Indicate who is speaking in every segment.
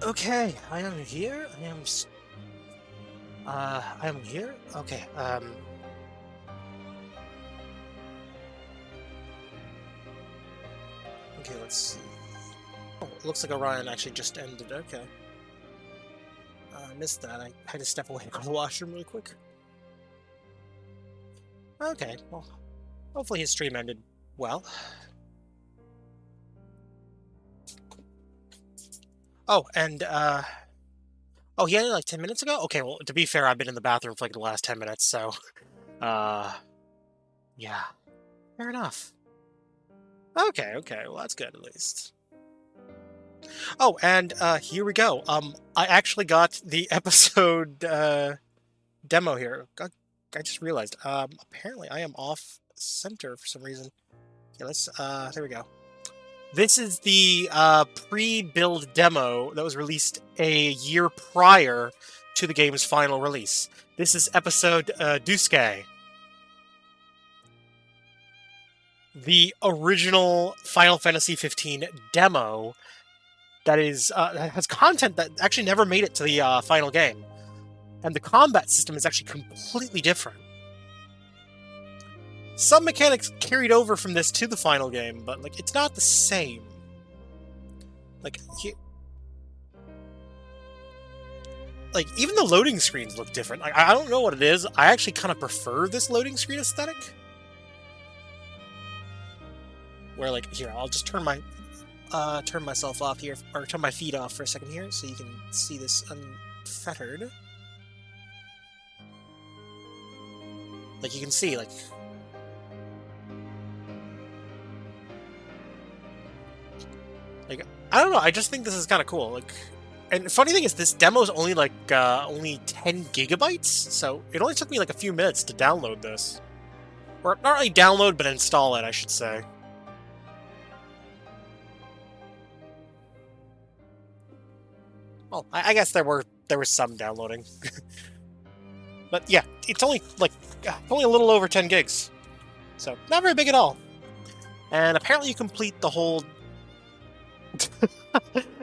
Speaker 1: Okay, I am here. I am here. Okay. Okay. Let's see. Oh, it looks like Orion actually just ended. Okay. I missed that. I had to step away and go to the washroom really quick. Okay. Well, hopefully his stream ended well. Oh, and oh, he ended like 10 minutes ago. Okay. Well, to be fair, I've been in the bathroom for like the last 10 minutes, so yeah. Fair enough. Okay. Okay. Well, that's good at least. Oh, and here we go. I actually got the episode demo here. I just realized. Apparently I am off center for some reason. Okay, let's. There we go. This is the pre-build demo that was released a year prior to the game's final release. This is episode Duske. The original Final Fantasy 15 demo that has content that actually never made it to the final game, and the combat system is actually completely different. Some mechanics carried over from this to the final game, but like it's not the same. Like even the loading screens look different. Like I don't know what it is. I actually kind of prefer this loading screen aesthetic, where like here I'll just turn myself off here, or turn my feed off for a second here, so you can see this unfettered. Like you can see, like I don't know. I just think this is kind of cool. Like, and the funny thing is, this demo is only like only 10 gigabytes, so it only took me like a few minutes to download this, or not really download, but install it, I should say. Well, I guess there was some downloading, but yeah, it's only a little over 10 gigs, so not very big at all. And apparently, you complete the whole.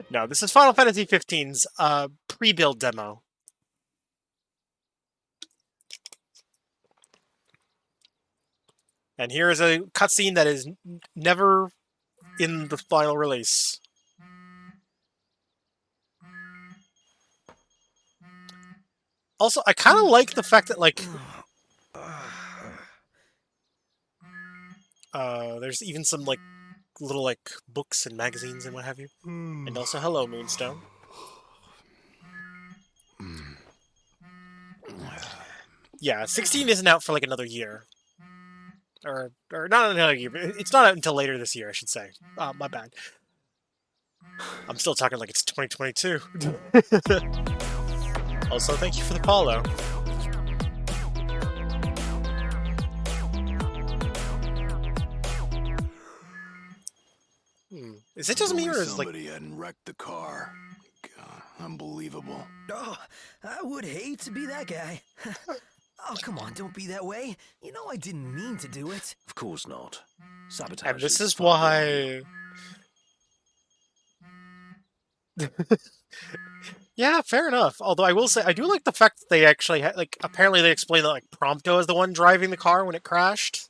Speaker 1: No, this is Final Fantasy XV's pre-build demo. And here is a cutscene that is never in the final release. Also, I kind of like the fact that, like, there's even some, like, little, like, books and magazines and what have you. And also, hello, Moonstone. Yeah, 16 isn't out for, like, another year. Or not another year, but it's not out until later this year, I should say. My bad. I'm still talking like it's 2022. Also, thank you for the follow. Is it just me, or is
Speaker 2: somebody hadn't wrecked the car? God, unbelievable.
Speaker 3: Oh, I would hate to be that guy. Oh, come on, don't be that way. You know I didn't mean to do it.
Speaker 2: Of course not. Sabotage.
Speaker 1: And this is why. Yeah, fair enough. Although I will say, I do like the fact that they actually like. Apparently, they explain that like Prompto is the one driving the car when it crashed.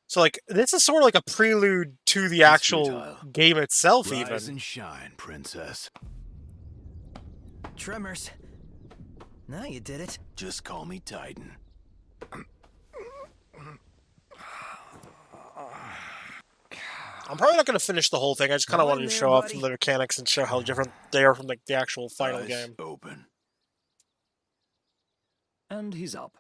Speaker 1: So like, this is sort of like a prelude to the actual game itself,
Speaker 2: Rise
Speaker 1: even.
Speaker 2: and shine, princess.
Speaker 3: Tremors. Now you did it.
Speaker 2: Just call me Titan.
Speaker 1: I'm probably not going to finish the whole thing. I just kind of wanted to show off some of the mechanics and show how different they are from like the actual final
Speaker 2: Eyes
Speaker 1: game.
Speaker 2: Open.
Speaker 3: And he's up.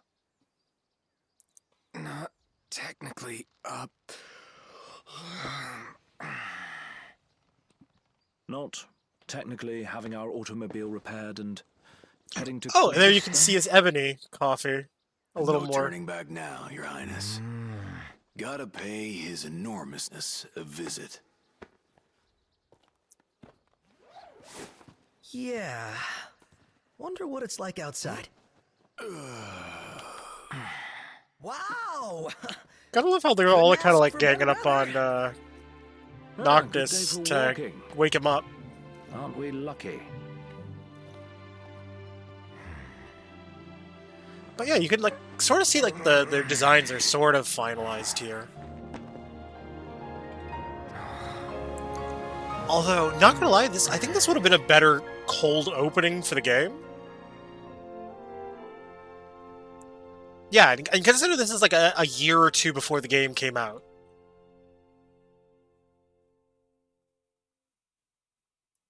Speaker 2: Not technically up.
Speaker 4: Not technically having our automobile repaired and heading to...
Speaker 1: Oh, and there you can see his ebony coffee. A little
Speaker 2: no
Speaker 1: more.
Speaker 2: turning back now, Your Highness. Gotta pay his enormousness a visit.
Speaker 3: Yeah. Wonder what it's like outside. Wow!
Speaker 1: Gotta love how they're all kind of like ganging up on Noctis to wake him up.
Speaker 4: Aren't we lucky?
Speaker 1: But yeah, you can like sort of see like their designs are sort of finalized here. Although, not gonna lie, I think this would have been a better cold opening for the game. Yeah, and consider this is like a year or two before the game came out.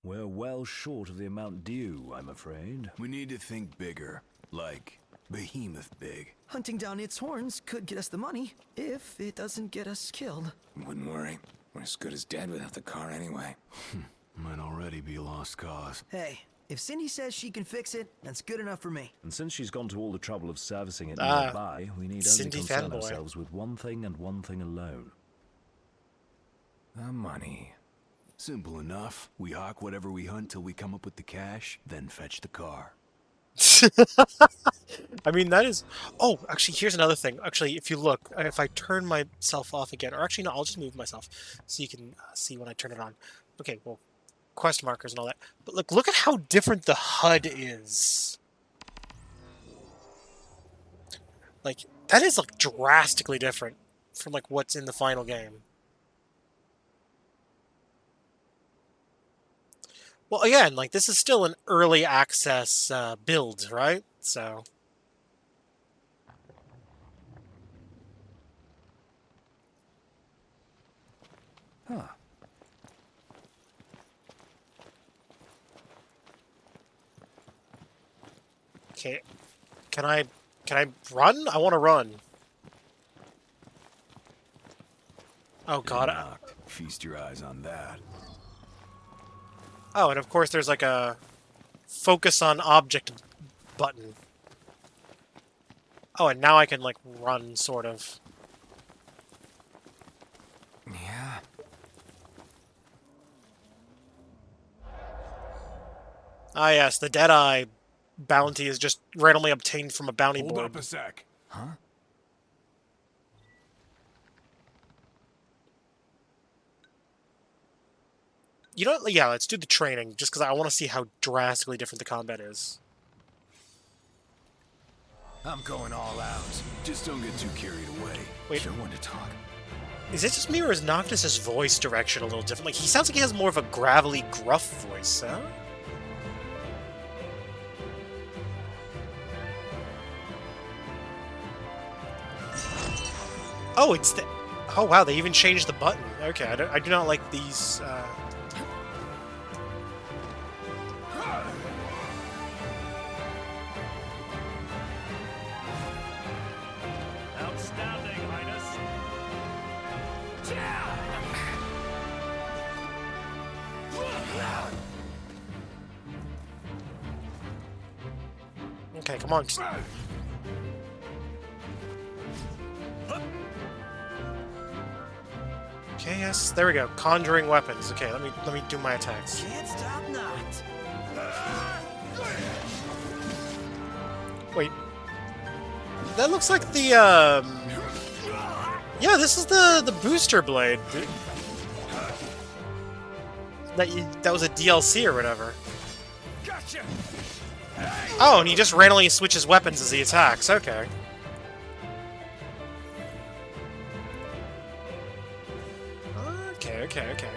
Speaker 4: We're well short of the amount due, I'm afraid.
Speaker 2: We need to think bigger, like behemoth big.
Speaker 3: Hunting down its horns could get us the money, if it doesn't get us killed.
Speaker 5: Wouldn't worry. We're as good as dead without the car anyway.
Speaker 2: Might already be a lost cause.
Speaker 3: Hey, if Cindy says she can fix it, that's good enough for me.
Speaker 4: And since she's gone to all the trouble of servicing it nearby, we need only
Speaker 1: Cindy
Speaker 4: concern
Speaker 1: fanboy.
Speaker 4: ourselves with one thing and one thing alone.
Speaker 5: The money.
Speaker 2: Simple enough. We hawk whatever we hunt till we come up with the cash, then fetch the car.
Speaker 1: I mean, that is... Oh, actually, here's another thing. Actually, if you look, if I turn myself off again, or actually, no, I'll just move myself so you can see when I turn it on. Okay, well, quest markers and all that. But look at how different the HUD is. Like, that is, like, drastically different from, like, what's in the final game. Well, again, like, this is still an early access build, right? So...
Speaker 4: Huh.
Speaker 1: Okay, can I run? I want to run. Oh god.
Speaker 2: Knocked. Feast your eyes on that.
Speaker 1: Oh, and of course there's like a focus on object button. Oh, and now I can like run, sort of.
Speaker 5: Yeah.
Speaker 1: Ah yes, the Deadeye bounty is just randomly obtained from a bounty
Speaker 2: Hold
Speaker 1: board.
Speaker 2: up a sec.
Speaker 5: Huh?
Speaker 1: You know what? Yeah, let's do the training, just because I want to see how drastically different the combat is.
Speaker 5: I'm going all out.
Speaker 2: Just don't get too carried away.
Speaker 1: Wait,
Speaker 5: You're one to talk.
Speaker 1: is it just me or is Noctis's voice direction a little different? Like, he sounds like he has more of a gravelly, gruff voice, huh? Oh, it's the... Oh, wow, they even changed the button. Okay, I do not like these,
Speaker 4: Outstanding, Highness.
Speaker 1: Okay, come on. Okay, yes, there we go. Conjuring weapons. Okay, let me do my attacks.
Speaker 3: Can't stop not.
Speaker 1: Wait. That looks like the yeah, this is the booster blade. That was a DLC or whatever.
Speaker 5: Gotcha.
Speaker 1: Oh, and he just randomly switches weapons as he attacks. Okay. Okay.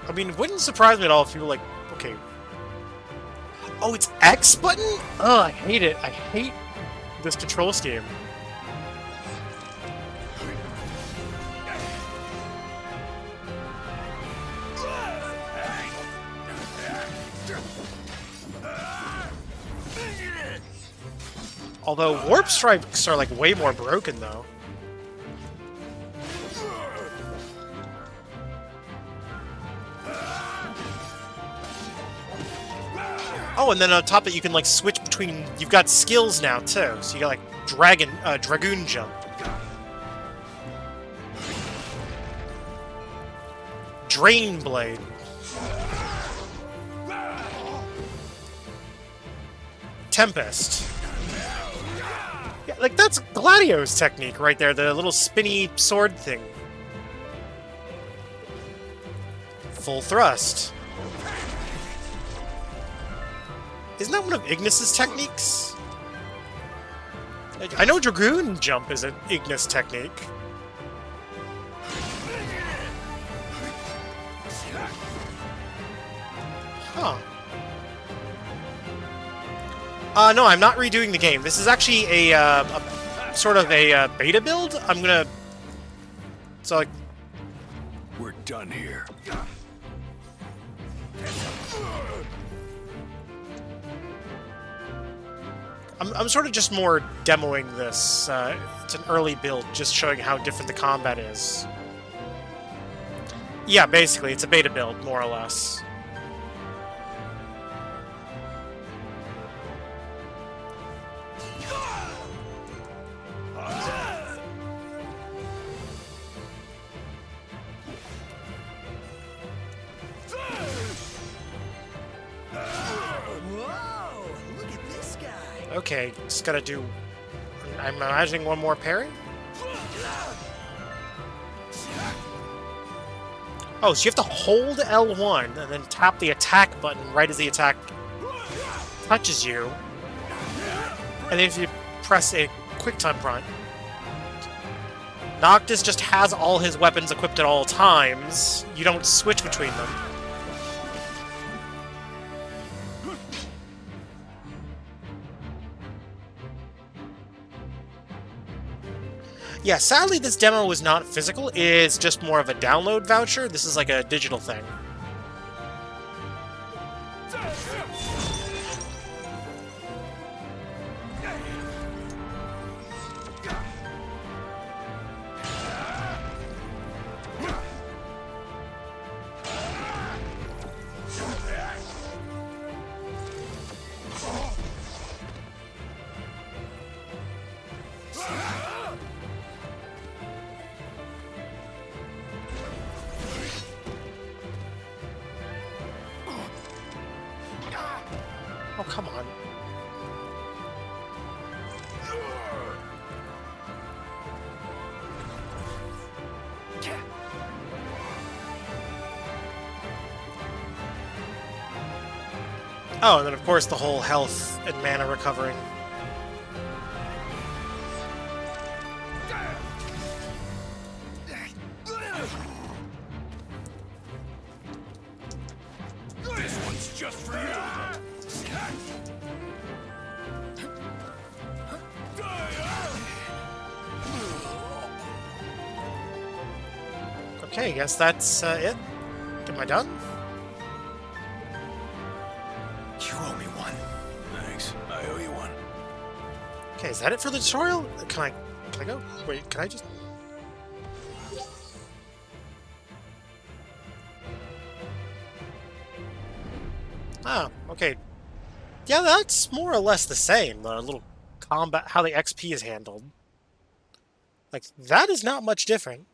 Speaker 1: I mean, it wouldn't surprise me at all if you were like, okay. Oh, it's X button? Oh, I hate it. I hate this control scheme. Although warp strikes are like way more broken though. Oh, and then on top of it, you can like switch between. You've got skills now too, so you got like dragoon jump, drain blade, tempest. Yeah, like that's Gladio's technique right there, the little spinny sword thing. Full thrust. Isn't that one of Ignis's techniques? I know Dragoon Jump is an Ignis technique. Huh. No, I'm not redoing the game. This is actually a sort of a beta build. I'm gonna... So, like...
Speaker 2: We're done here.
Speaker 1: I'm sort of just more demoing this. It's an early build, just showing how different the combat is. Yeah, basically, it's a beta build, more or less.
Speaker 3: Whoa! Look at this guy.
Speaker 1: Okay, just gotta do... I'm imagining one more parry? Oh, so you have to hold L1 and then tap the attack button right as the attack touches you. And then if you press a quick time front, Noctis just has all his weapons equipped at all times. You don't switch between them. Yeah, sadly this demo is not physical, it's just more of a download voucher. This is like a digital thing. Oh, come on. Oh, and then of course the whole health and mana recovering.
Speaker 2: This one's just for you.
Speaker 1: Okay, I guess that's it. Am I done?
Speaker 3: You owe me one.
Speaker 2: Thanks. I owe you one.
Speaker 1: Okay, is that it for the tutorial? Can I go? Wait, can I just... Oh, okay. Yeah, that's more or less the same. The little combat, how the XP is handled. Like, that is not much different.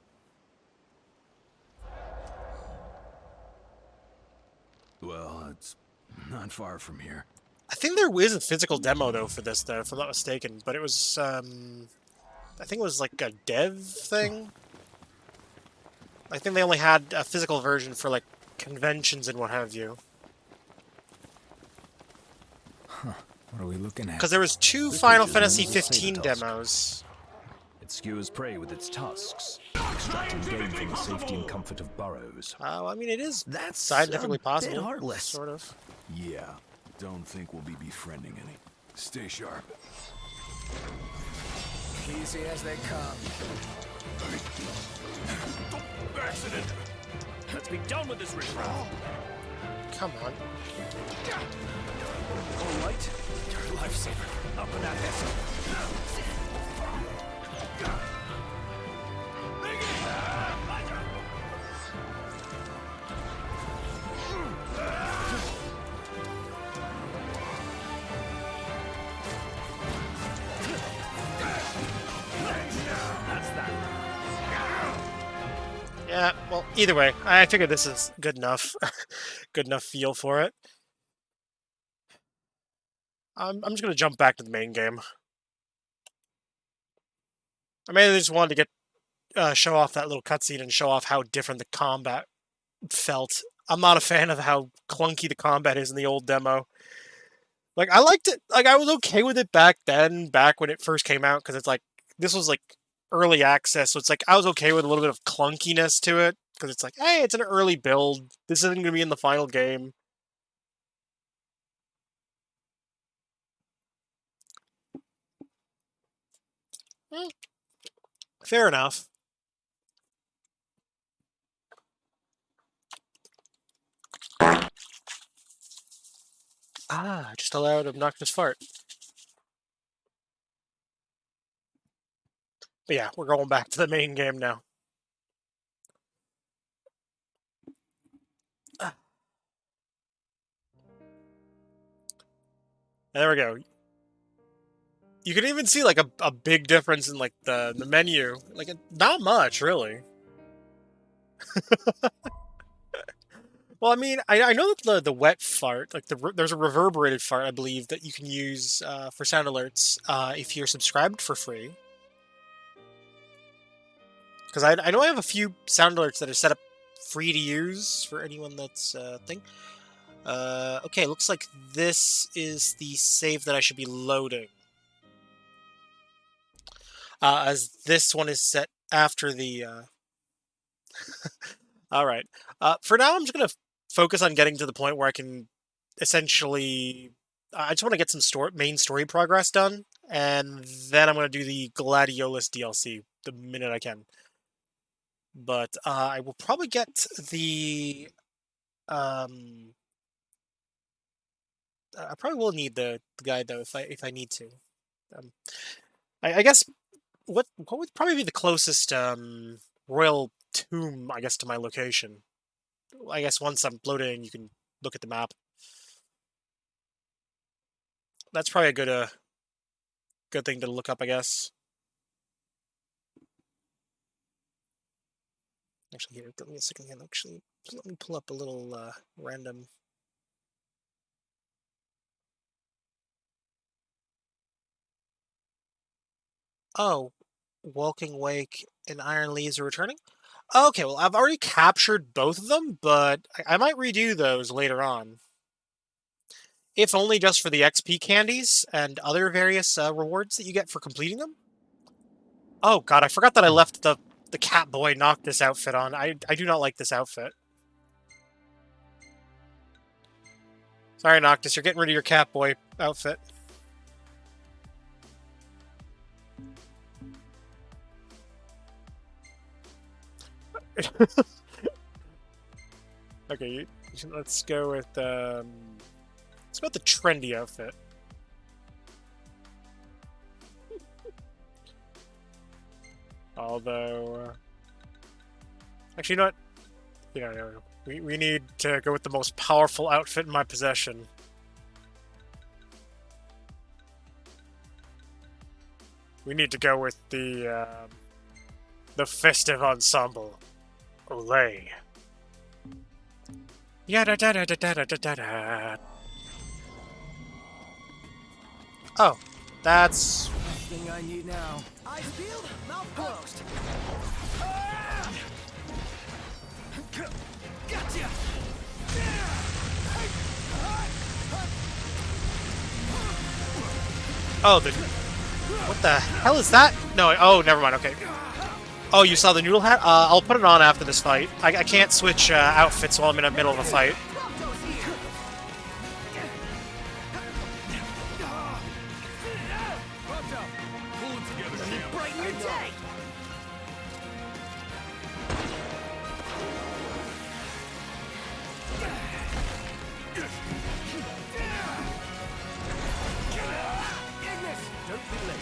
Speaker 2: Well, it's not far from here.
Speaker 1: I think there is a physical demo, though, for this, though, if I'm not mistaken. But it was, I think it was like a dev thing. I think they only had a physical version for, like, conventions and what have you.
Speaker 5: What are we looking at?
Speaker 1: Because there was two
Speaker 4: This
Speaker 1: Final
Speaker 4: features
Speaker 1: Fantasy
Speaker 4: multiple
Speaker 1: 15
Speaker 4: saber tasks.
Speaker 1: demos.
Speaker 4: It skewers prey with its tusks, extracting game from the safety and comfort of burrows.
Speaker 1: I mean, it is
Speaker 3: That's
Speaker 1: scientifically
Speaker 3: a
Speaker 1: possible.
Speaker 3: bit heartless.
Speaker 1: Sort of.
Speaker 2: Yeah. Don't think we'll be befriending any. Stay sharp.
Speaker 5: Easy as they come.
Speaker 2: Accident.
Speaker 4: Let's be done with this riffraff.
Speaker 1: Come on.
Speaker 4: All right, your lifesaver. Up and at this.
Speaker 1: Yeah, well, either way, I figured this is good enough. Good enough feel for it. I'm just gonna jump back to the main game. I mean, I just wanted to get show off that little cutscene and show off how different the combat felt. I'm not a fan of how clunky the combat is in the old demo. Like, I liked it. Like, I was okay with it back then, back when it first came out, because it's like, this was like early access, so it's like, I was okay with a little bit of clunkiness to it, because it's like, hey, it's an early build. This isn't going to be in the final game. Eh, fair enough. Ah, just a loud, obnoxious fart. But yeah, we're going back to the main game now. Ah. There we go. You can even see like a big difference in like the menu. Like not much really. Well, I mean, I know that the wet fart, like there's a reverberated fart, I believe, that you can use for sound alerts if you're subscribed for free. Because I know I have a few sound alerts that are set up free to use for anyone that's thing. Okay, looks like this is the save that I should be loading. As this one is set after the... Alright. For now, I'm just going to focus on getting to the point where I can essentially... I just want to get some main story progress done, and then I'm going to do the Gladiolus DLC the minute I can. But I will probably get the... I probably will need the guide, though, if I need to. I guess... What would probably be the closest royal tomb, I guess, to my location? I guess once I'm loading, you can look at the map. That's probably a good thing to look up, I guess. Actually, here, give me a second here. Actually, let me pull up a little random. Oh, Walking Wake and Iron Leaves are returning? Okay, well, I've already captured both of them, but I might redo those later on. If only just for the XP candies and other various rewards that you get for completing them. Oh god, I forgot that I left the Catboy Noctis outfit on. I do not like this outfit. Sorry, Noctis, you're getting rid of your Catboy outfit. Okay, let's go with the trendy outfit. Although, actually, you know what? We need to go with the most powerful outfit in my possession. We need to go with the festive ensemble. Olay. Yada da da da da da da da. Oh, that's
Speaker 3: Thing I need now. Eyes peeled, mouth closed. Gotcha.
Speaker 1: oh the what the hell is that? No, oh never mind. Okay. Oh, you saw the noodle hat? I'll put it on after this fight. I can't switch outfits while I'm in the middle of a fight.
Speaker 3: Brighten your day. Don't be late.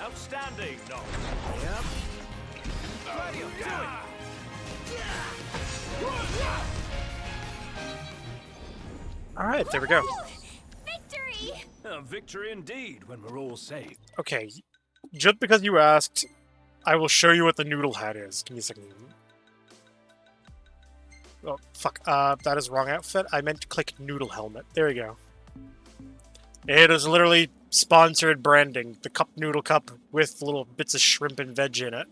Speaker 4: Outstanding, no.
Speaker 3: Yep. Ready, do it.
Speaker 1: Alright, there we go.
Speaker 6: Victory!
Speaker 4: Victory indeed, when we're all saved.
Speaker 1: Okay, just because you asked, I will show you what the noodle hat is. Give me a second. Oh, fuck. That is wrong outfit. I meant to click noodle helmet. There we go. It is literally sponsored branding. The cup noodle cup with little bits of shrimp and veg in it.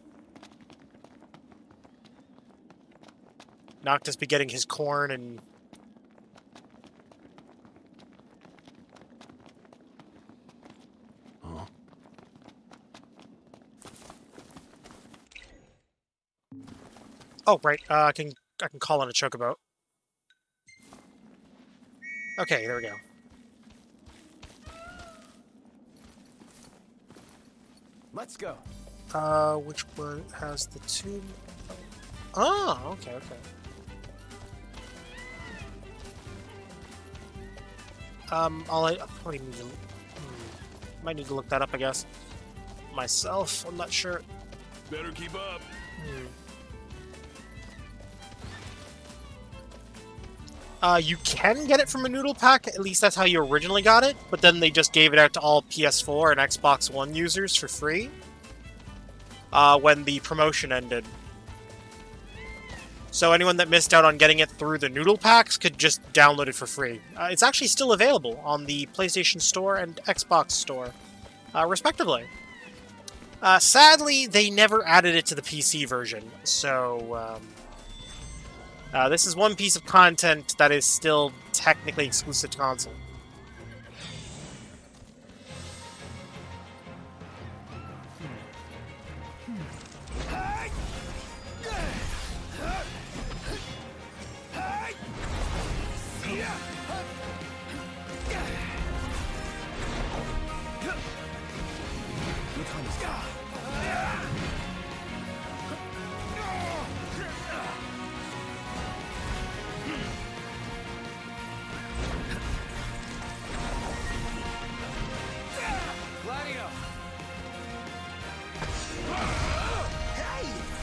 Speaker 1: Noctis be getting his corn and...
Speaker 2: Huh?
Speaker 1: Oh, right. I can call on a chocobo. Okay, there we go.
Speaker 3: Let's go.
Speaker 1: Which one has the two? Oh, okay, okay. I probably need to... might need to look that up, I guess. Myself, I'm not sure.
Speaker 2: Better keep up.
Speaker 1: You can get it from a noodle pack, at least that's how you originally got it, but then they just gave it out to all PS4 and Xbox One users for free when the promotion ended. So anyone that missed out on getting it through the noodle packs could just download it for free. It's actually still available on the PlayStation Store and Xbox Store, respectively. Sadly, they never added it to the PC version, so... this is one piece of content that is still technically exclusive to console.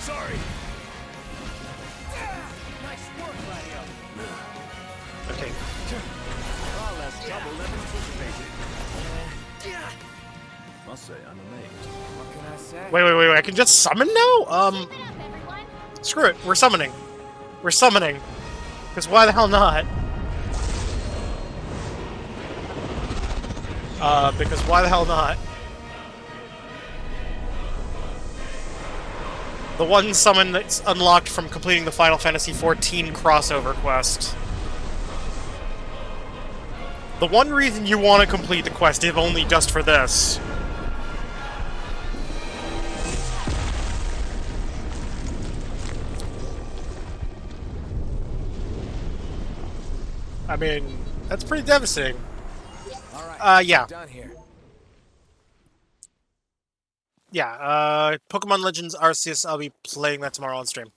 Speaker 2: Sorry.
Speaker 1: Okay.
Speaker 4: Far less trouble than anticipated. Must say, I'm amazed.
Speaker 3: What can I say?
Speaker 1: Wait, I can just summon now?
Speaker 6: Listen up, everyone.
Speaker 1: Screw it, we're summoning. We're summoning. Because why the hell not? Because why the hell not? The one summon that's unlocked from completing the Final Fantasy XIV crossover quest. The one reason you want to complete the quest, if only just for this. I mean, that's pretty devastating.
Speaker 3: All right.
Speaker 1: Yeah.
Speaker 3: Done here.
Speaker 1: Yeah, Pokemon Legends Arceus, I'll be playing that tomorrow on stream.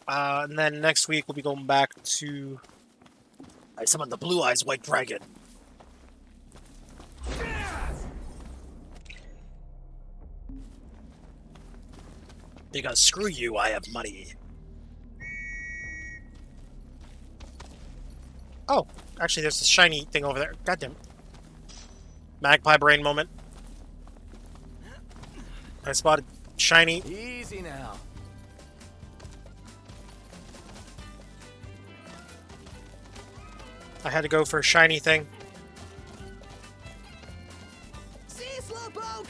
Speaker 1: And then next week we'll be going back to... I summoned the Blue Eyes White Dragon. Because screw you, I have money. Oh, actually there's a shiny thing over there. Goddamn. Magpie brain moment. I spotted shiny.
Speaker 3: Easy now.
Speaker 1: I had to go for a shiny thing.
Speaker 3: See you, Slowpoke.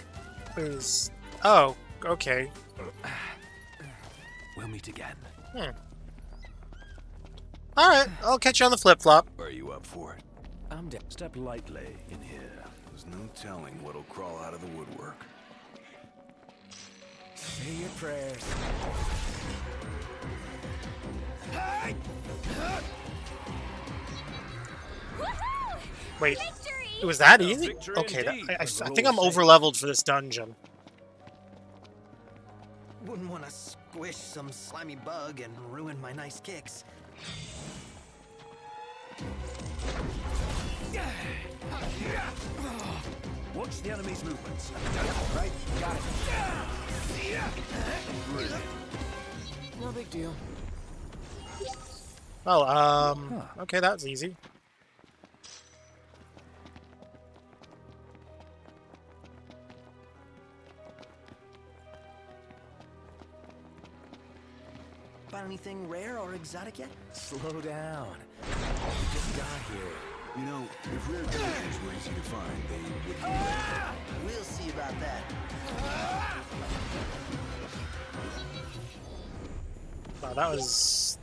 Speaker 1: Is... Oh, okay.
Speaker 4: We'll meet again.
Speaker 1: Alright, I'll catch you on the flip-flop.
Speaker 2: Are you up for it?
Speaker 4: I'm dead. Step lightly in here.
Speaker 2: There's no telling what'll crawl out of the woodwork.
Speaker 3: Say your prayers.
Speaker 6: Woohoo!
Speaker 1: Wait,
Speaker 6: Victory!
Speaker 1: it was that easy?
Speaker 4: victory
Speaker 1: Okay,
Speaker 4: indeed,
Speaker 1: I
Speaker 4: as the
Speaker 1: think I'm
Speaker 4: rules say.
Speaker 1: over-leveled for this dungeon.
Speaker 3: Wouldn't want to squish some slimy bug and ruin my nice kicks.
Speaker 4: Watch the enemy's movements.
Speaker 3: Right, got it. No big deal.
Speaker 1: Well, okay, that's easy.
Speaker 3: Find anything rare or exotic yet?
Speaker 5: Slow down. We just got here.
Speaker 2: You know, if rare treasures were easy to find, they wouldn't be rare.
Speaker 3: We'll see about that.
Speaker 1: Wow, that was...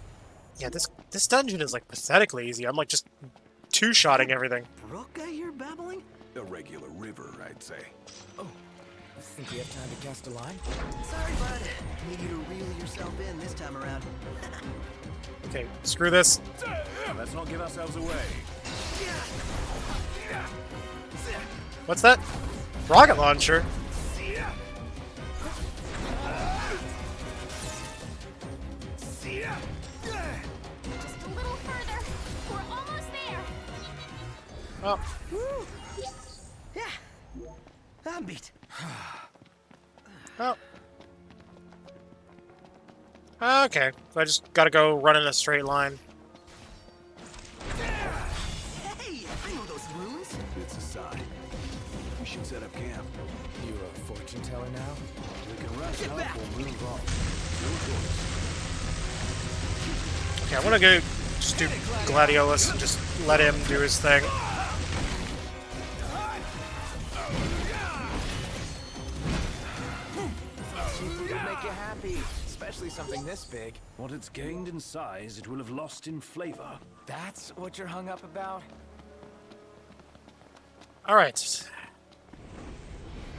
Speaker 1: Yeah, this dungeon is, like, pathetically easy. I'm, like, just two-shotting everything.
Speaker 3: Brook, I hear babbling?
Speaker 2: A regular river, I'd say.
Speaker 5: Oh, I think we have time to cast a line?
Speaker 3: Sorry, bud. Need you to reel yourself in this time around.
Speaker 1: Okay, screw this.
Speaker 4: Let's not give ourselves away.
Speaker 1: What's that? Rocket launcher?
Speaker 6: Just a little further. We're almost there.
Speaker 1: Oh,
Speaker 3: Woo! Yeah. I'm beat.
Speaker 1: oh. Okay, so I just gotta go run in a straight line.
Speaker 3: Hey, I know those runes.
Speaker 2: It's a sign. We should set up camp.
Speaker 5: You a fortune teller now?
Speaker 2: We can rest
Speaker 3: Get
Speaker 2: up
Speaker 3: back!
Speaker 2: or move on. No choice.
Speaker 1: Okay, I wanna go just do Gladiolus and just let him do his thing.
Speaker 5: Seafood would make you happy, especially something this big.
Speaker 4: What it's gained in size, it will have lost in flavor.
Speaker 5: That's what you're hung up about?
Speaker 1: Alright.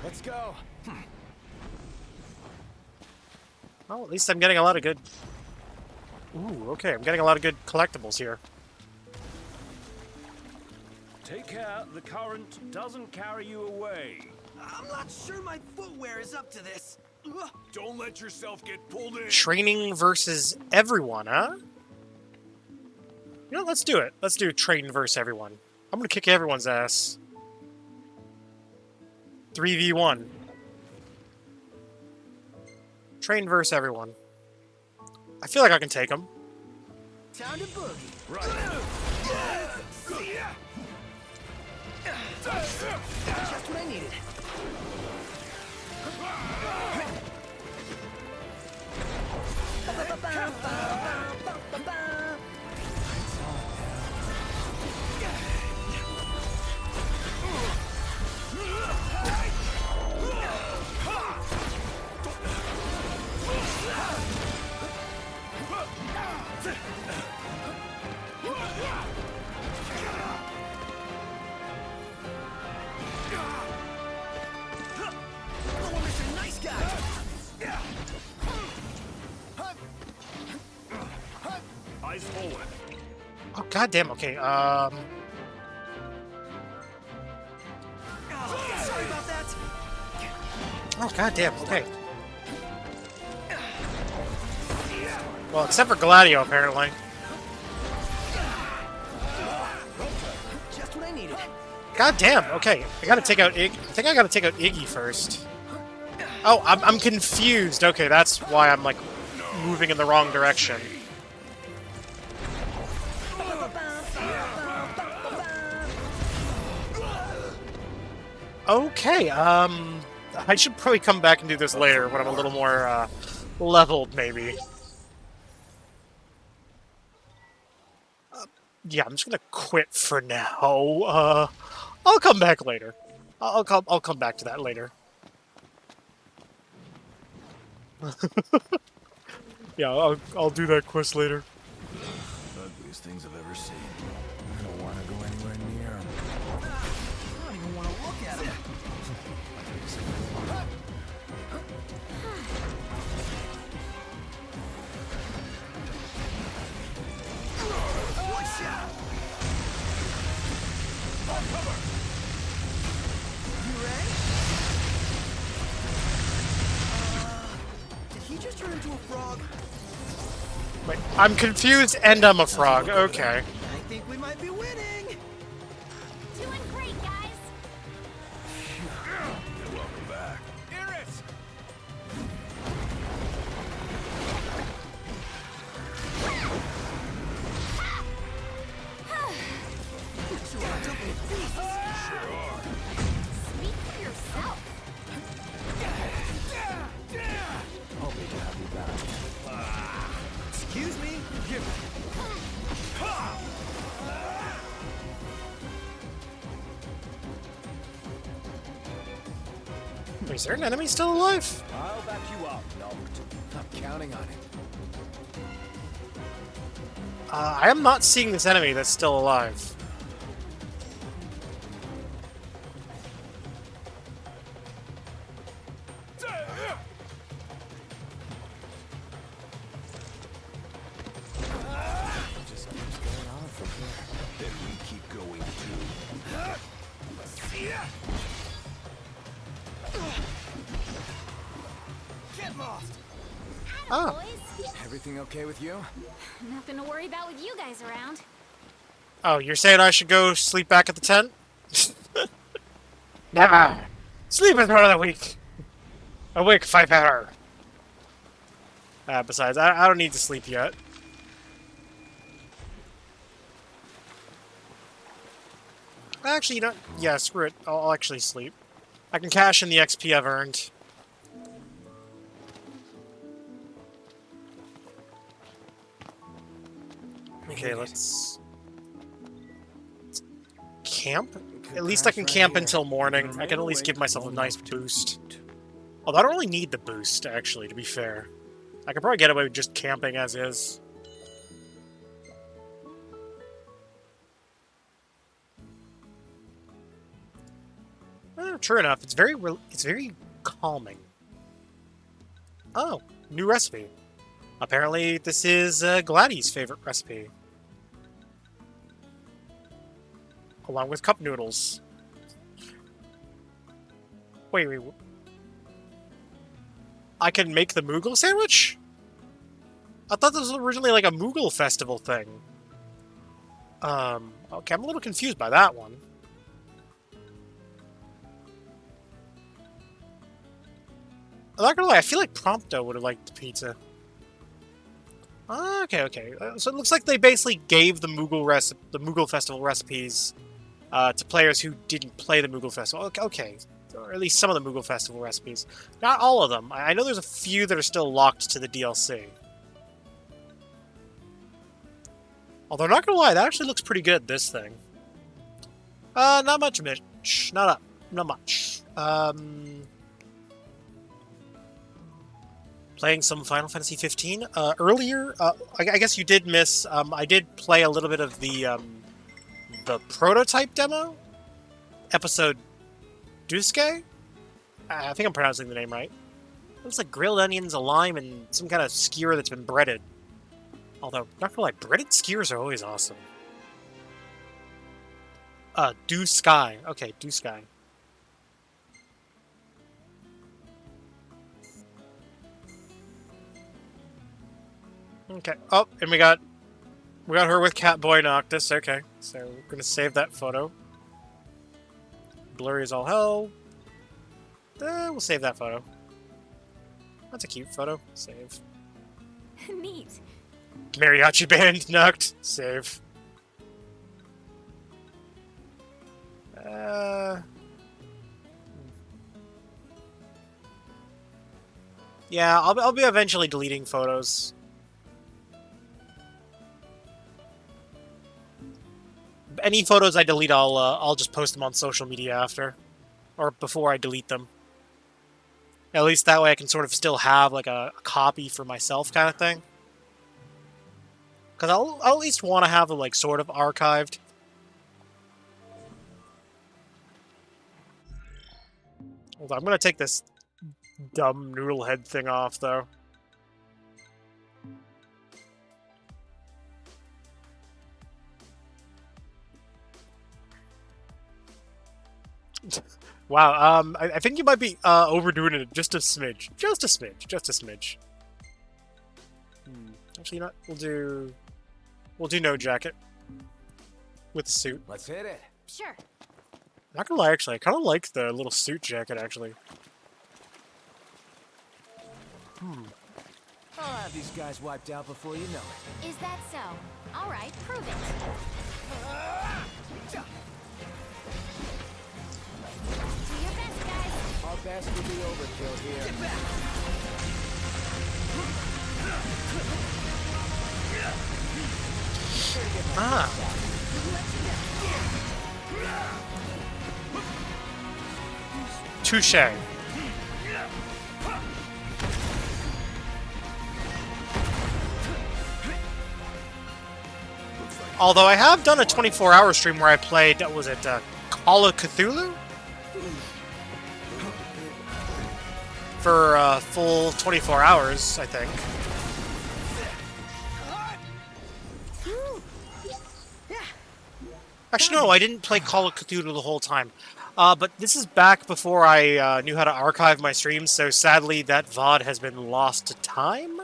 Speaker 5: Let's go.
Speaker 1: Well, at least I'm getting a lot of good... Ooh, okay, I'm getting a lot of good collectibles here.
Speaker 4: Take care, the current doesn't carry you away.
Speaker 3: I'm not sure my footwear is up to this. Ugh.
Speaker 2: Don't let yourself get pulled in.
Speaker 1: Training versus everyone, huh? You know, let's do it. Let's do training versus everyone. I'm gonna kick everyone's ass. 3v1. Train versus everyone. I feel like I can take them.
Speaker 3: Time to boogie.
Speaker 4: Right.
Speaker 3: Just what I needed. Oh, Mr. Nice Guy.
Speaker 4: Eyes forward.
Speaker 1: Oh, goddamn. Okay.
Speaker 3: Oh, sorry about that.
Speaker 1: Oh, goddamn. Okay. Well, except for Gladio, apparently.
Speaker 3: Just what I needed.
Speaker 1: God damn. Okay, I gotta take out I think I gotta take out Iggy first. Oh, I'm confused. Okay, that's why I'm like moving in the wrong direction. Okay. I should probably come back and do this later when I'm a little more leveled, maybe. Yeah, I'm just gonna quit for now. I'll come back later. I'll come back to that later. Yeah, I'll do that quest later.
Speaker 2: Ugliest things I've ever seen.
Speaker 5: I don't want to go anywhere near him.
Speaker 3: I don't even want to look at him. One shot. You ready? Did he just turn into a frog?
Speaker 1: Wait, I'm confused and I'm a frog. Okay.
Speaker 3: I think we might be winning.
Speaker 6: Doing great, guys.
Speaker 2: You're welcome back.
Speaker 5: Iris!
Speaker 3: Sure, I took me pieces.
Speaker 6: Speak for yourself.
Speaker 5: I'll be happy back.
Speaker 3: Excuse me? Give me.
Speaker 1: Wait, is there an enemy still alive?
Speaker 4: I'll back you up, Noct.
Speaker 5: I'm counting on it.
Speaker 1: I am not seeing this enemy that's still alive.
Speaker 5: Just keeps going on from here.
Speaker 2: Then we keep going too.
Speaker 3: Get lost.
Speaker 1: Ah.
Speaker 6: Boys,
Speaker 5: Everything okay with you?
Speaker 6: nothing to worry about with you guys around.
Speaker 1: Oh, you're saying I should go sleep back at the tent? Never. Sleep is part of the week. Awake 5 hour. Besides, I don't need to sleep yet. Actually, you know, yeah, screw it. I'll actually sleep. I can cash in the XP I've earned. Okay, let's camp. At least I can camp until morning. I can at least give myself a nice boost. Although I don't really need the boost, actually, to be fair. I could probably get away with just camping as is. True enough, it's very calming. Oh, new recipe. Apparently, this is Gladys' favorite recipe. Along with cup noodles. Wait. I can make the Moogle sandwich? I thought this was originally like a Moogle festival thing. Okay, I'm a little confused by that one. I'm not gonna lie, I feel like Prompto would have liked the pizza. Okay. So it looks like they basically gave the Moogle Festival recipes to players who didn't play the Moogle Festival. Okay, or at least some of the Moogle Festival recipes. Not all of them. I know there's a few that are still locked to the DLC. Although, not gonna lie, that actually looks pretty good, this thing. Not much, Mitch. Not much. Playing some Final Fantasy 15. Earlier, I guess you did miss, I did play a little bit of the prototype demo? Episode Duske? I think I'm pronouncing the name right. Looks like grilled onions, a lime, and some kind of skewer that's been breaded. Although, not gonna lie, breaded skewers are always awesome. Dew Sky. Okay, Dew Sky. Okay. Oh, and we got her with Catboy Noctis. Okay, so we're gonna save that photo. Blurry as all hell. We'll save that photo. That's a cute photo. Save.
Speaker 6: Neat.
Speaker 1: Mariachi band Noct. Save. Yeah, I'll be eventually deleting photos. Any photos I delete, I'll just post them on social media after, or before I delete them. At least that way I can sort of still have like a copy for myself, kind of thing. Because I'll at least want to have them like sort of archived. Hold on, I'm gonna take this dumb noodle head thing off though. Wow, I think you might be overdoing it just a smidge. Just a smidge. Actually, you know what? We'll do no jacket. With the suit.
Speaker 5: Let's hit it.
Speaker 6: Sure.
Speaker 1: Not gonna lie, actually, I kind of like the little suit jacket, actually.
Speaker 3: I'll have these guys wiped out before you know it.
Speaker 6: Is that so? All right, prove it. Do your best, guys.
Speaker 5: Our best will be overkill here.
Speaker 3: Get back!
Speaker 1: Ah. Touche. Although I have done a 24-hour stream where I played, was it Call of Cthulhu? For a full 24 hours, I think. Actually, no, I didn't play Call of Cthulhu the whole time. But this is back before I knew how to archive my streams, so sadly that VOD has been lost to time.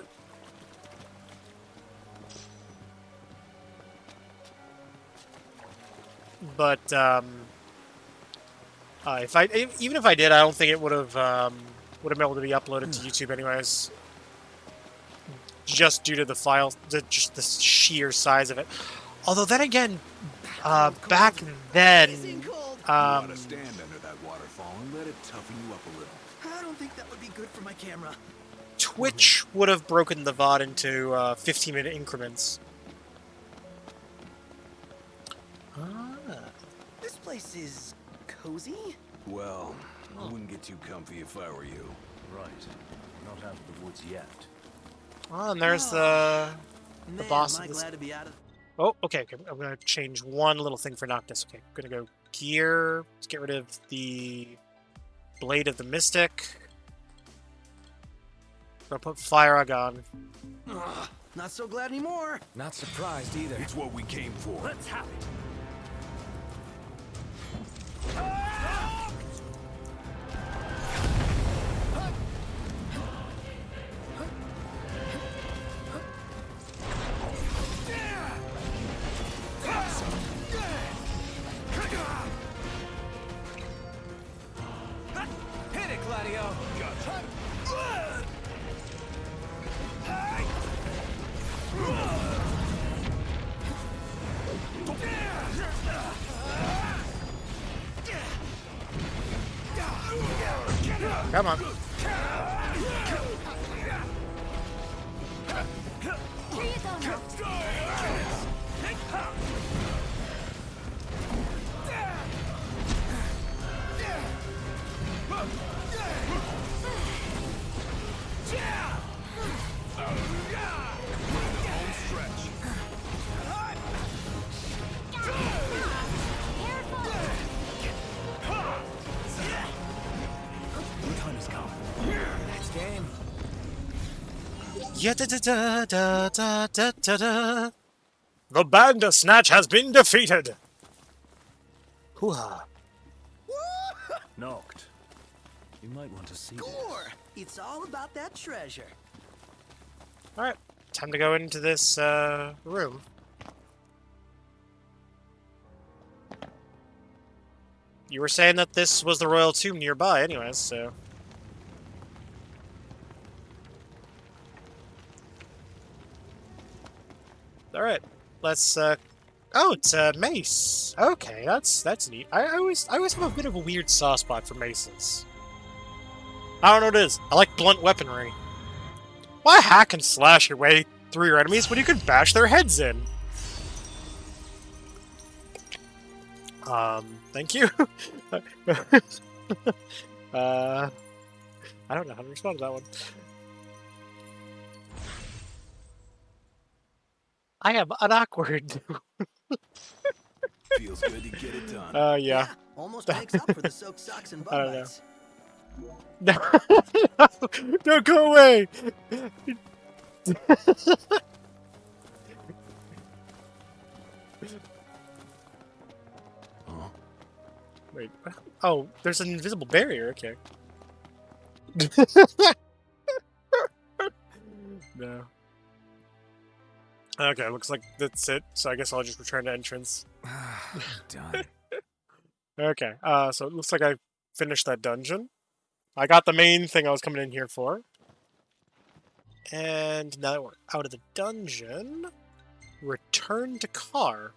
Speaker 1: But even if I did, I don't think it would have been able to be uploaded to YouTube anyways. Just due to the file, just the sheer size of it. Although then again, back then,
Speaker 2: You ought to stand under that waterfall and let it toughen you up a little.
Speaker 3: I don't think that would be good for my camera.
Speaker 1: Twitch would have broken the VOD into 15-minute increments.
Speaker 3: This place is cozy.
Speaker 2: Well, I wouldn't get too comfy if I were you.
Speaker 4: Right. Not out of the woods yet.
Speaker 1: Oh, and there's the
Speaker 3: Man,
Speaker 1: boss.
Speaker 3: am I
Speaker 1: Of this...
Speaker 3: glad to be out of.
Speaker 1: Oh, okay. I'm gonna change one little thing for Noctis. Okay, I'm gonna go gear. Let's get rid of the Blade of the Mystic. I'm gonna put Fire Ug on.
Speaker 3: Ugh, not so glad anymore.
Speaker 5: Not surprised either.
Speaker 2: It's what we came for.
Speaker 3: Let's have it.
Speaker 5: Hit it, Gladio!
Speaker 1: Come on.
Speaker 6: Here you go, Noctis.
Speaker 5: Next game.
Speaker 1: Yeah, da da da da da da da da. The Bandersnatch has been defeated. Hoo-ha.
Speaker 4: Knocked. You might want to see
Speaker 3: Gore!
Speaker 4: this.
Speaker 3: It's all about that treasure.
Speaker 1: All right, time to go into this room. You were saying that this was the royal tomb nearby, anyways. So. All right, let's. Oh, it's a mace. Okay, that's neat. I always have a bit of a weird soft spot for maces. I don't know what it is. I like blunt weaponry. Why hack and slash your way through your enemies when you can bash their heads in? Thank you. I don't know how to respond to that one. I am unawkward.
Speaker 2: Feels good to get it done.
Speaker 1: Yeah.
Speaker 3: Almost makes up for the soaked socks and
Speaker 1: I
Speaker 3: bug
Speaker 1: don't know.
Speaker 3: bites.
Speaker 1: No, no, go away!
Speaker 2: Huh?
Speaker 1: Wait. Oh, there's an invisible barrier. Okay. No. Okay, looks like that's it. So I guess I'll just return to entrance.
Speaker 5: Done.
Speaker 1: Okay. So it looks like I finished that dungeon. I got the main thing I was coming in here for. And now that we're out of the dungeon, return to car.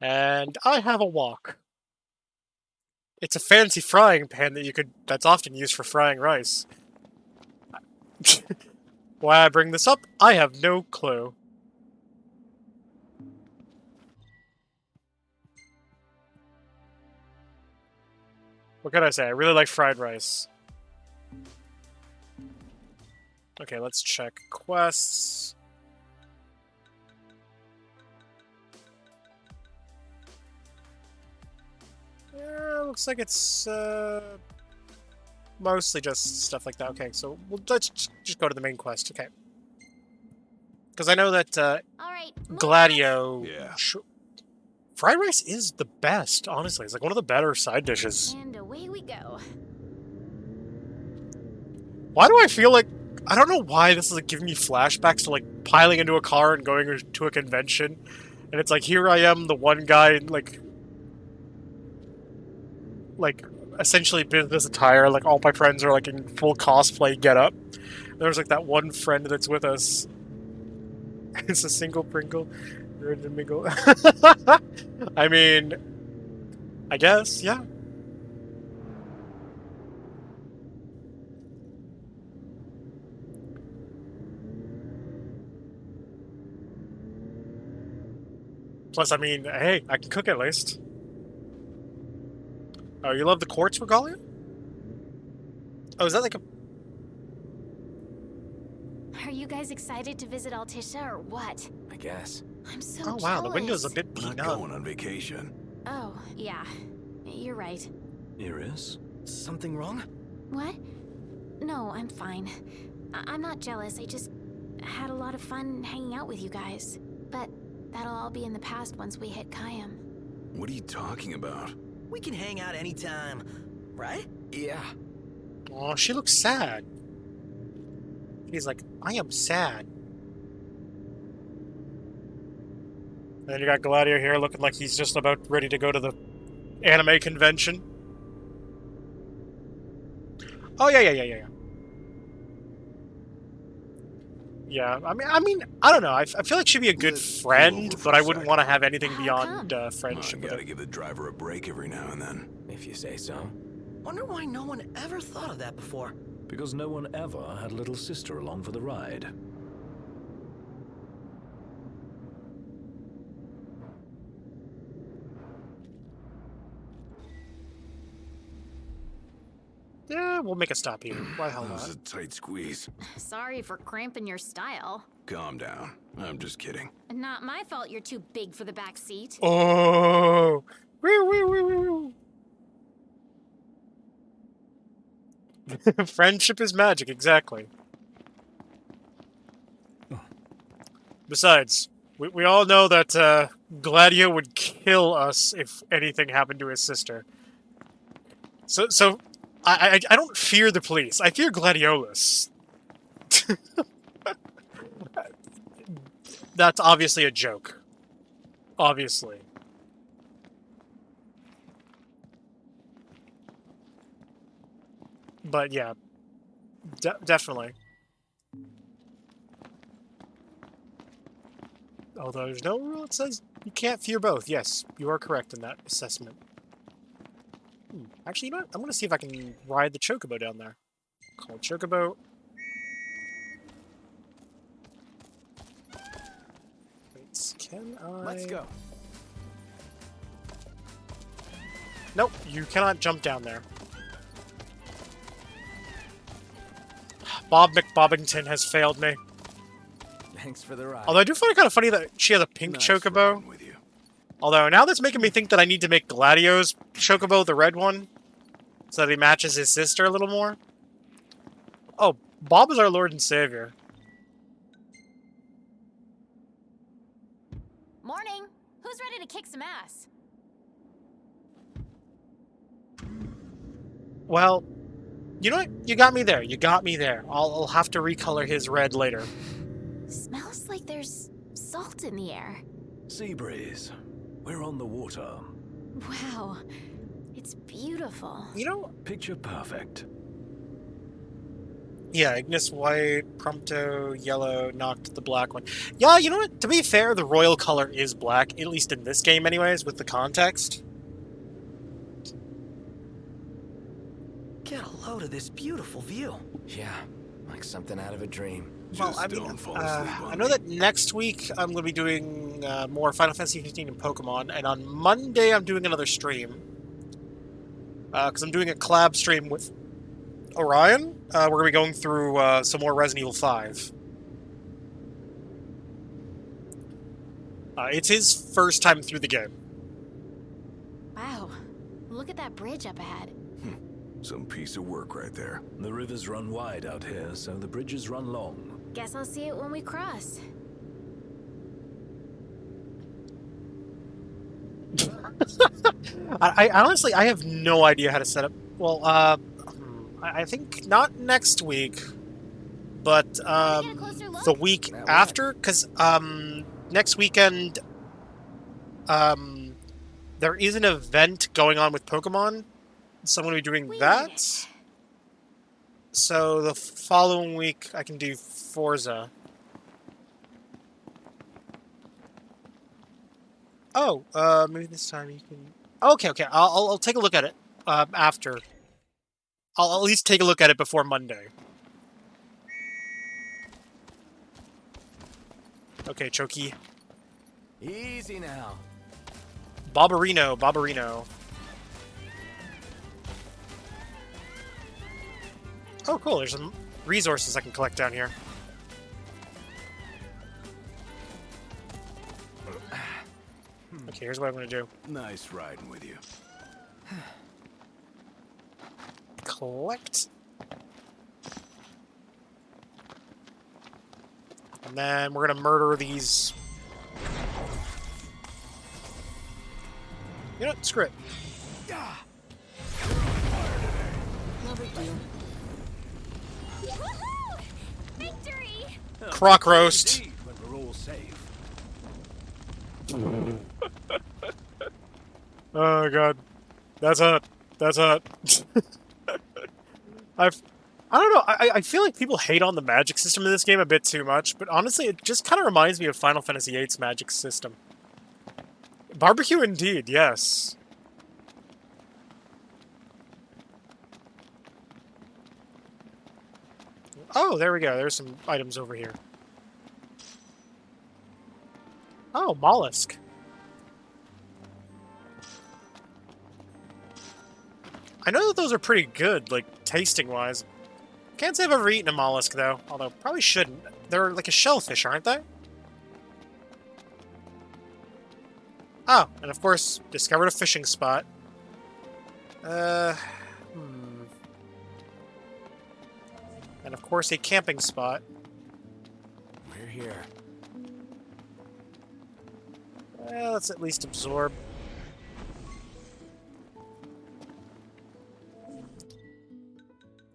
Speaker 1: And I have a wok. It's a fancy frying pan that's often used for frying rice. Why I bring this up, I have no clue. What can I say? I really like fried rice. Okay, let's check quests. Yeah, looks like it's mostly just stuff like that. Okay, so let's just go to the main quest. Okay, because I know that
Speaker 6: All right.
Speaker 1: Gladio.
Speaker 2: Yeah.
Speaker 1: Fried rice is the best, honestly. It's like one of the better side dishes.
Speaker 6: And away we go.
Speaker 1: Why do I feel like... I don't know why this is like giving me flashbacks to like piling into a car and going to a convention. And it's like, here I am, the one guy in like essentially business attire. Like all my friends are like in full cosplay getup. There's like that one friend that's with us. It's a single Pringle. Ready to mingle. I mean, I guess, yeah. Plus, I mean, hey, I can cook at least. Oh, you love the quartz regalia? Oh, is that like a...
Speaker 6: Are you guys excited to visit Altisha or what?
Speaker 5: I guess.
Speaker 6: I'm so
Speaker 1: Oh, wow, the window's a
Speaker 6: jealous.
Speaker 1: bit
Speaker 2: Not
Speaker 1: beaten up.
Speaker 2: going on vacation.
Speaker 6: Oh, yeah. You're right.
Speaker 4: Iris?
Speaker 3: Something wrong?
Speaker 6: What? No, I'm fine. I'm not jealous. I just had a lot of fun hanging out with you guys. But that'll all be in the past once we hit Kayam.
Speaker 2: What are you talking about?
Speaker 3: We can hang out anytime, right?
Speaker 5: Yeah.
Speaker 1: Oh, she looks sad. He's like, I am sad. And then you got Gladio here looking like he's just about ready to go to the anime convention. Oh, yeah. Yeah, I mean, I don't know. I feel like she'd be a good
Speaker 2: Let's pull
Speaker 1: friend,
Speaker 2: over for
Speaker 1: but
Speaker 2: a
Speaker 1: I wouldn't want to
Speaker 2: second.
Speaker 1: have anything
Speaker 6: How
Speaker 1: beyond
Speaker 6: come?
Speaker 2: I
Speaker 1: friendship with
Speaker 2: gotta
Speaker 1: her.
Speaker 2: give the driver a break every now and then.
Speaker 5: If you say so.
Speaker 3: Wonder why no one ever thought of that before.
Speaker 4: Because no one ever had little sister along for the ride.
Speaker 1: Yeah, we'll make a stop here. Why the hell
Speaker 2: That was
Speaker 1: not?
Speaker 2: a tight squeeze.
Speaker 6: Sorry for cramping your style.
Speaker 2: Calm down. I'm just kidding.
Speaker 6: Not my fault you're too big for the back seat.
Speaker 1: Oh! Woo. Friendship is magic, exactly. Besides, we all know that Gladio would kill us if anything happened to his sister. So I don't fear the police. I fear Gladiolus. That's obviously a joke. Obviously. But yeah, definitely. Although there's no rule that says you can't fear both. Yes, you are correct in that assessment. Actually, you know what? I'm going to see if I can ride the Chocobo down there. Call Chocobo. Wait, can I...
Speaker 5: Let's go.
Speaker 1: Nope, you cannot jump down there. Bob McBobbington has failed me.
Speaker 5: Thanks for the ride.
Speaker 1: Although I do find it kind of funny that she has a pink
Speaker 2: Nice
Speaker 1: Chocobo.
Speaker 2: riding with you.
Speaker 1: Although now that's making me think that I need to make Gladio's Chocobo the red one, so that he matches his sister a little more. Oh, Bob is our Lord and Savior.
Speaker 6: Morning. Who's ready to kick some ass?
Speaker 1: Well, you know what? You got me there. You got me there. I'll have to recolor his red later.
Speaker 6: Smells like there's salt in the air.
Speaker 4: Sea breeze. We're on the water.
Speaker 6: Wow. It's beautiful.
Speaker 1: You know,
Speaker 4: Picture perfect.
Speaker 1: yeah, Ignis white, Prompto yellow, Noct the black one. Yeah, you know what? To be fair, the royal color is black, at least in this game anyways, with the context.
Speaker 3: Get a load of this beautiful view.
Speaker 5: Yeah.
Speaker 3: Like something out of a dream.
Speaker 1: Well,
Speaker 2: Just
Speaker 1: I mean,
Speaker 2: don't fall asleep on
Speaker 1: I know
Speaker 2: me.
Speaker 1: that next week I'm going to be doing more Final Fantasy 15 and Pokemon, and on Monday I'm doing another stream. Because I'm doing a collab stream with Orion. We're going to be going through some more Resident Evil 5. It's his first time through the game.
Speaker 6: Wow. Look at that bridge up ahead.
Speaker 2: Some piece of work right there.
Speaker 4: The rivers run wide out here, so the bridges run long.
Speaker 6: Guess I'll see it when we cross.
Speaker 1: I honestly, I have no idea how to set up. Well, I think not next week, but
Speaker 6: Get a closer look?
Speaker 1: the week
Speaker 3: Now what?
Speaker 1: after, because next weekend there is an event going on with Pokemon, so I'm going to be doing
Speaker 6: We
Speaker 1: that.
Speaker 6: made it.
Speaker 1: So the following week I can do Forza. Oh, maybe this time you can. Okay, okay. I'll take a look at it after. I'll at least take a look at it before Monday. Okay, Choki.
Speaker 3: Easy now.
Speaker 1: Barbarino, Barbarino. Oh, cool. There's some resources I can collect down here. Okay, here's what I'm going to do.
Speaker 2: Nice riding with you.
Speaker 1: Collect. And then we're going to murder these. You know what? Screw it.
Speaker 6: No big deal. Woohoo! Victory!
Speaker 1: Croc roast.
Speaker 4: Indeed, when we're all safe.
Speaker 1: Oh god, that's hot. That's hot. I don't know. I feel like people hate on the magic system in this game a bit too much, but honestly, it just kind of reminds me of Final Fantasy VIII's magic system. Barbecue, indeed. Yes. Oh, there we go. There's some items over here. Oh, mollusk. I know that those are pretty good, like, tasting-wise. Can't say I've ever eaten a mollusk, though. Although, probably shouldn't. They're like a shellfish, aren't they? Oh, and of course, discovered a fishing spot. And of course, a camping spot.
Speaker 3: We're here.
Speaker 1: Well, let's at least absorb.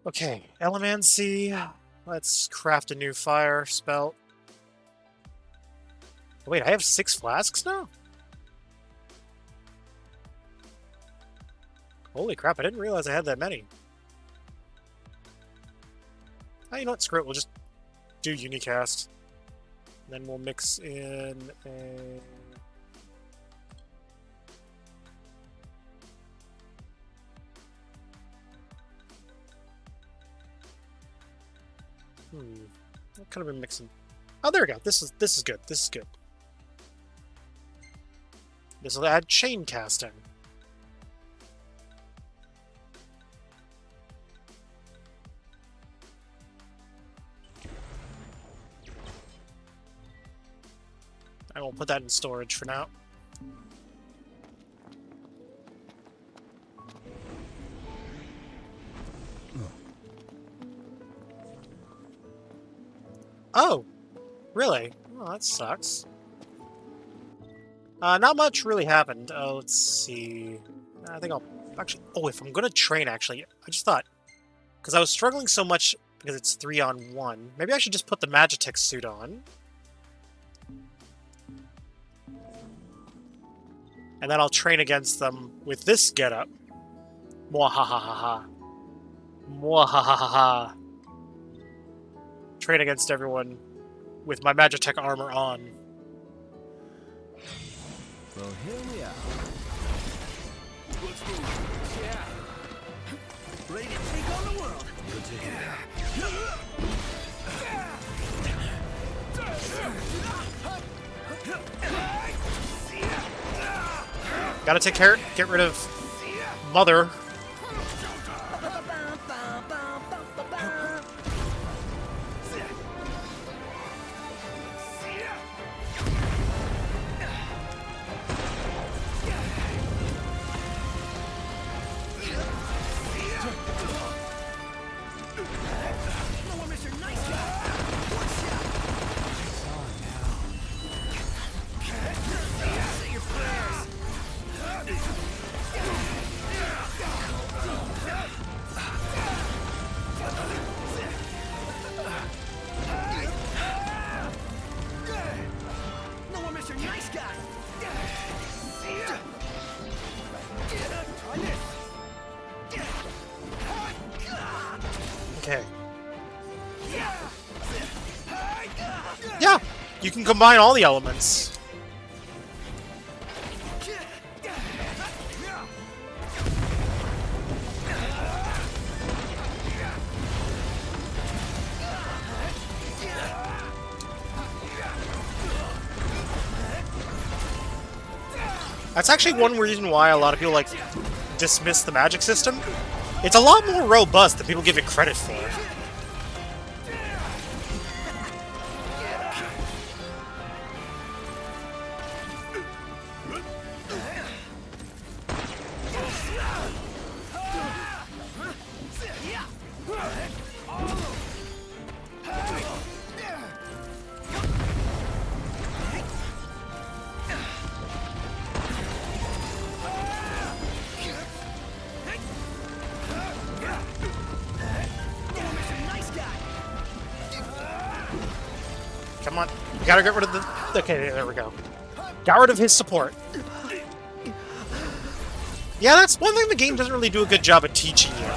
Speaker 1: Okay, Elemancy. Let's craft a new fire spell. Wait, I have 6 flasks now? Holy crap, I didn't realize I had that many. Oh, you know what? Screw it, we'll just do Unicast. Then we'll mix in a... I could have been mixing. Oh, there we go. This is good. This is good. This will add chain casting. I will put that in storage for now. Oh, really? Well, that sucks. Not much really happened. Let's see. I think I'll actually. Oh, if I'm gonna train, actually, I just thought because I was struggling so much because it's 3-on-1. Maybe I should just put the Magitech suit on, and then I'll train against them with this getup. Mwahahaha. Mwahahaha. Train against everyone with my Magitech armor on.
Speaker 3: Well, here we are.
Speaker 2: Let's move.
Speaker 3: Yeah. Ready to take on the world.
Speaker 2: Good to hear.
Speaker 1: Gotta get rid of Mother. Okay. Yeah, you can combine all the elements. That's actually one reason why a lot of people like dismiss the magic system. It's a lot more robust than people give it credit for. Come on. We gotta get rid of the... Okay, there we go. Got rid of his support. Yeah, that's one thing the game doesn't really do a good job of teaching you.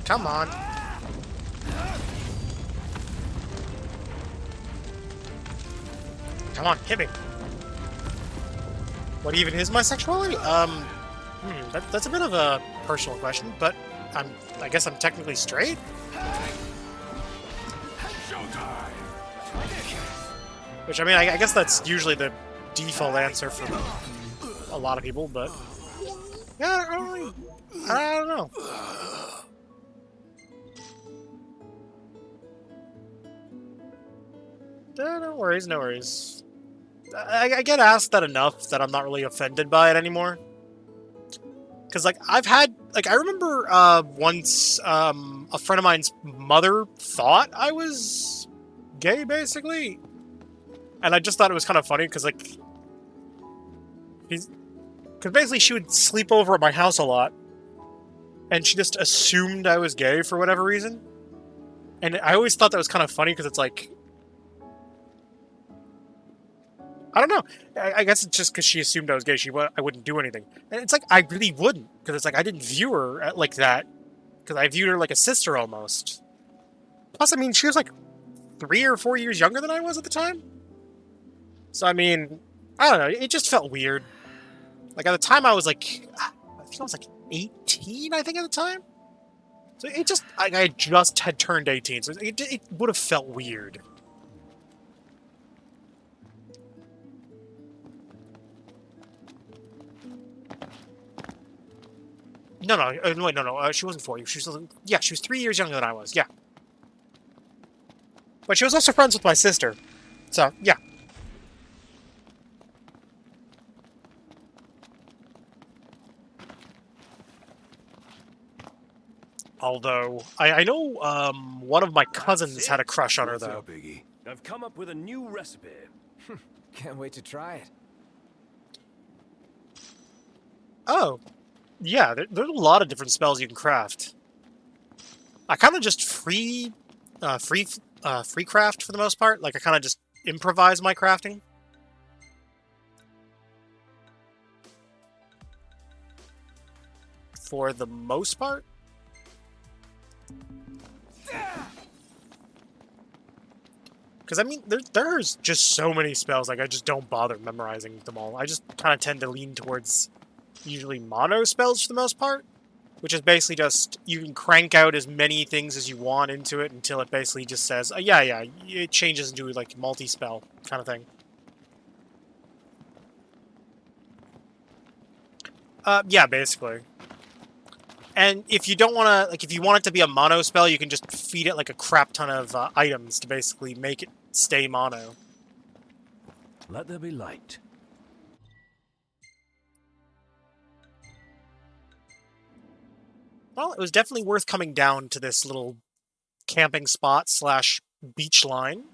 Speaker 1: Come on. Come on, hit me. What even is my sexuality? That's a bit of a personal question, but I guess I'm technically straight? Which, I mean, I guess that's usually the default answer for a lot of people, but... Yeah, I don't know. No worries, no worries. I get asked that enough that I'm not really offended by it anymore. Because, like, I've had... Like, I remember once a friend of mine's mother thought I was gay, basically. And I just thought it was kind of funny, because, like... Because basically she would sleep over at my house a lot. And she just assumed I was gay for whatever reason. And I always thought that was kind of funny, because it's like... I don't know. I guess it's just because she assumed I was gay. I wouldn't do anything. And it's like, I really wouldn't. Because it's like, I didn't view her like that. Because I viewed her like a sister almost. Plus, I mean, she was like 3 or 4 years younger than I was at the time. So, I mean, I don't know. It just felt weird. Like, at the time, I was like... I think I was like 18, I think, at the time. So, it just... I just had turned 18. So, it would have felt weird. No, wait, no. She wasn't 4 years. She was, yeah, she was 3 years younger than I was. Yeah, but she was also friends with my sister. So yeah. Although I know one of my cousins had a crush on her
Speaker 2: What's
Speaker 1: though.
Speaker 2: up, Iggy?
Speaker 4: I've come up with a new recipe.
Speaker 5: Can't wait to try it.
Speaker 1: Oh. Yeah, there's a lot of different spells you can craft. I kind of just free craft for the most part. Like, I kind of just improvise my crafting. For the most part. Because, I mean, there's just so many spells, like, I just don't bother memorizing them all. I just kind of tend to lean towards usually mono spells for the most part, which is basically just, you can crank out as many things as you want into it until it basically just says, yeah, it changes into, like, multi-spell kind of thing. Yeah, basically. And if you don't want to, like, if you want it to be a mono spell, you can just feed it, like, a crap ton of items to basically make it stay mono.
Speaker 4: Let there be light.
Speaker 1: Well, it was definitely worth coming down to this little camping spot slash beach line.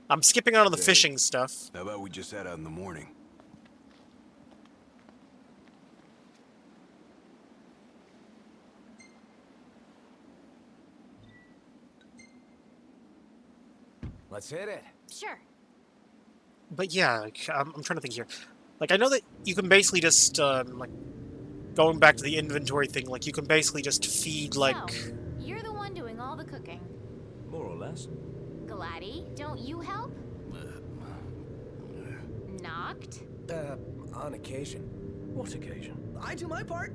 Speaker 1: I'm skipping out on the
Speaker 2: Hey.
Speaker 1: fishing stuff.
Speaker 2: How about we just head out in the morning?
Speaker 5: Let's hit it.
Speaker 6: Sure.
Speaker 1: But yeah, like, I'm trying to think here. Like, I know that you can basically just, like, going back to the inventory thing, like, you can basically just feed, like...
Speaker 6: So, you're the one doing all the cooking.
Speaker 4: More or less.
Speaker 6: Gladdy, don't you help? Knocked?
Speaker 3: On occasion.
Speaker 4: What occasion?
Speaker 3: I do my part.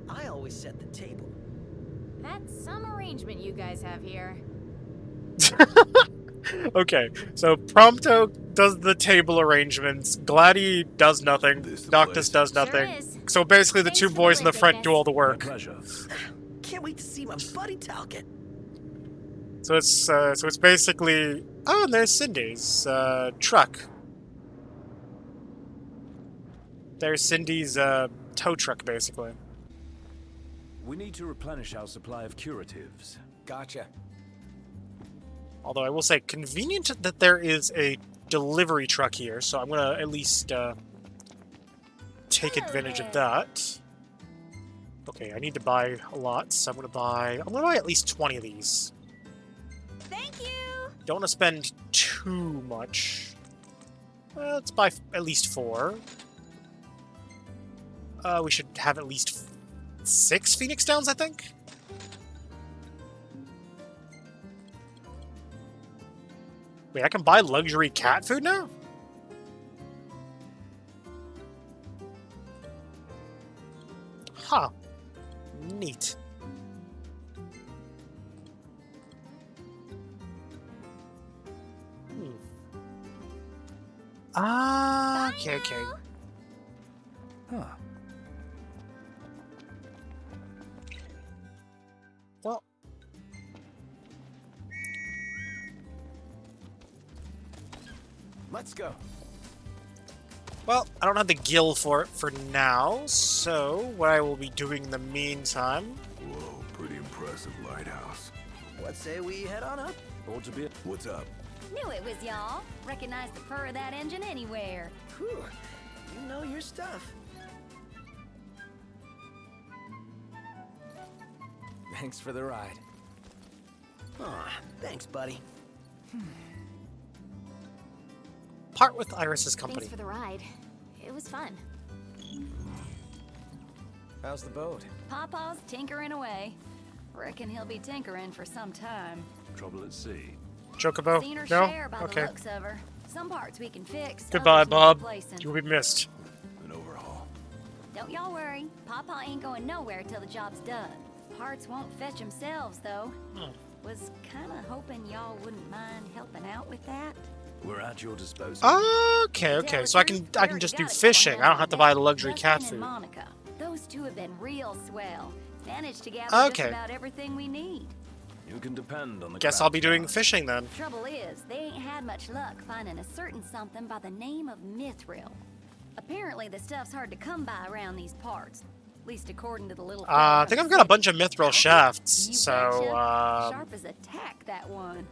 Speaker 3: I always set the table.
Speaker 6: That's some arrangement you guys have here.
Speaker 1: Okay, so Prompto does the table arrangements, Gladdy does nothing,
Speaker 2: This the
Speaker 1: Noctis
Speaker 2: place?
Speaker 1: does
Speaker 6: Sure
Speaker 1: nothing.
Speaker 6: is.
Speaker 1: So basically the
Speaker 6: Thanks
Speaker 1: two
Speaker 6: for the
Speaker 1: boys in the
Speaker 6: lift,
Speaker 1: front do
Speaker 6: Ignis.
Speaker 1: all the
Speaker 4: My
Speaker 1: work.
Speaker 4: pleasure.
Speaker 3: Can't wait to see my buddy Talcott.
Speaker 1: So it's basically... Oh, and there's Cindy's truck. There's Cindy's tow truck, basically.
Speaker 4: We need to replenish our supply of curatives.
Speaker 5: Gotcha.
Speaker 1: Although I will say, convenient that there is a delivery truck here, so I'm gonna at least take advantage of that. Okay, I need to buy a lot, so I'm gonna buy at least 20 of these.
Speaker 6: Thank you!
Speaker 1: Don't want to spend too much. Let's buy at least 4. We should have at least 6 Phoenix Downs, I think. Wait, I can buy luxury cat food now? Huh. Neat. Ah, okay, okay.
Speaker 4: Huh.
Speaker 1: Well,
Speaker 5: Let's go.
Speaker 1: well, I don't have the gill for it for now, so what I will be doing in the meantime...
Speaker 2: Whoa, pretty impressive lighthouse.
Speaker 3: What say we head on up?
Speaker 4: Ought to be.
Speaker 2: What's up?
Speaker 7: Knew it was y'all. Recognize the purr of that engine anywhere.
Speaker 3: Whew, you know your stuff.
Speaker 5: Thanks for the ride.
Speaker 3: Aw, thanks, buddy.
Speaker 1: Part with Iris's company.
Speaker 6: Thanks for the ride. It was fun.
Speaker 5: How's the boat?
Speaker 7: Pawpaw's tinkering away. Reckon he'll be tinkering for some time.
Speaker 4: Trouble at sea.
Speaker 1: Chocobo?
Speaker 7: Seen her
Speaker 1: No?
Speaker 7: share by
Speaker 1: Okay.
Speaker 7: the looks of her. Some parts we can fix.
Speaker 1: Goodbye,
Speaker 7: others need
Speaker 1: Bob.
Speaker 7: replacing.
Speaker 1: You will be missed.
Speaker 2: An overhaul.
Speaker 7: Don't y'all worry. Pawpaw ain't going nowhere till the job's done. Parts won't fetch themselves, though.
Speaker 1: Hmm.
Speaker 7: Was kinda hoping y'all wouldn't mind helping out with that.
Speaker 4: We're at your disposal.
Speaker 1: Okay, okay.
Speaker 7: Tell
Speaker 1: So I
Speaker 7: the
Speaker 1: can
Speaker 7: truth,
Speaker 1: I
Speaker 7: we
Speaker 1: can
Speaker 7: already
Speaker 1: just do
Speaker 7: got a couple
Speaker 1: fishing. I don't
Speaker 7: hands
Speaker 1: have to
Speaker 7: on
Speaker 1: buy
Speaker 7: deck.
Speaker 1: the luxury
Speaker 7: Justin
Speaker 1: cat
Speaker 7: and
Speaker 1: food.
Speaker 7: Monica. Those two have been real swell. Managed to gather
Speaker 1: Okay.
Speaker 7: just about everything we need.
Speaker 4: You can depend on the
Speaker 1: Guess
Speaker 4: crowd
Speaker 1: I'll be doing
Speaker 4: guard.
Speaker 1: fishing then.
Speaker 7: Trouble is, they ain't had much luck finding a certain something by the name of mithril. Apparently, the stuff's hard to come by around these parts. At least according to the little.
Speaker 1: I think I've got a bunch of mithril shafts,
Speaker 7: You
Speaker 1: so
Speaker 7: betcha. Sharp as a tack, that one.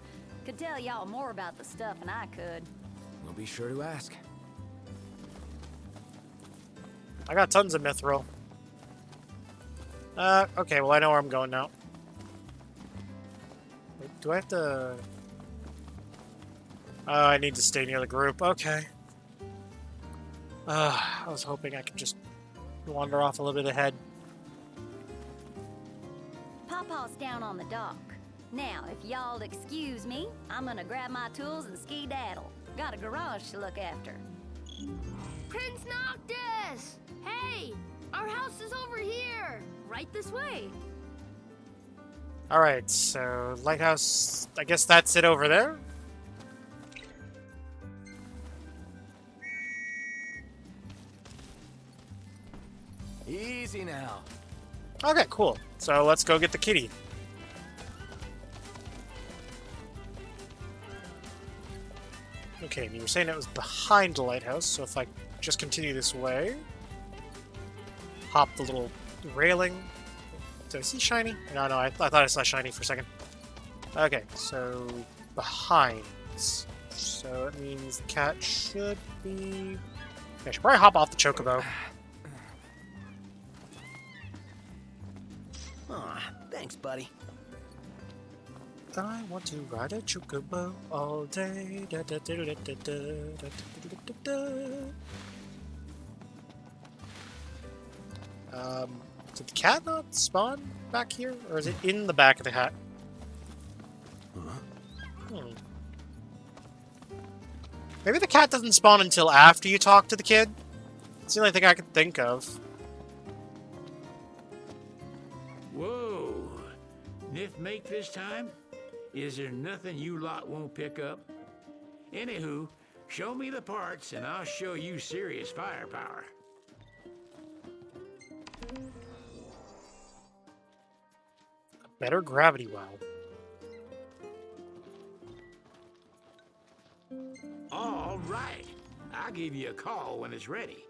Speaker 7: Could tell y'all more about the stuff than I could.
Speaker 5: We'll be sure to ask.
Speaker 1: I got tons of mithril. Okay, well I know where I'm going now. Wait, do I have to... Oh, I need to stay near the group. Okay. I was hoping I could just wander off a little bit ahead.
Speaker 7: Pawpaw's down on the dock. Now, if y'all excuse me, I'm gonna grab my tools and skedaddle. Got a garage to look after.
Speaker 8: Prince Noctis! Hey! Our house is over here! Right this way!
Speaker 1: Alright, so lighthouse, I guess that's it over there?
Speaker 3: Easy now.
Speaker 1: Okay, cool. So let's go get the kitty. Okay, and you were saying it was behind the lighthouse, so if I just continue this way, hop the little railing. Did I see shiny? No, I thought I saw shiny for a second. Okay, so behind. So it means the cat should be... I should probably hop off the chocobo.
Speaker 3: Aw, thanks, buddy.
Speaker 1: I want to ride a chocobo all day. Da, da, da, da, da, da, da, da, da, da. Did the cat not spawn back here? Or is it in the back of the hat? Maybe the cat doesn't spawn until after you talk to the kid? It's the only thing I can think of.
Speaker 9: Whoa. Nif make this time? Is there nothing you lot won't pick up? Anywho, show me the parts and I'll show you serious firepower.
Speaker 1: A better gravity well.
Speaker 9: All right. I'll give you a call when it's ready.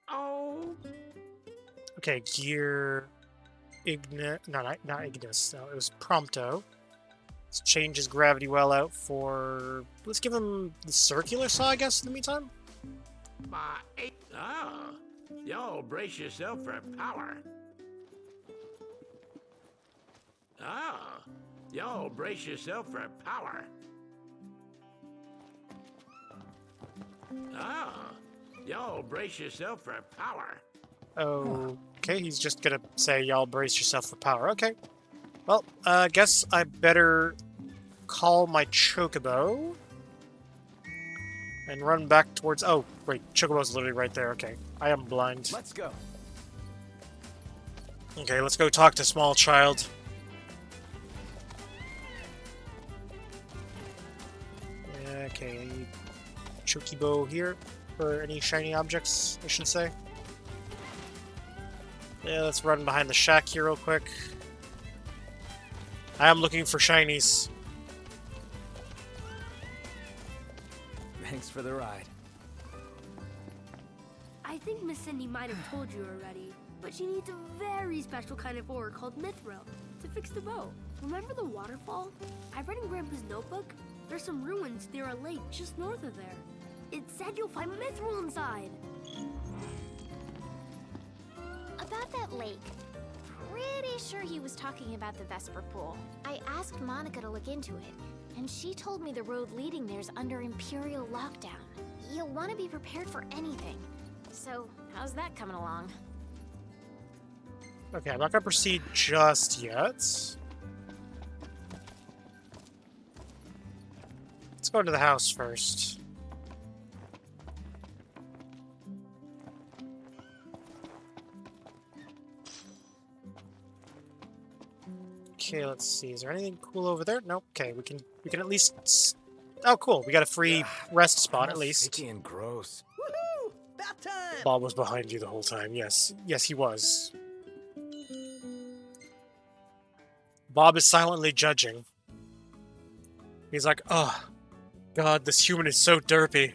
Speaker 9: Oh.
Speaker 1: Okay, gear... not Ignis. No, it was Prompto. Let's change his gravity well out for... Let's give him the circular saw, I guess, in the meantime?
Speaker 9: My eight. Ah. Y'all brace yourself for power. Ah. Y'all brace yourself for power. Ah. Y'all brace yourself for power.
Speaker 1: Okay, he's just gonna say, y'all brace yourself for power. Okay. Well, guess I better call my chocobo and run back towards... Oh, wait, chocobo's literally right there. Okay, I am blind.
Speaker 3: Let's go.
Speaker 1: Okay, let's go talk to small child. Okay, I need chocobo here for any shiny objects, I should say. Yeah, let's run behind the shack here real quick. I am looking for shinies.
Speaker 3: Thanks for the ride.
Speaker 8: I think Miss Cindy might have told you already, but she needs a very special kind of ore called mithril to fix the boat. Remember the waterfall? I read in Grandpa's notebook. There's some ruins near a lake just north of there. It said you'll find mithril inside.
Speaker 6: About that lake, pretty sure he was talking about the Vesper Pool. I asked Monica to look into it, and she told me the road leading there's under Imperial lockdown. You'll want to be prepared for anything. So, how's that coming along?
Speaker 1: Okay, I'm not gonna proceed just yet. Let's go into the house first. Okay, let's see. Is there anything cool over there? Nope. Okay, we can at least... Oh, cool. We got a free rest spot at least.
Speaker 3: Sticky and gross. Woohoo! Bath time!
Speaker 1: Bob was behind you the whole time. Yes. Yes, he was. Bob is silently judging. He's like, oh, God, this human is so derpy.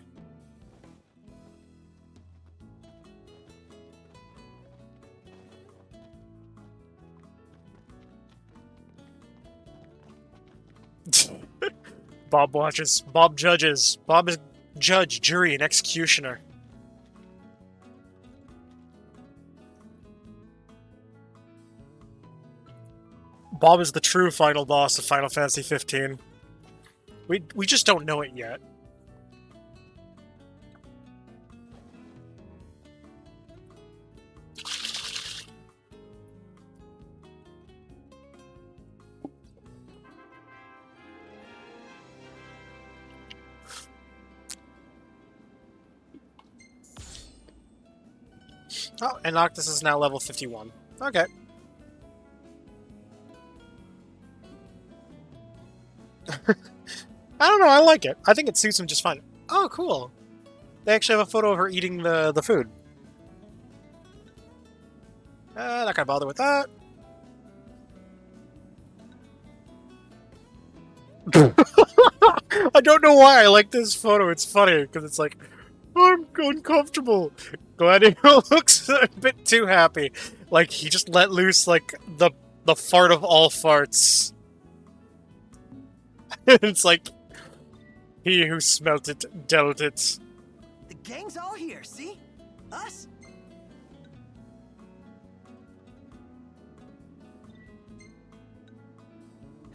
Speaker 1: Bob watches. Bob judges. Bob is judge, jury, and executioner. Bob is the true final boss of Final Fantasy 15. We just don't know it yet. Oh, and Noctis is now level 51. Okay. I don't know, I like it. I think it suits him just fine. Oh, cool. They actually have a photo of her eating the food. Not gonna bother with that. I don't know why I like this photo. It's funny, because it's like, I'm uncomfortable. Gladio looks a bit too happy. Like, he just let loose, like, the fart of all farts. It's like, he who smelt it, dealt it.
Speaker 3: The gang's all here, see? Us?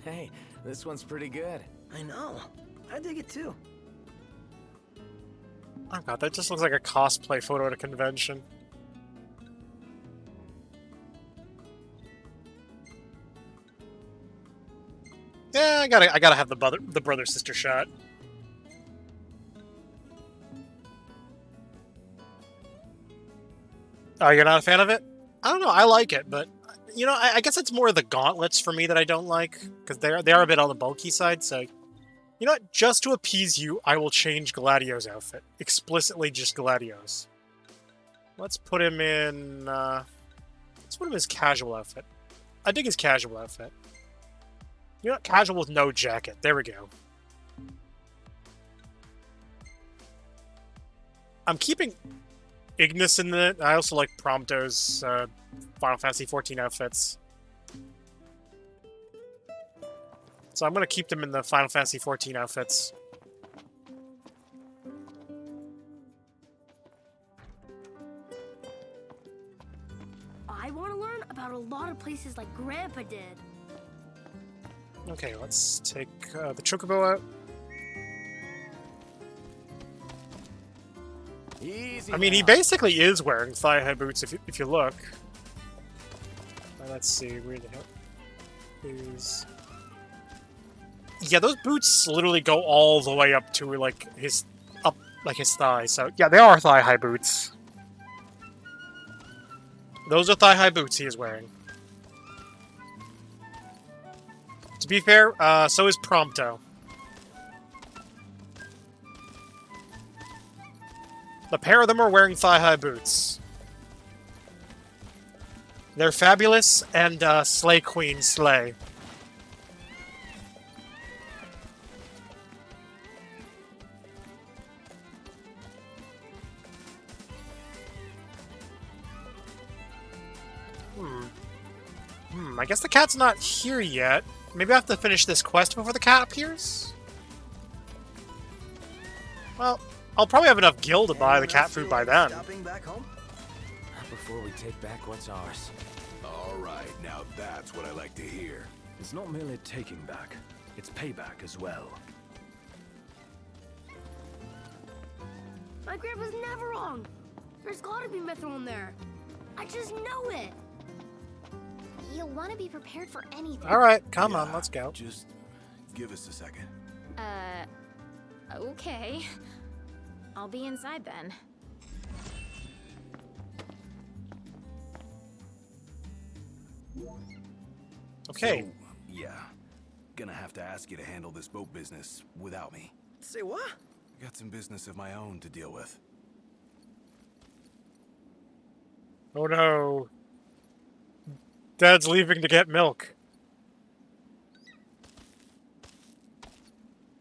Speaker 5: Hey, this one's pretty good.
Speaker 3: I know. I dig it too.
Speaker 1: Oh god, that just looks like a cosplay photo at a convention. Yeah, I gotta have the brother sister shot. Oh, you're not a fan of it? I don't know. I like it, but you know, I guess it's more the gauntlets for me that I don't like because they are a bit on the bulky side. So, you know what? Just to appease you, I will change Gladio's outfit. Explicitly, just Gladio's. Let's put him in. Let's put him in his casual outfit. I dig his casual outfit. You know what? Casual with no jacket. There we go. I'm keeping Ignis in it. I also like Prompto's Final Fantasy 14 outfits. So I'm going to keep them in the Final Fantasy 14 outfits.
Speaker 8: I want to learn about a lot of places like Grandpa did.
Speaker 1: Okay, let's take the Chocobo out.
Speaker 5: Easy
Speaker 1: I mean, he
Speaker 5: now.
Speaker 1: basically is wearing thigh-high boots if you look. Let's see, where the hell is... Yeah, those boots literally go all the way up to like his thigh. So yeah, they are thigh-high boots. Those are thigh-high boots he is wearing. To be fair, so is Prompto. The pair of them are wearing thigh-high boots. They're fabulous and Slay Queen slay. I guess the cat's not here yet. Maybe I have to finish this quest before the cat appears? Well, I'll probably have enough gil to buy the cat food by then.
Speaker 3: Stopping back home?
Speaker 5: Not before we take back what's ours.
Speaker 2: All right, now that's what I like to hear.
Speaker 4: It's not merely taking back, it's payback as well.
Speaker 8: My grandpa's never wrong. There's gotta be mithril in there. I just know it.
Speaker 6: You'll want to be prepared for anything.
Speaker 1: Alright, come on,
Speaker 2: Yeah,
Speaker 1: let's go.
Speaker 2: Just give us a second.
Speaker 6: Okay. I'll be inside then.
Speaker 1: Okay.
Speaker 2: So, yeah. Gonna have to ask you to handle this boat business without me.
Speaker 3: Say what?
Speaker 2: I got some business of my own to deal with.
Speaker 1: Oh no. Dad's leaving to get milk.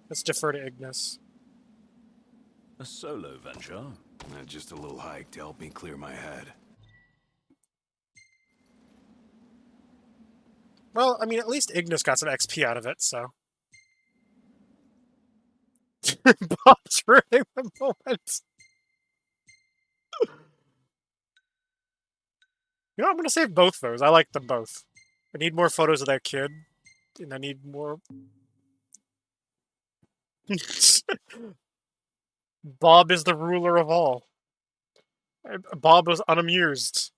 Speaker 1: Let's defer to Ignis.
Speaker 4: A solo venture?
Speaker 2: Just a little hike to help me clear my head.
Speaker 1: Well, I mean, at least Ignis got some XP out of it, so. Bob's ruining the moment. You know, I'm gonna save both those. I like them both. I need more photos of that kid, and I need more. Bob is the ruler of all. Bob was unamused.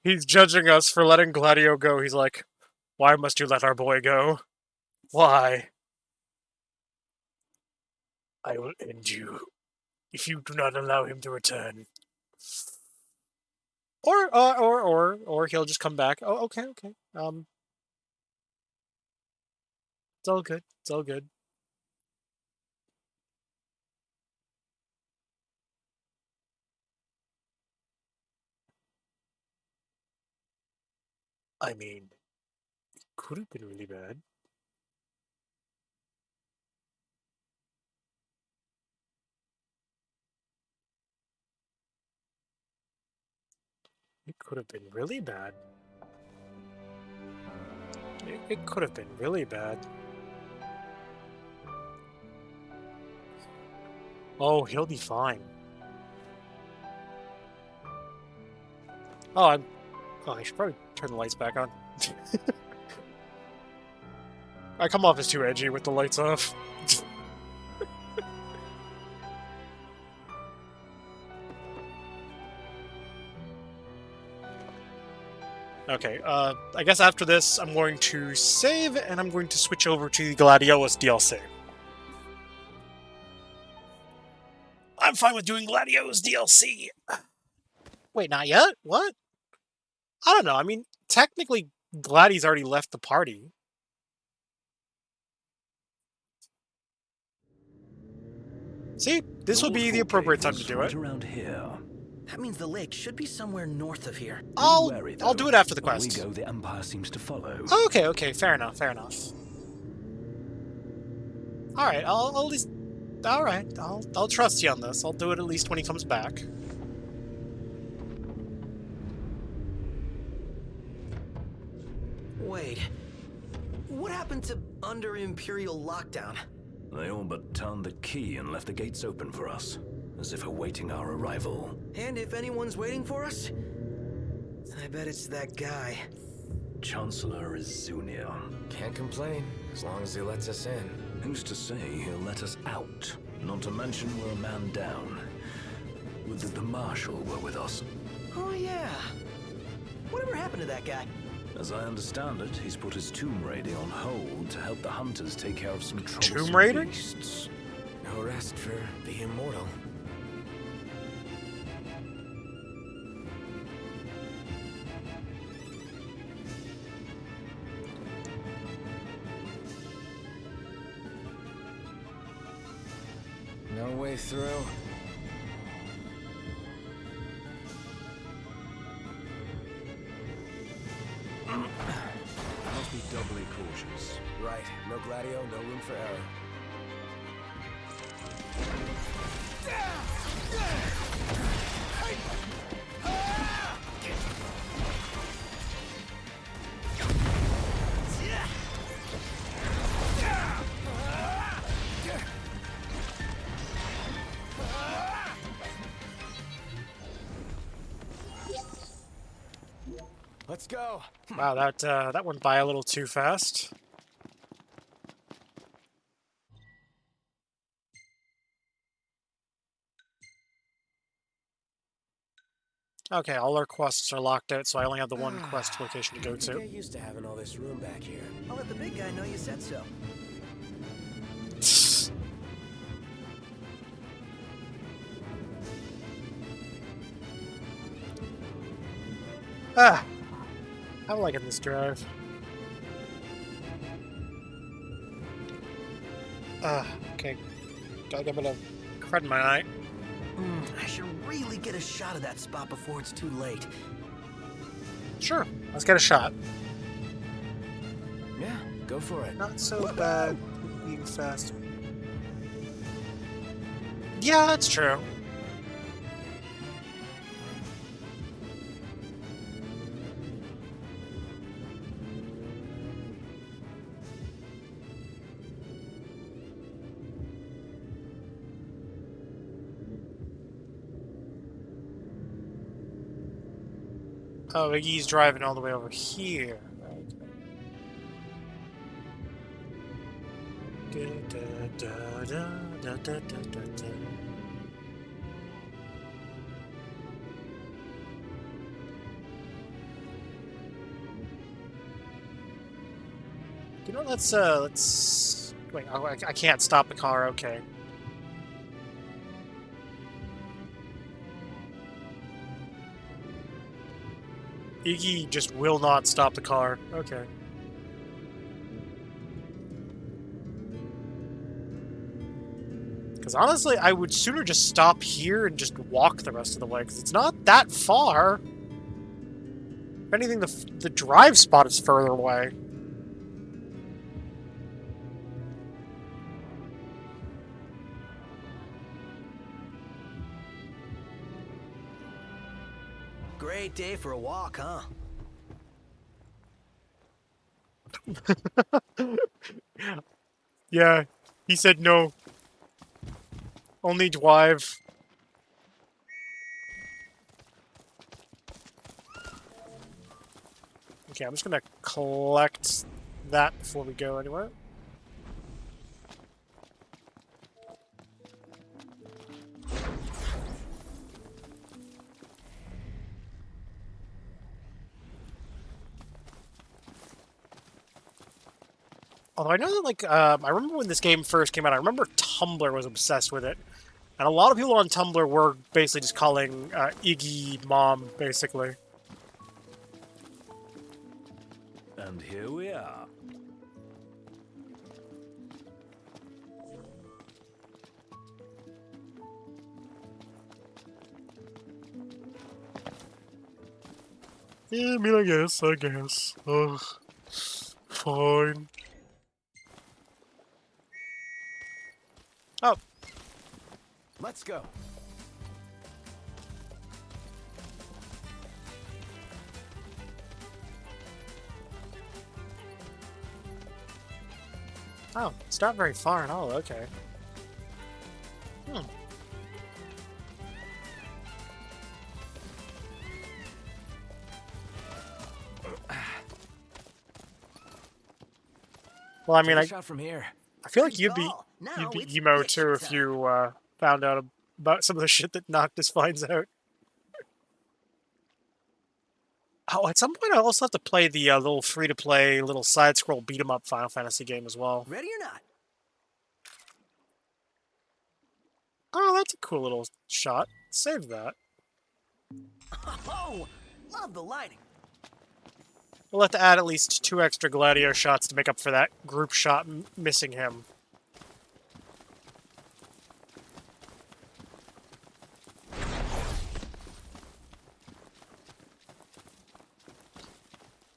Speaker 1: He's judging us for letting Gladio go. He's like, why must you let our boy go? Why? I will end you if you do not allow him to return. Or he'll just come back. Oh, okay, okay. It's all good. It's all good. I mean, it could have been really bad. It could have been really bad. It could have been really bad. Oh, he'll be fine. Oh, I should probably turn the lights back on. I come off as too edgy with the lights off. Okay, I guess after this, I'm going to save, and I'm going to switch over to the Gladiolus DLC. I'm fine with doing Gladiolus DLC! Wait, not yet? What? I don't know, I mean, technically, Gladys already left the party. See? This would be the appropriate time to do it.
Speaker 4: Around here.
Speaker 3: That means the lake should be somewhere north of here.
Speaker 1: I'll do it after the
Speaker 4: When
Speaker 1: quest.
Speaker 4: we go, the Empire seems to follow.
Speaker 1: Okay, okay, fair enough, fair enough. Alright, I'll at least... Alright, I'll trust you on this. I'll do it at least when he comes back.
Speaker 3: Wait. What happened to under Imperial lockdown?
Speaker 4: They all but turned the key and left the gates open for us, as if awaiting our arrival.
Speaker 3: And if anyone's waiting for us, I bet it's that guy.
Speaker 4: Chancellor Izunia.
Speaker 5: Can't complain, as long as he lets us in.
Speaker 4: Who's to say he'll let us out? Not to mention we're a man down. Would that the Marshal were with us.
Speaker 3: Oh yeah. Whatever happened to that guy?
Speaker 4: As I understand it, he's put his tomb raiding on hold to help the hunters take care of some troublesome
Speaker 1: Tomb raiding?
Speaker 4: beasts.
Speaker 5: No rest for the immortal. No way through.
Speaker 4: Must be doubly cautious.
Speaker 5: Right, no Gladio, no room for error. Let's go.
Speaker 1: Wow, that went by a little too fast. Okay, all our quests are locked out, so I only have the one quest location to go
Speaker 5: Get
Speaker 1: to.
Speaker 5: used to having all this room back here.
Speaker 3: I'll let the big guy know you said so.
Speaker 1: Ah, I'm liking this drive. Okay. Gotta get a bit of crud in my eye.
Speaker 3: I should really get a shot of that spot before it's too late.
Speaker 1: Sure, let's get a shot.
Speaker 5: Yeah, go for it.
Speaker 1: Not so bad being fast. Yeah, that's true. Oh, Iggy's driving all the way over here. Okay. You know, let's... Wait, I can't stop the car, okay. Iggy just will not stop the car. Okay. Because honestly, I would sooner just stop here and just walk the rest of the way, because it's not that far. If anything, the drive spot is further away.
Speaker 3: Great day for a walk, huh?
Speaker 1: Yeah, he said no. Only drive. Okay, I'm just gonna collect that before we go anywhere. Although I know that, like, I remember when this game first came out, I remember Tumblr was obsessed with it. And a lot of people on Tumblr were basically just calling Iggy Mom, basically.
Speaker 4: And here we are.
Speaker 1: Yeah, I mean, I guess. Ugh. Fine. Oh.
Speaker 3: Let's go.
Speaker 1: Oh, it's not very far at all, okay. Hmm. Well, I mean,
Speaker 3: Take a shot from here.
Speaker 1: I feel like
Speaker 3: Good
Speaker 1: you'd be
Speaker 3: call. Now it's
Speaker 1: emo
Speaker 3: picture
Speaker 1: too if
Speaker 3: time.
Speaker 1: you found out about some of the shit that Noctis finds out. Oh, at some point I'll also have to play the little free-to-play, little side-scroll beat-em-up Final Fantasy game as well.
Speaker 3: Ready or not?
Speaker 1: Oh, that's a cool little shot. Save that.
Speaker 3: Oh, love the lighting.
Speaker 1: We'll have to add at least 2 extra Gladio shots to make up for that group shot missing him.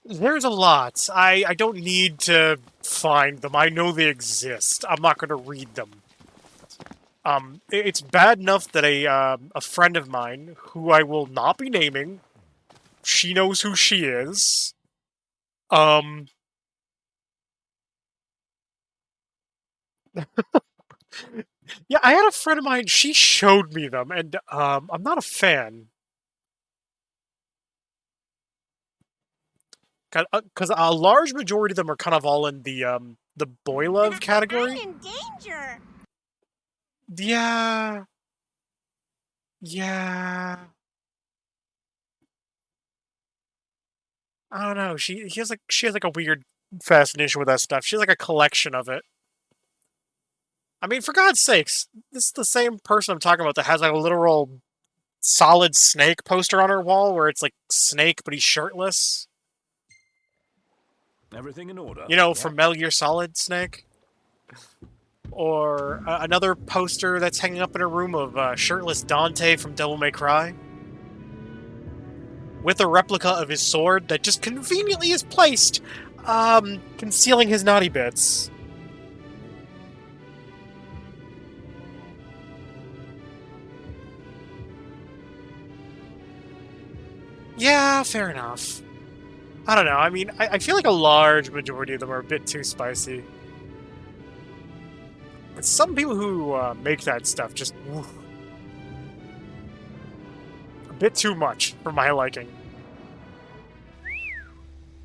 Speaker 1: There's a lot. I don't need to find them. I know they exist. I'm not going to read them. It's bad enough that a friend of mine, who I will not be naming, she knows who she is. Yeah, I had a friend of mine, she showed me them, and I'm not a fan. Because a large majority of them are kind of all in the boy love category.
Speaker 6: I'm in danger.
Speaker 1: Yeah. Yeah. I don't know. She has like a weird fascination with that stuff. She has like a collection of it. I mean, for God's sakes, this is the same person I'm talking about that has like a literal Solid Snake poster on her wall where it's like Snake, but he's shirtless.
Speaker 4: Everything in order.
Speaker 1: You know, from Metal Gear Solid Snake. Or another poster that's hanging up in her room of shirtless Dante from Devil May Cry. With a replica of his sword that just conveniently is placed, concealing his naughty bits. Yeah, fair enough. I don't know, I mean, I feel like a large majority of them are a bit too spicy. But some people who make that stuff just... Woof, a bit too much for my liking.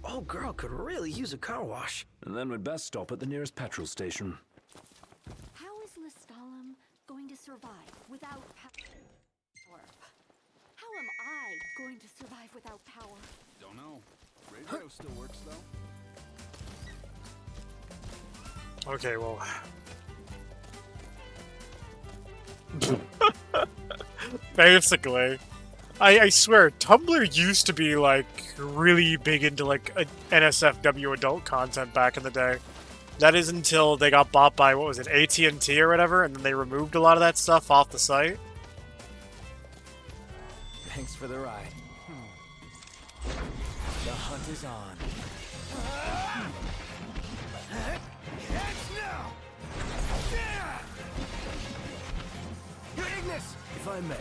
Speaker 3: old girl could really use a car wash.
Speaker 4: And then we'd best stop at the nearest petrol station.
Speaker 7: How is Lestalem going to survive without power? How am I going to survive without power?
Speaker 10: Don't know. Radio still works though.
Speaker 1: Okay, well. Basically. I swear, Tumblr used to be, like, really big into, like, NSFW adult content back in the day. That is until they got bought by, what was it, AT&T or whatever, and then they removed a lot of that stuff off the site.
Speaker 3: Thanks for the ride. The hunt is on. Ignis!
Speaker 4: If I may.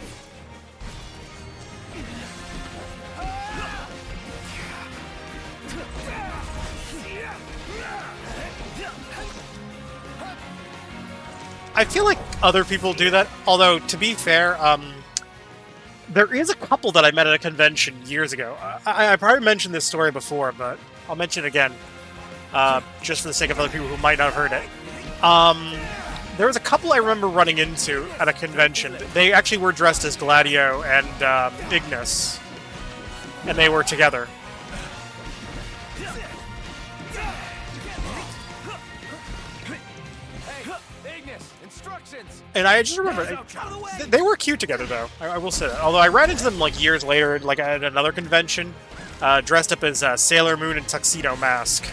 Speaker 1: I feel like other people do that, although, to be fair, there is a couple that I met at a convention years ago. I probably mentioned this story before, but I'll mention it again, just for the sake of other people who might not have heard it. There was a couple I remember running into at a convention. They actually were dressed as Gladio and Ignis, and they were together. And I just remember, they were cute together, though. I will say that. Although I ran into them, like, years later, like, at another convention, dressed up as Sailor Moon and Tuxedo Mask.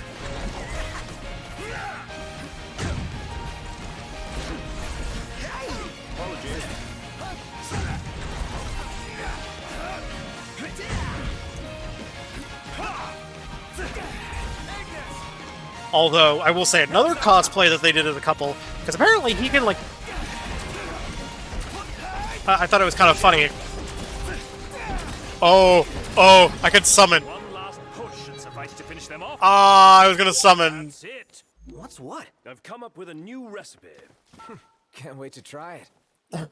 Speaker 1: Although, I will say, another cosplay that they did as a couple, because apparently he can, like... I thought it was kind of funny. Oh, I could summon.
Speaker 4: One last push and suffice to finish them off.
Speaker 1: I was gonna summon.
Speaker 4: That's it.
Speaker 3: What's what?
Speaker 4: I've come up with a new recipe.
Speaker 3: Can't wait to try it.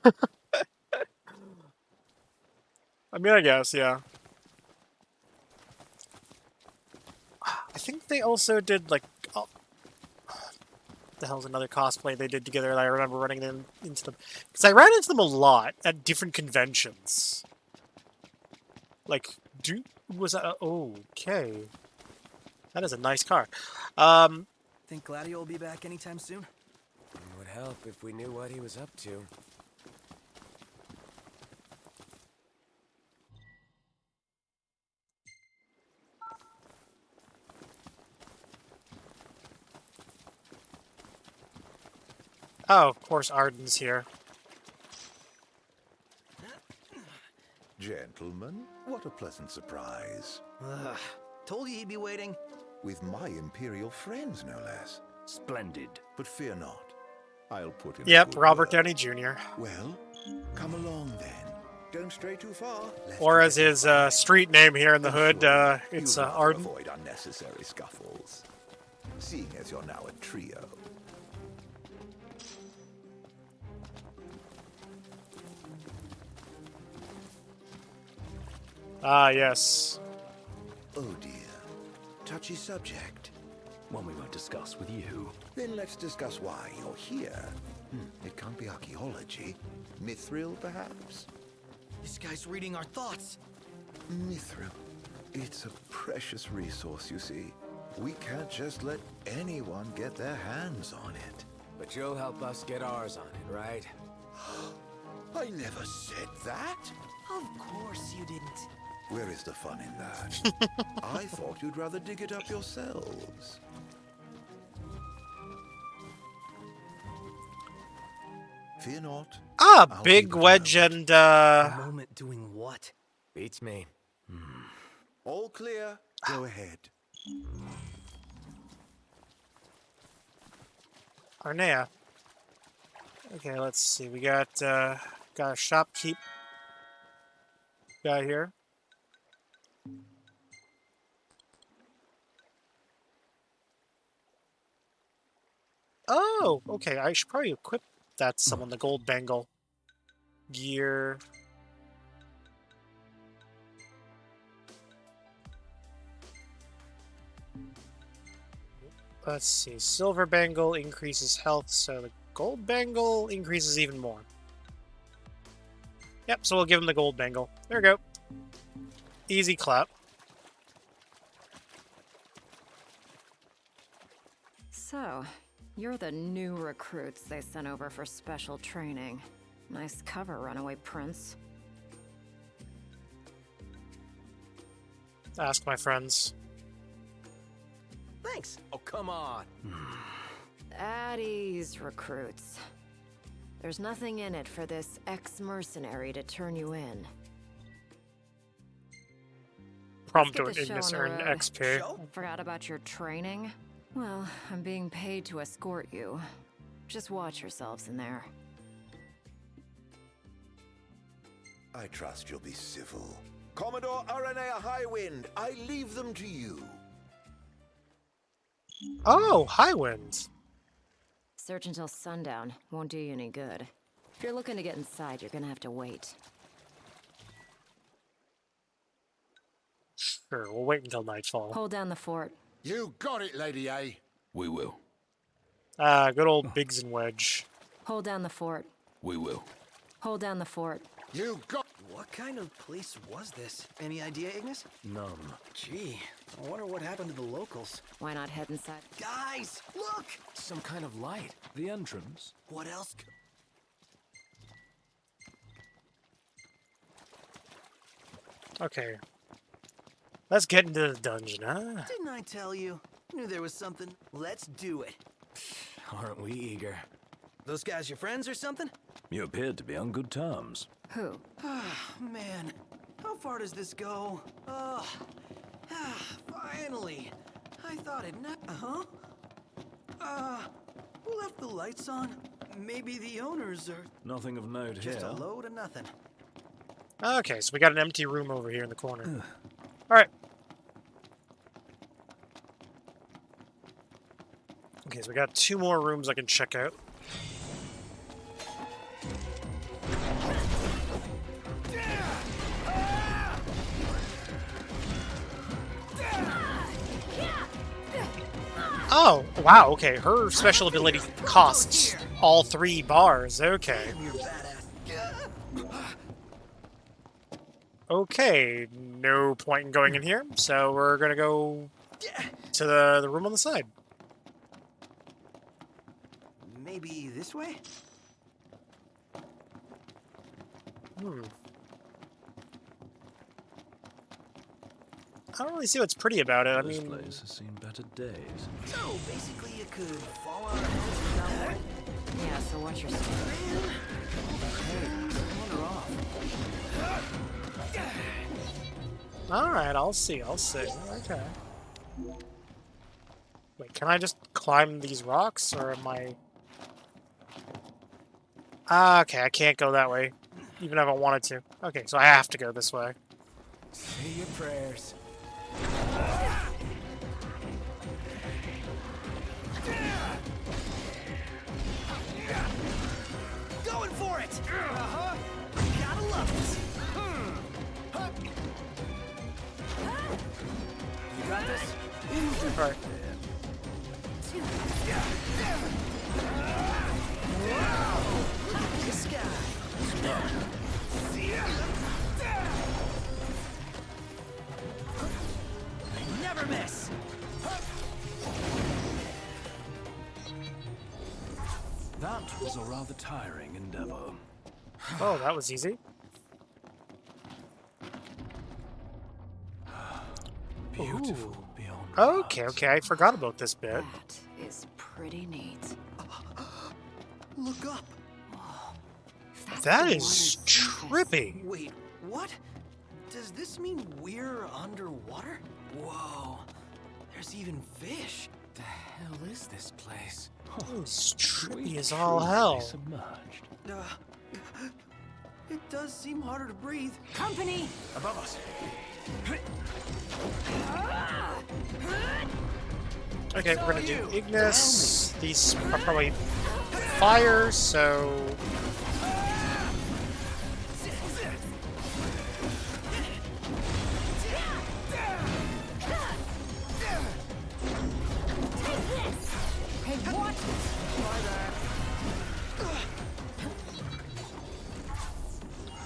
Speaker 1: I mean, I guess, yeah. I think they also did, like... Oh, the hell's another cosplay they did together that I remember running into them. Because I ran into them a lot at different conventions. Like, was that... Okay. That is a nice car.
Speaker 3: Think Gladio will be back anytime soon?
Speaker 11: It would help if we knew what he was up to.
Speaker 1: Oh, of course Arden's here.
Speaker 12: Gentlemen, what a pleasant surprise.
Speaker 3: Told you he'd be waiting.
Speaker 12: With my Imperial friends, no less.
Speaker 4: Splendid.
Speaker 12: But fear not. I'll put in a
Speaker 1: Yep,
Speaker 12: good
Speaker 1: Robert
Speaker 12: word.
Speaker 1: Downey Jr.
Speaker 12: Well, come along then. Don't stray too far.
Speaker 1: Or as his street name here in the hood, it's Arden.
Speaker 12: Avoid unnecessary scuffles. Seeing as you're now a trio.
Speaker 1: Ah, yes.
Speaker 12: Oh dear. Touchy subject.
Speaker 4: One we won't discuss with you.
Speaker 12: Then let's discuss why you're here. It can't be archaeology. Mithril, perhaps?
Speaker 3: This guy's reading our thoughts.
Speaker 12: Mithril. It's a precious resource, you see. We can't just let anyone get their hands on it.
Speaker 11: But you'll help us get ours on it, right?
Speaker 12: I never said that.
Speaker 3: Of course you didn't.
Speaker 12: Where is the fun in that? I thought you'd rather dig it up yourselves. Fear not.
Speaker 1: Ah,
Speaker 12: I'll
Speaker 1: Big
Speaker 12: keep it
Speaker 1: Wedge
Speaker 12: out.
Speaker 1: and,
Speaker 3: A moment doing what?
Speaker 11: Beats me.
Speaker 12: All clear. Go ahead.
Speaker 1: Arnea. Okay, let's see. We got a shopkeep guy here. Oh, okay. I should probably equip that someone, the gold bangle. Gear. Let's see. Silver bangle increases health, so the gold bangle increases even more. Yep, so we'll give him the gold bangle. There we go. Easy clap.
Speaker 13: So, you're the new recruits they sent over for special training. Nice cover, runaway prince.
Speaker 1: Ask my friends.
Speaker 3: Thanks.
Speaker 11: Oh, come on.
Speaker 13: At ease, recruits. There's nothing in it for this ex-mercenary to turn you in.
Speaker 1: Prompt
Speaker 13: Let's
Speaker 1: to
Speaker 13: get the
Speaker 1: Ignis
Speaker 13: show on
Speaker 1: earn
Speaker 13: the road.
Speaker 1: XP.
Speaker 13: Forgot about your training? Well, I'm being paid to escort you. Just watch yourselves in there.
Speaker 12: I trust you'll be civil. Commodore Aranea Highwind, I leave them to you.
Speaker 1: Oh, Highwind.
Speaker 13: Search until sundown. Won't do you any good. If you're looking to get inside, you're gonna have to wait.
Speaker 1: Sure, we'll wait until nightfall.
Speaker 13: Hold down the fort.
Speaker 10: You got it, Lady A.
Speaker 4: We will.
Speaker 1: Ah, good old Biggs and Wedge.
Speaker 13: Hold down the fort.
Speaker 4: We will.
Speaker 13: Hold down the fort.
Speaker 10: You got...
Speaker 3: What kind of place was this? Any idea, Ignis?
Speaker 4: None.
Speaker 3: Gee, I wonder what happened to the locals.
Speaker 13: Why not head inside?
Speaker 3: Guys, look!
Speaker 11: Some kind of light.
Speaker 4: The entrance?
Speaker 3: What else?
Speaker 1: Okay. Let's get into the dungeon, huh?
Speaker 3: Didn't I tell you? Knew there was something. Let's do it.
Speaker 11: Aren't we eager?
Speaker 3: Those guys your friends or something?
Speaker 4: You appeared to be on good terms.
Speaker 13: Who?
Speaker 3: Man, how far does this go? Finally. I thought it not. Who left the lights on? Maybe the owners or
Speaker 4: Nothing of note
Speaker 3: just
Speaker 4: here.
Speaker 3: a load of nothing.
Speaker 1: Okay, so we got an empty room over here in the corner. Alright. Okay, so we got 2 more rooms I can check out. Oh, wow, okay. Her special ability costs all 3 bars. Okay. Okay, no point in going in here, so we're gonna go to the room on the side.
Speaker 3: Maybe this way?
Speaker 1: I don't really see what's pretty about it. I
Speaker 4: This
Speaker 1: mean,
Speaker 4: place has seen better days.
Speaker 3: So basically you could fall on our heads without warning.
Speaker 13: Yeah, so watch your step.
Speaker 3: Wander off.
Speaker 1: alright, I'll see. Okay. Wait, can I just climb these rocks, or am I... Okay, I can't go that way, even if I wanted to. Okay, so I have to go this way.
Speaker 11: Say your prayers.
Speaker 3: Going for it! Gotta love it! You got this?
Speaker 1: Alright.
Speaker 3: This guy. Never miss.
Speaker 4: That was a rather tiring endeavor.
Speaker 1: Oh, that was easy.
Speaker 4: Beautiful beyond
Speaker 1: Okay,
Speaker 4: words.
Speaker 1: okay, I forgot about this bit.
Speaker 13: That is pretty neat.
Speaker 3: Look up.
Speaker 13: That's
Speaker 1: That
Speaker 13: the
Speaker 1: is
Speaker 13: water's surface.
Speaker 1: trippy.
Speaker 3: Wait, what? Does this mean we're underwater? Whoa. There's even fish.
Speaker 11: The hell is this place?
Speaker 1: It's
Speaker 4: We
Speaker 1: trippy as all
Speaker 4: truly
Speaker 1: hell.
Speaker 4: Submerged.
Speaker 3: It does seem harder to breathe.
Speaker 13: Company!
Speaker 3: Above us.
Speaker 1: Okay, we're gonna do Ignis. These are probably fire, so...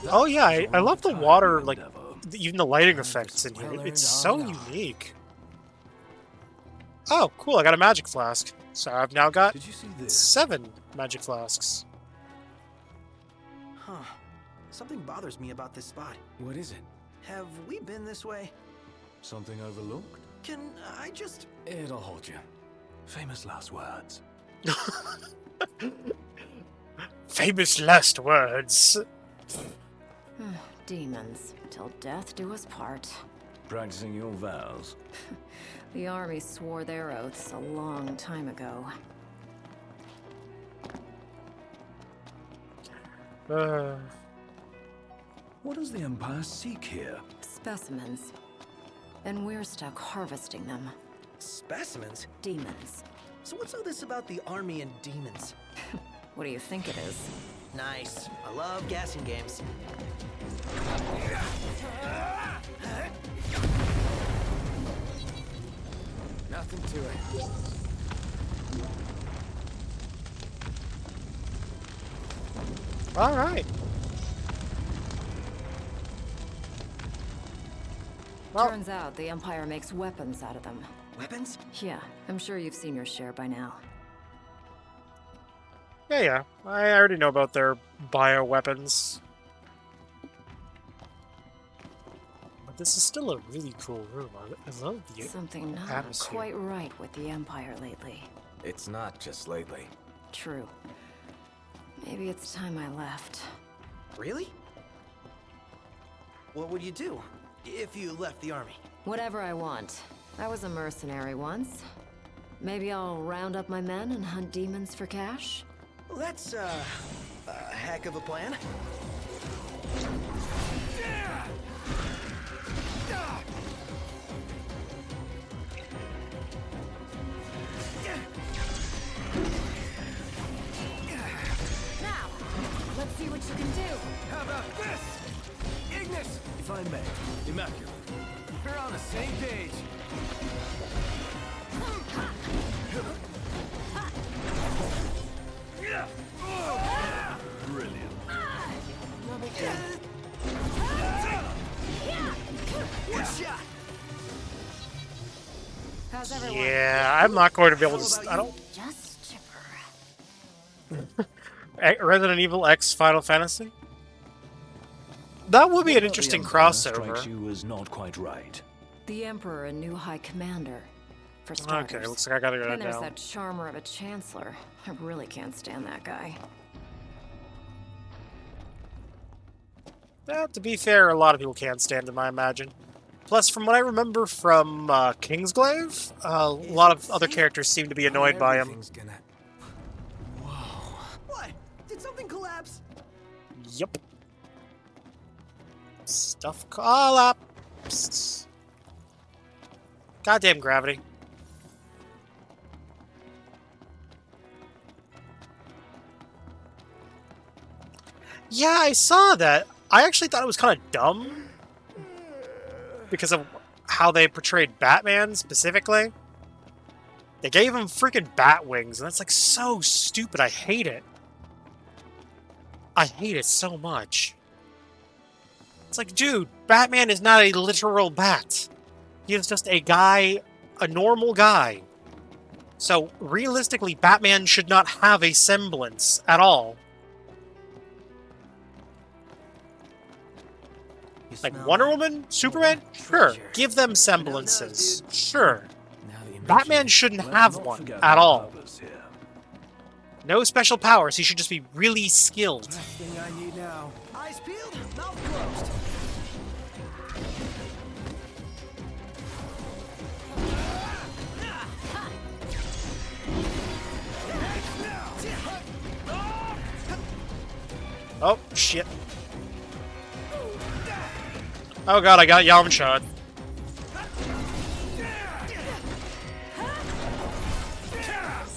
Speaker 1: Oh yeah, I love the water, like,
Speaker 4: endeavor.
Speaker 1: even the lighting effects in here. It's so unique. Oh, cool, I got a magic flask. So I've now got
Speaker 4: Did you see this?
Speaker 1: 7 magic flasks.
Speaker 3: Huh. Something bothers me about this spot.
Speaker 11: What is it?
Speaker 3: Have we been this way?
Speaker 4: Something overlooked?
Speaker 3: Can I just...
Speaker 11: It'll hold you.
Speaker 4: Famous last words.
Speaker 1: Famous last words.
Speaker 13: Demons, till death do us part.
Speaker 4: Practicing your vows.
Speaker 13: The army swore their oaths a long time ago.
Speaker 4: What does the Empire seek here?
Speaker 13: Specimens. And we're stuck harvesting them.
Speaker 3: Specimens?
Speaker 13: Demons.
Speaker 3: So what's all this about the army and demons?
Speaker 13: What do you think it is?
Speaker 3: Nice. I love gassing games.
Speaker 11: Nothing to it.
Speaker 1: Alright. Well,
Speaker 13: Turns out the Empire makes weapons out of them.
Speaker 3: Weapons?
Speaker 13: Yeah, I'm sure you've seen your share by now.
Speaker 1: yeah. I already know about their bioweapons. But this is still a really cool room. I love the
Speaker 13: Something not
Speaker 1: atmosphere.
Speaker 13: quite right with the Empire lately.
Speaker 11: It's not just lately.
Speaker 13: True. Maybe it's time I left.
Speaker 3: Really? What would you do if you left the army?
Speaker 13: Whatever I want. I was a mercenary once. Maybe I'll round up my men and hunt demons for cash?
Speaker 3: Well, that's, a heck of a plan.
Speaker 13: Now, let's see what you can do.
Speaker 11: How about this? Ignis!
Speaker 4: If I may, immaculate.
Speaker 11: We're on the same page.
Speaker 4: Brilliant.
Speaker 13: No big deal. How's everyone?
Speaker 1: Yeah, I'm not going to be able to. I don't.
Speaker 6: Just chipper.
Speaker 1: Resident Evil X Final Fantasy. That would be an
Speaker 4: What about
Speaker 1: interesting
Speaker 4: the Empire
Speaker 1: crossover.
Speaker 4: Strikes you as not quite right.
Speaker 13: The Emperor and new High Commander, for starters.
Speaker 1: Okay, looks like I gotta go
Speaker 13: And there's
Speaker 1: down.
Speaker 13: that charmer of a Chancellor. I really can't stand that guy.
Speaker 1: To be fair, a lot of people can't stand him, I imagine. Plus, from what I remember from Kingsglaive, a lot of other characters seem to be annoyed by him.
Speaker 11: Everything's gonna...
Speaker 3: What? Did something collapse?
Speaker 1: Yep. Stuff collapsed. Goddamn gravity. Yeah, I saw that. I actually thought it was kind of dumb because of how they portrayed Batman specifically. They gave him freaking bat wings, and that's like so stupid. I hate it. I hate it so much. It's like, dude, Batman is not a literal bat. He is just a guy, a normal guy. So, realistically, Batman should not have a semblance at all. Like Wonder Woman, Superman, sure, give them semblances, sure. Batman shouldn't have one at all. No special powers, he should just be really skilled.
Speaker 11: Last thing I need now.
Speaker 3: Eyes peeled, mouth closed.
Speaker 1: Oh, shit. Oh god, I got Yamcha.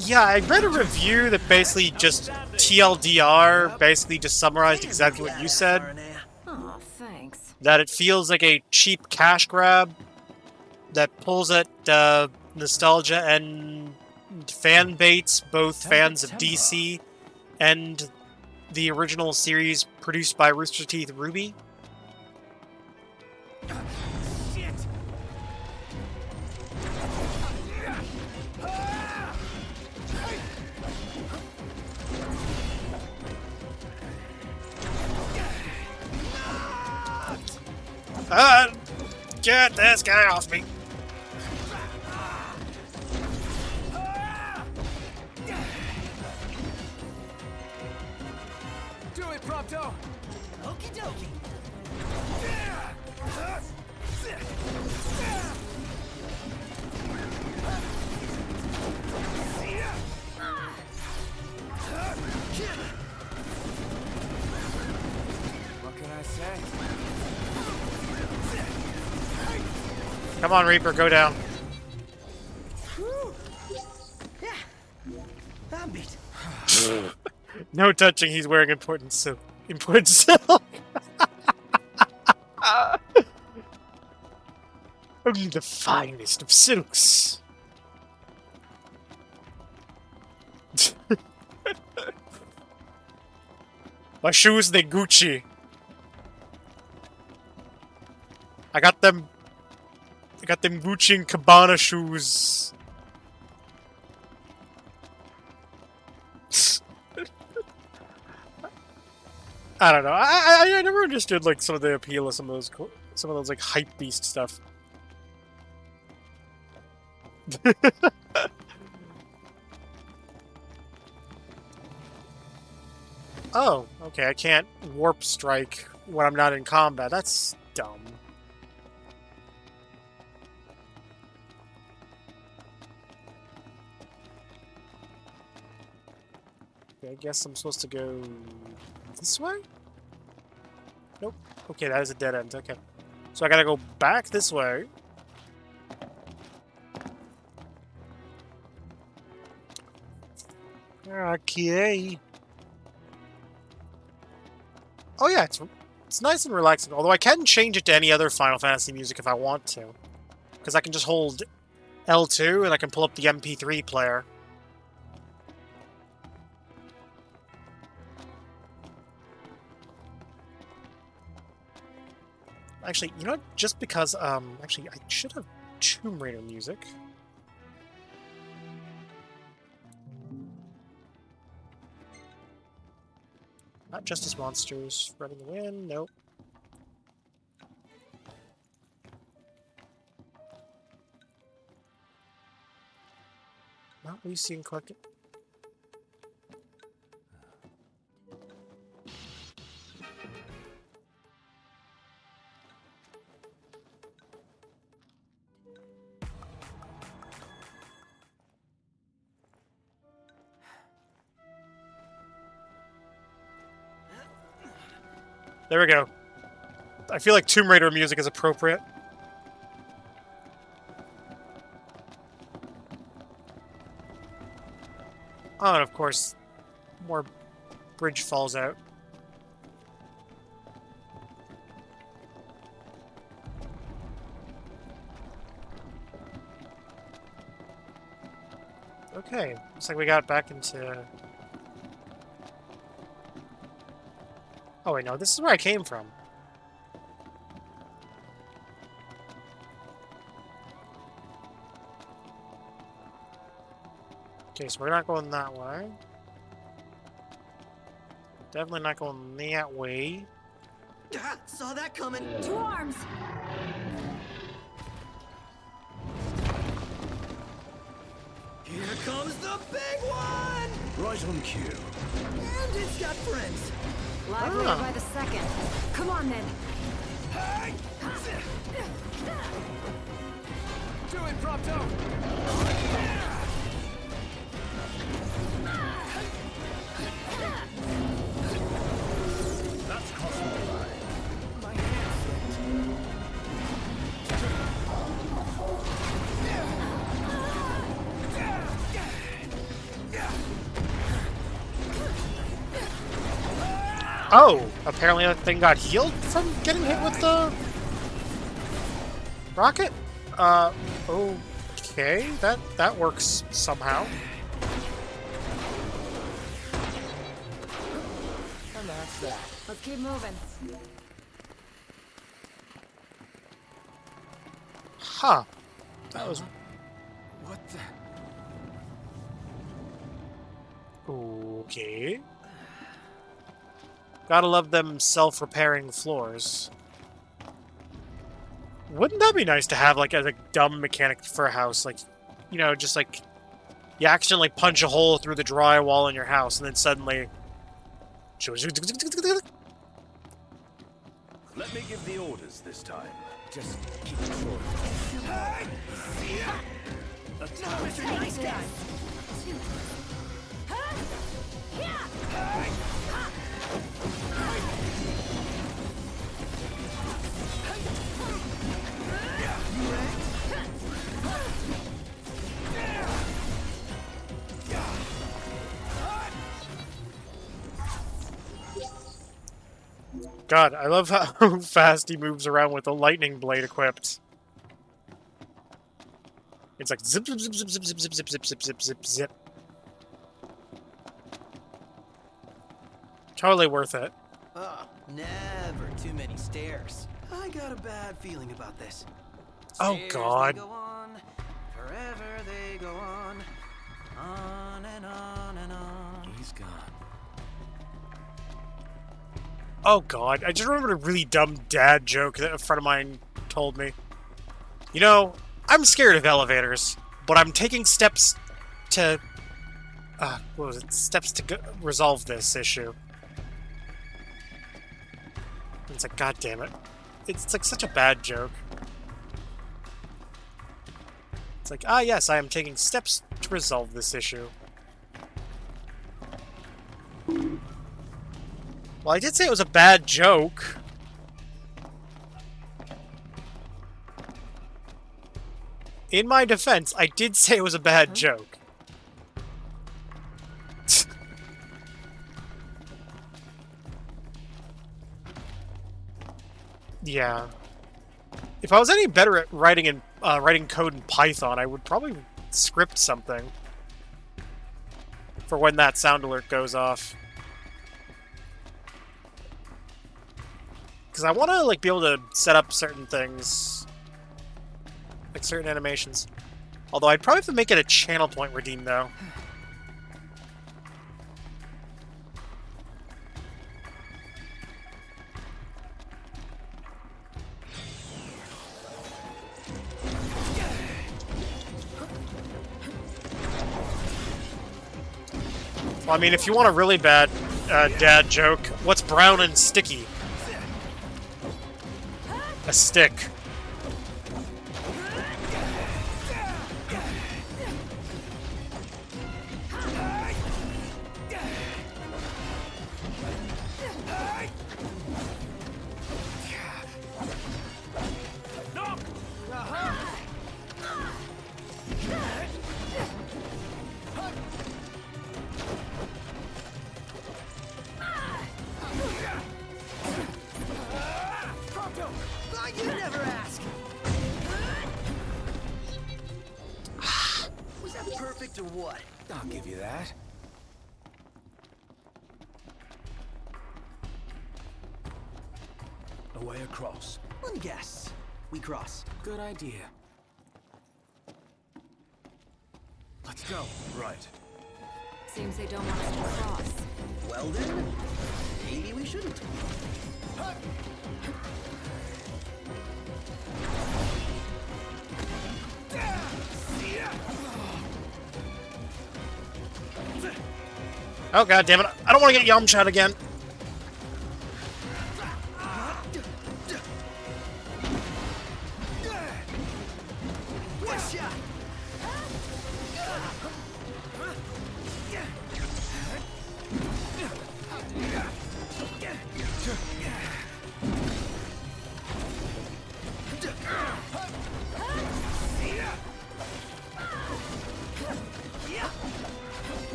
Speaker 1: Yeah, I read a review that basically just TLDR, basically just summarized exactly what you said.
Speaker 13: Oh, thanks.
Speaker 1: That it feels like a cheap cash grab that pulls at nostalgia and fan baits, both fans of DC and the original series produced by Rooster Teeth Ruby.
Speaker 11: Shit!
Speaker 1: Get this guy off me!
Speaker 11: Do it, Prompto!
Speaker 3: Okie dokie.
Speaker 11: What can I say?
Speaker 1: Come on, Reaper, go down.
Speaker 3: Yeah. I'm beat.
Speaker 1: No touching, he's wearing important silk. Important silk! Only the finest of silks. My shoes, they Gucci. I got them Gucci and Cabana shoes. I don't know. I never understood like some of the appeal of some of those like hype beast stuff. Oh, okay. I can't warp strike when I'm not in combat. That's dumb. Okay, I guess I'm supposed to go this way? Nope. Okay, that is a dead end. Okay. So I gotta go back this way. Okay. Oh yeah, it's nice and relaxing. Although I can change it to any other Final Fantasy music if I want to. Because I can just hold L2 and I can pull up the MP3 player. Actually, you know what? Just because, actually, I should have Tomb Raider music. Not Justice Monsters. Running the Wind, nope. Not Lucy and Collected. There we go. I feel like Tomb Raider music is appropriate. Oh, and of course, more bridge falls out. Okay, looks like we got back into... Oh wait, no, this is where I came from. Okay, so we're not going that way. Definitely not going that way.
Speaker 3: Ah, saw that coming.
Speaker 7: To arms!
Speaker 3: Here comes the big one!
Speaker 4: Right on cue.
Speaker 3: And it's got friends.
Speaker 13: Livelier by the second. Come on then.
Speaker 11: Do it, Prompto!
Speaker 4: That's crossing the line.
Speaker 11: My hand
Speaker 1: Oh! Apparently that thing got healed from getting hit with the... rocket? Okay. That works somehow.
Speaker 11: And that's that.
Speaker 13: Let's keep moving.
Speaker 1: Huh. That was...
Speaker 11: What the?
Speaker 1: Okay. Gotta love them self-repairing floors. Wouldn't that be nice to have, like, as a dumb mechanic for a house? Like, you know, just like... You accidentally punch a hole through the drywall in your house, and then suddenly...
Speaker 4: Let me give the orders this time.
Speaker 11: Just keep it short.
Speaker 7: Mr. Nice Guy.
Speaker 1: God, I love how fast he moves around with the lightning blade equipped. It's like zip, zip, zip, zip, zip, zip, zip, zip, zip, zip, zip, zip, zip. Totally worth it.
Speaker 3: Oh, never too many stairs. I got a bad feeling about this.
Speaker 1: Oh,
Speaker 3: Stairs,
Speaker 1: God.
Speaker 3: They go on, forever they go on and on and on.
Speaker 11: He's gone.
Speaker 1: Oh, God. I just remembered a really dumb dad joke that a friend of mine told me. You know, I'm scared of elevators, but I'm taking steps to... what was it? Steps to resolve this issue. And it's like, God damn it. It's like such a bad joke. It's like, ah, yes, I am taking steps to resolve this issue. Well, I did say it was a bad joke. In my defense, I did say it was a bad joke. Yeah. If I was any better at writing code in Python, I would probably script something for when that sound alert goes off. Because I want to like be able to set up certain things, like certain animations. Although I'd probably have to make it a channel point redeem, though. Well, I mean, if you want a really bad dad joke, what's brown and sticky? A stick.
Speaker 3: You never ask. Was that perfect or what?
Speaker 11: I'll give you that.
Speaker 4: A way across.
Speaker 3: One guess. We cross.
Speaker 11: Good idea.
Speaker 3: Let's go.
Speaker 4: Right.
Speaker 13: Seems they don't want us to cross.
Speaker 3: Well then, maybe we shouldn't.
Speaker 1: Oh, God damn it. I don't want to get Yum Shot again.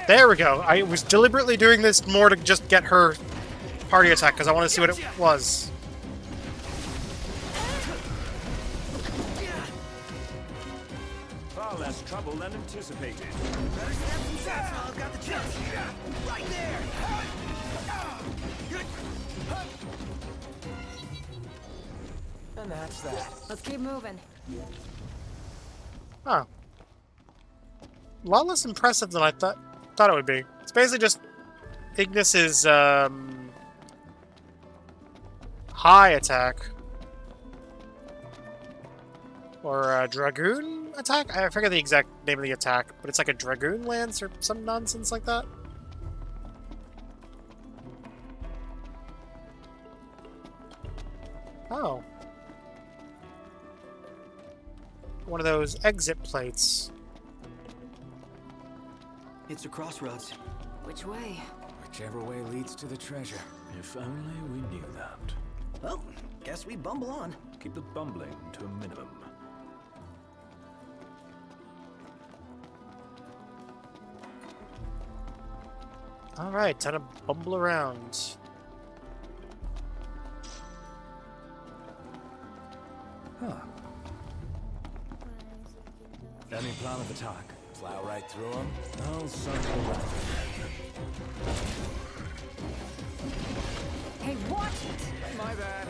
Speaker 1: There we go. I was deliberately doing this more to just get her party attack, because I want to see what it was.
Speaker 4: Far less trouble than anticipated.
Speaker 3: Better snap some shots while I've got the chance. Right there!
Speaker 11: And that's that.
Speaker 13: Let's keep moving.
Speaker 1: Oh. A lot less impressive than I thought it would be. It's basically just Ignis's high attack. Or Dragoon attack? I forget the exact name of the attack, but it's like a Dragoon Lance or some nonsense like that. Oh. One of those exit plates.
Speaker 3: It's a crossroads.
Speaker 13: Which way?
Speaker 11: Whichever way leads to the treasure.
Speaker 4: If only we knew that.
Speaker 3: Well, guess we bumble on.
Speaker 4: Keep the bumbling to a minimum.
Speaker 1: Alright, time to bumble around.
Speaker 4: Huh. Any plan of attack?
Speaker 11: Plow right through them.
Speaker 4: I'll circle around.
Speaker 13: Hey, watch it!
Speaker 11: My bad.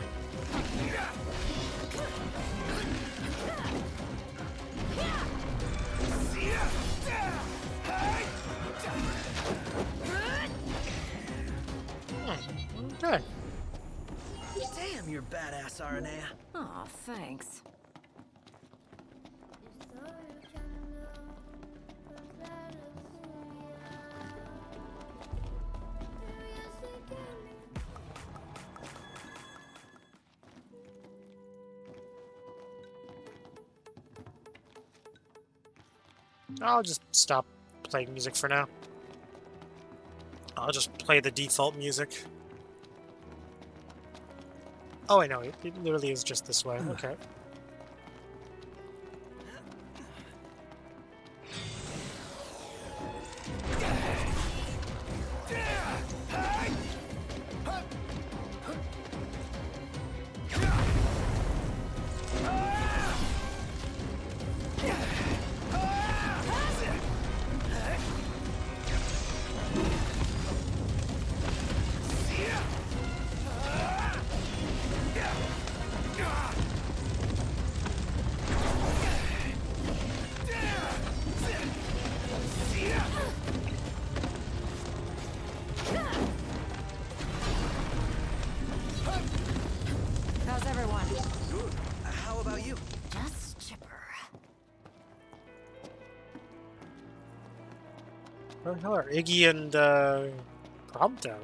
Speaker 1: Okay.
Speaker 3: Damn, you're badass, Aranea.
Speaker 13: Aw, thanks.
Speaker 1: I'll just stop playing music for now. I'll just play the default music. Oh, I know. It literally is just this way. Okay.
Speaker 13: How's everyone?
Speaker 3: Good. How about you?
Speaker 13: Just chipper.
Speaker 1: Where the hell are Iggy and Prompto?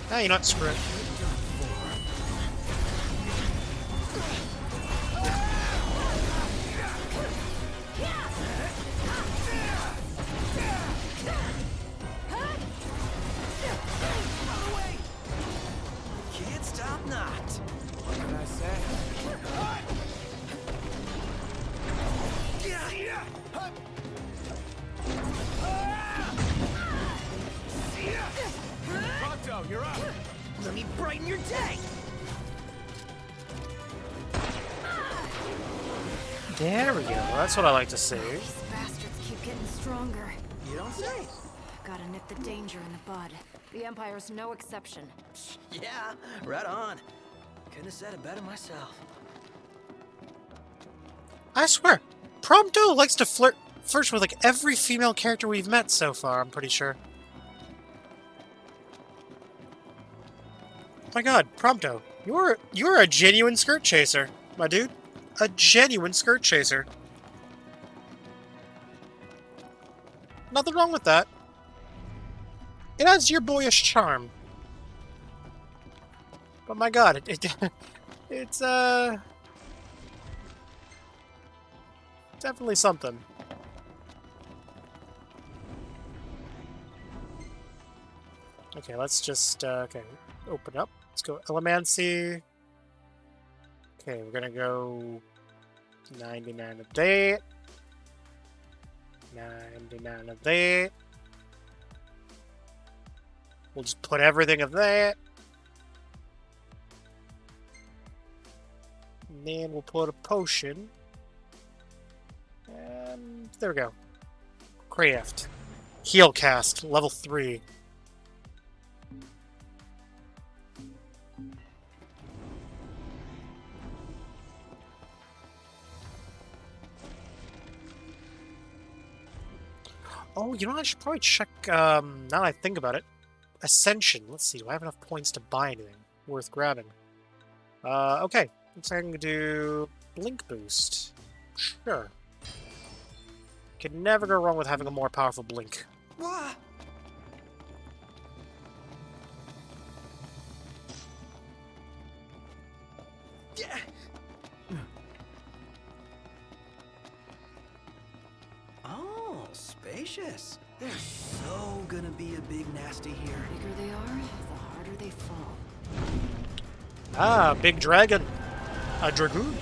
Speaker 1: Hey, you're not screwed.
Speaker 3: Can't stop not.
Speaker 11: What can I say? Pronto, you're up.
Speaker 3: Let me brighten your day.
Speaker 1: There we go. That's what I like to see.
Speaker 13: These bastards keep getting stronger.
Speaker 3: You don't say.
Speaker 13: Gotta nip the danger in the bud. The Empire's no exception.
Speaker 3: Yeah, right on. Couldn't have said it better myself.
Speaker 1: I swear, Prompto likes to flirt with like every female character we've met so far. I'm pretty sure. My God, Prompto, you're a genuine skirt chaser, my dude. A genuine skirt chaser. Nothing wrong with that. It adds to your boyish charm. But my God, it's definitely something. Okay, let's just okay, open up. Let's go Elemancy. Okay, we're gonna go 99 of that. 99 of that. We'll just put everything of that. And then we'll put a potion. And there we go. Craft. Heal cast, level 3. Oh, you know, I should probably check, now that I think about it. Ascension. Let's see, do I have enough points to buy anything worth grabbing? Okay. Looks like I can do Blink Boost. Sure. Can never go wrong with having a more powerful Blink.
Speaker 3: Wah! Yeah. Oh, spacious. There's so gonna be a big nasty here.
Speaker 13: The bigger they are, the harder they fall.
Speaker 1: Ah, big dragon. A dragoon.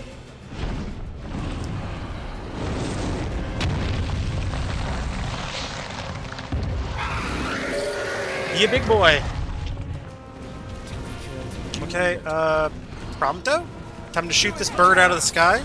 Speaker 1: Be a big boy. Okay, Prompto? Time to shoot this bird out of the sky?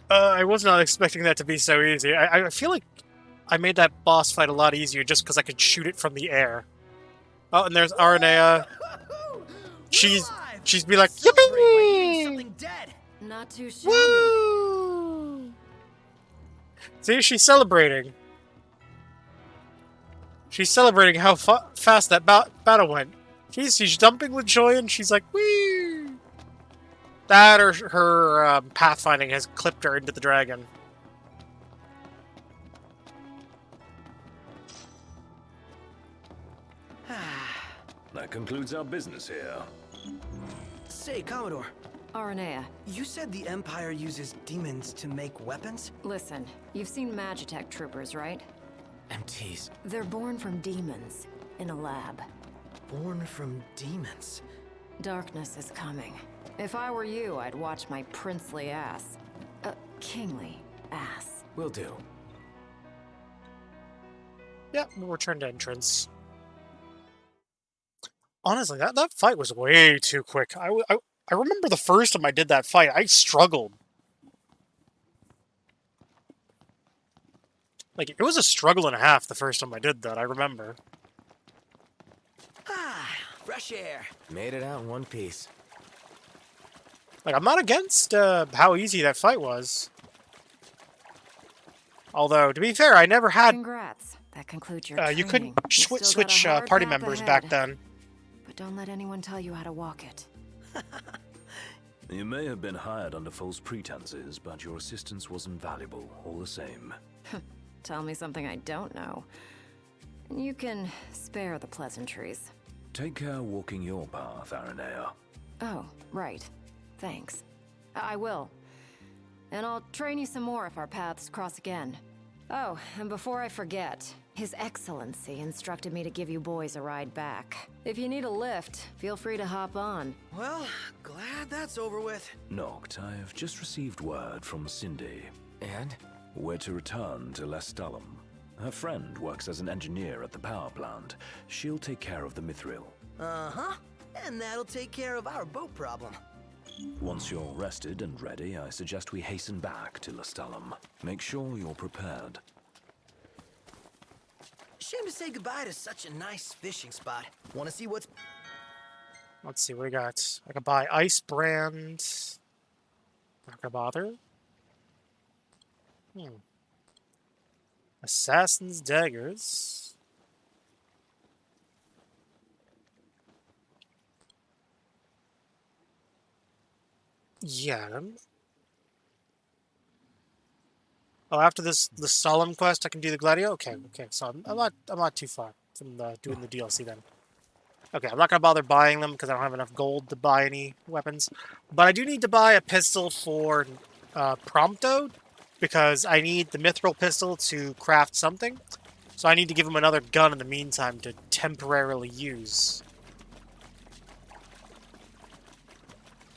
Speaker 1: I was not expecting that to be so easy. I feel like I made that boss fight a lot easier just because I could shoot it from the air. Oh, and there's Aranea. She's be like, yippee!
Speaker 13: Not too shabby.
Speaker 1: Woo! See, she's celebrating. She's celebrating how fast that battle went. She's jumping with joy and she's like, wee! That or her pathfinding has clipped her into the dragon.
Speaker 4: That concludes our business here.
Speaker 3: Say, Commodore.
Speaker 13: Aranea.
Speaker 3: You said the Empire uses demons to make weapons?
Speaker 13: Listen, you've seen Magitech troopers, right?
Speaker 3: MTs.
Speaker 13: They're born from demons in a lab.
Speaker 3: Born from demons?
Speaker 13: Darkness is coming. If I were you, I'd watch my princely ass. Kingly ass.
Speaker 3: Will do.
Speaker 1: Yeah, we'll return to entrance. Honestly, that fight was way too quick. I remember the first time I did that fight, I struggled. Like, it was a struggle and a half the first time I did that, I remember.
Speaker 3: Ah, fresh air. Made it out in one piece.
Speaker 1: Like, I'm not against how easy that fight was. Although, to be fair, I never had...
Speaker 13: Congrats. That concludes your training.
Speaker 1: You couldn't switch
Speaker 13: hard
Speaker 1: party
Speaker 13: path
Speaker 1: members
Speaker 13: ahead.
Speaker 1: back then.
Speaker 13: But don't let anyone tell you how to walk it.
Speaker 4: You may have been hired under false pretenses, but your assistance was invaluable, all the same.
Speaker 13: Tell me something I don't know. And you can spare the pleasantries.
Speaker 4: Take care walking your path, Aranea.
Speaker 13: Oh, right. Thanks. I will. And I'll train you some more if our paths cross again. Oh, and before I forget, His Excellency instructed me to give you boys a ride back. If you need a lift, feel free to hop on.
Speaker 3: Well, glad that's over with.
Speaker 4: Noct, I have just received word from Cindy.
Speaker 3: And?
Speaker 4: We're to return to Lestalum. Her friend works as an engineer at the power plant. She'll take care of the Mithril.
Speaker 3: Uh-huh. And that'll take care of our boat problem.
Speaker 4: Once you're rested and ready, I suggest we hasten back to Lestalum. Make sure you're prepared.
Speaker 3: Shame to say goodbye to such a nice fishing spot. Want to see what's...
Speaker 1: Let's see, what we got? I can buy Ice Brand. Not gonna bother. Assassin's Daggers. Yeah. Oh, after the solemn quest, I can do the Gladio. Okay, okay. So I'm not too far from doing the DLC then. Okay, I'm not gonna bother buying them because I don't have enough gold to buy any weapons. But I do need to buy a pistol for Prompto because I need the mithril pistol to craft something. So I need to give him another gun in the meantime to temporarily use.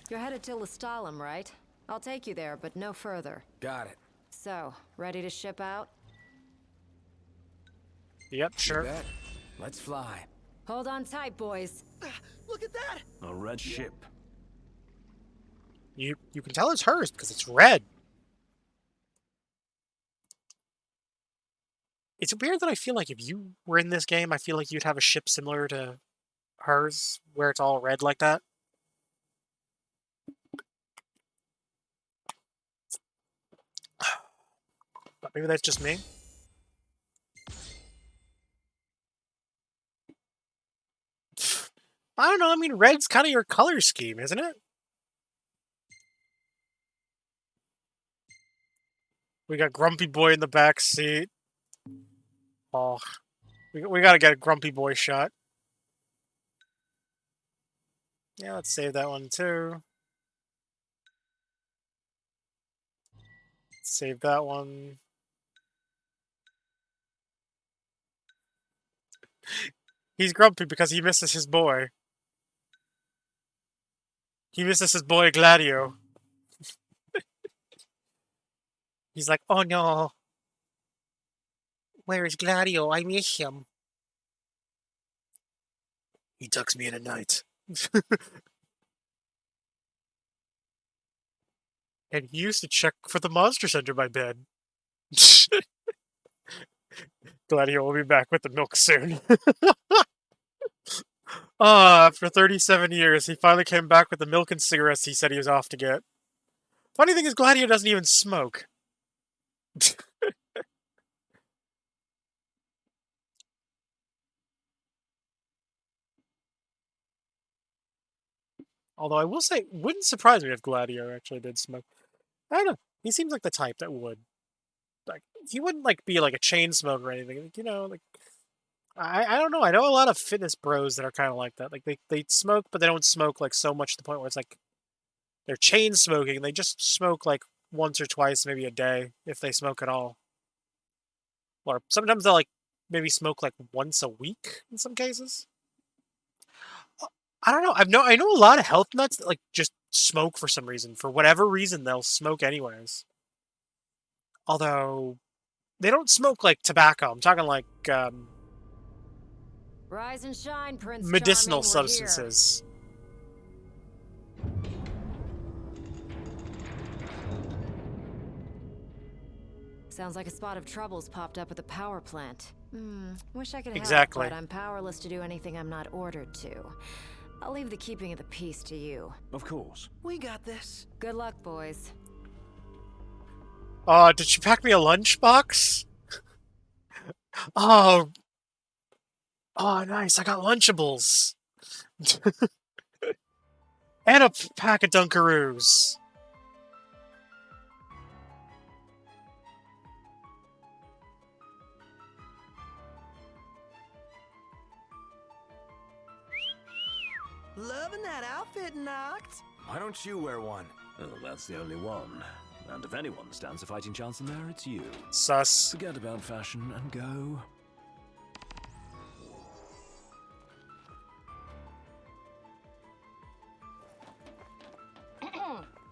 Speaker 13: You're headed to Lestalem, right? I'll take you there, but no further.
Speaker 11: Got it.
Speaker 13: So, ready to ship out?
Speaker 1: Yep,
Speaker 11: You
Speaker 1: sure.
Speaker 11: bet. Let's fly.
Speaker 13: Hold on tight, boys.
Speaker 3: Look at that!
Speaker 4: A red ship.
Speaker 1: You can tell it's hers because it's red. It's weird that I feel like if you were in this game, I feel like you'd have a ship similar to hers, where it's all red like that. But maybe that's just me. I don't know, I mean, red's kind of your color scheme, isn't it? We got Grumpy Boy in the back seat. Oh, we gotta get a Grumpy Boy shot. Yeah, let's save that one too. Save that one. He's grumpy because he misses his boy. He misses his boy Gladio. He's like, oh no. Where is Gladio? I miss him. He tucks me in at night. And he used to check for the monsters under my bed. Gladio will be back with the milk soon. After 37 years, he finally came back with the milk and cigarettes he said he was off to get. Funny thing is, Gladio doesn't even smoke. Although I will say, it wouldn't surprise me if Gladio actually did smoke. I don't know. He seems like the type that would. Like, he wouldn't like be like a chain smoker or anything. Like, you know, like I don't know. I know a lot of fitness bros that are kind of like that. Like they smoke, but they don't smoke like so much to the point where it's like they're chain smoking. They just smoke like once or twice, maybe a day, if they smoke at all. Or sometimes they'll like maybe smoke like once a week in some cases. I don't know. I know a lot of health nuts that like just smoke for some reason. For whatever reason, they'll smoke anyways. Although they don't smoke like tobacco. I'm talking like
Speaker 13: Rise and shine, Prince
Speaker 1: medicinal
Speaker 13: Charming, we're
Speaker 1: substances.
Speaker 13: Sounds like a spot of trouble's popped up at the power plant. Wish I could help,
Speaker 1: Exactly.
Speaker 13: but I'm powerless to do anything I'm not ordered to. I'll leave the keeping of the peace to you.
Speaker 4: Of course.
Speaker 3: We got this.
Speaker 13: Good luck, boys.
Speaker 1: Did she pack me a lunchbox? Oh, nice. I got Lunchables. And a pack of Dunkaroos.
Speaker 3: Loving that outfit, Noct.
Speaker 11: Why don't you wear one?
Speaker 4: Oh, that's the only one. And if anyone stands a fighting chance in there, it's you.
Speaker 1: Sus.
Speaker 4: Forget about fashion and go.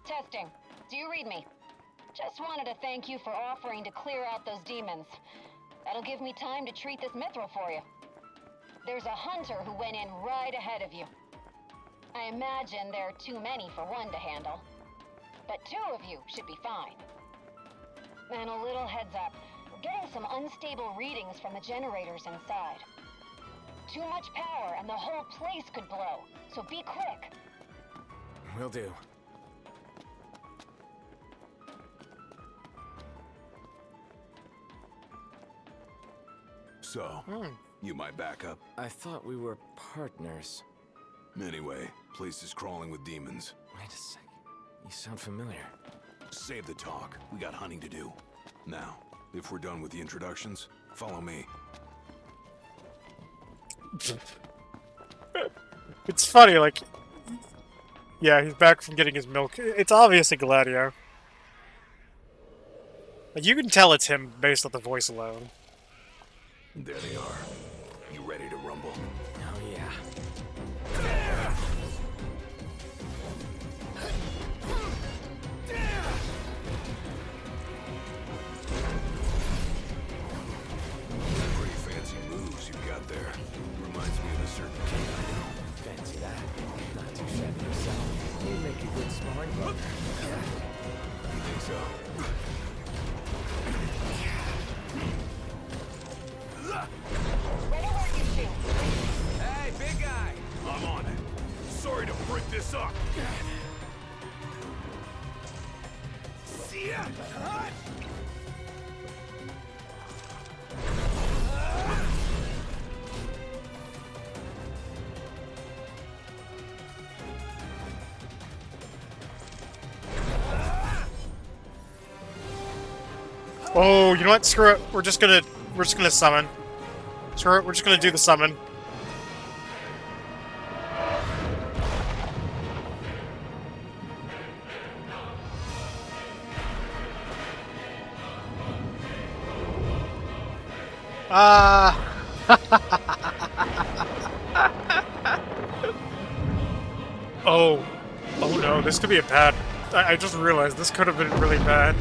Speaker 7: Testing. Do you read me? Just wanted to thank you for offering to clear out those demons. That'll give me time to treat this mithril for you. There's a hunter who went in right ahead of you. I imagine there are too many for one to handle. But two of you should be fine. And a little heads up, we're getting some unstable readings from the generators inside. Too much power and the whole place could blow, so be quick.
Speaker 11: Will do.
Speaker 2: So, you my backup?
Speaker 11: I thought we were partners.
Speaker 2: Anyway, place is crawling with demons.
Speaker 11: Wait a second. You sound familiar.
Speaker 2: Save the talk. We got hunting to do. Now, if we're done with the introductions, follow me.
Speaker 1: It's funny, like... Yeah, he's back from getting his milk. It's obviously Gladio. Like, you can tell it's him based on the voice alone.
Speaker 2: There they are. You ready to rumble?
Speaker 11: Oh, yeah.
Speaker 2: Pretty fancy moves you've got there. Reminds me of a certain kid I know.
Speaker 11: Fancy that. Not too shabby yourself. You make a good sparring partner.
Speaker 2: You think so?
Speaker 11: Hey, big guy!
Speaker 2: I'm on it. Sorry to break this up. See ya!
Speaker 1: Oh, you know what? Screw it. We're just gonna summon. Screw it. We're just gonna do the summon. Oh. Oh no, this could be a bad... I just realized this could have been really bad.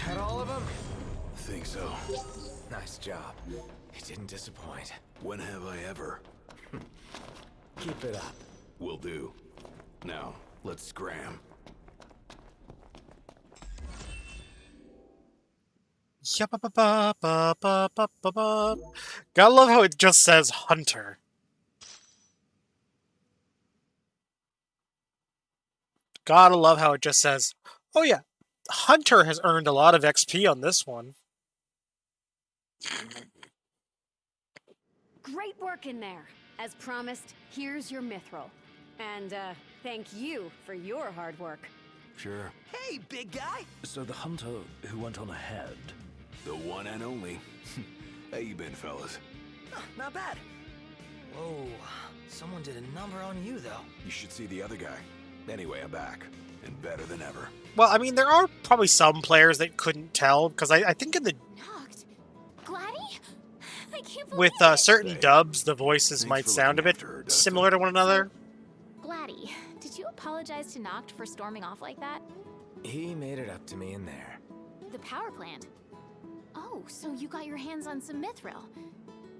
Speaker 11: Had all of them?
Speaker 2: Think so.
Speaker 11: Nice job. You didn't disappoint.
Speaker 2: When have I ever?
Speaker 11: Keep it up.
Speaker 2: Will do. Now, let's scram.
Speaker 1: Yup-a-ba-ba-ba-ba-ba-ba. Gotta love how it just says Hunter. Gotta love how it just says, oh yeah, Hunter has earned a lot of XP on this one.
Speaker 13: Great work in there. As promised, here's your mithril. And, thank you for your hard work.
Speaker 2: Sure.
Speaker 3: Hey, big guy!
Speaker 4: So the hunter who went on ahead.
Speaker 2: The one and only. How you been, fellas?
Speaker 3: Not bad. Whoa, someone did a number on you, though.
Speaker 2: You should see the other guy. Anyway, I'm back. And better than ever.
Speaker 1: Well, I mean, there are probably some players that couldn't tell, because I think in the...
Speaker 6: Knocked? Gladdy? I can't believe
Speaker 1: With
Speaker 6: it.
Speaker 1: certain dubs, the voices might sound a bit similar to one another.
Speaker 6: Gladdy, did you apologize to Noct for storming off like that?
Speaker 11: He made it up to me in there.
Speaker 6: The power plant. Oh, so you got your hands on some mithril.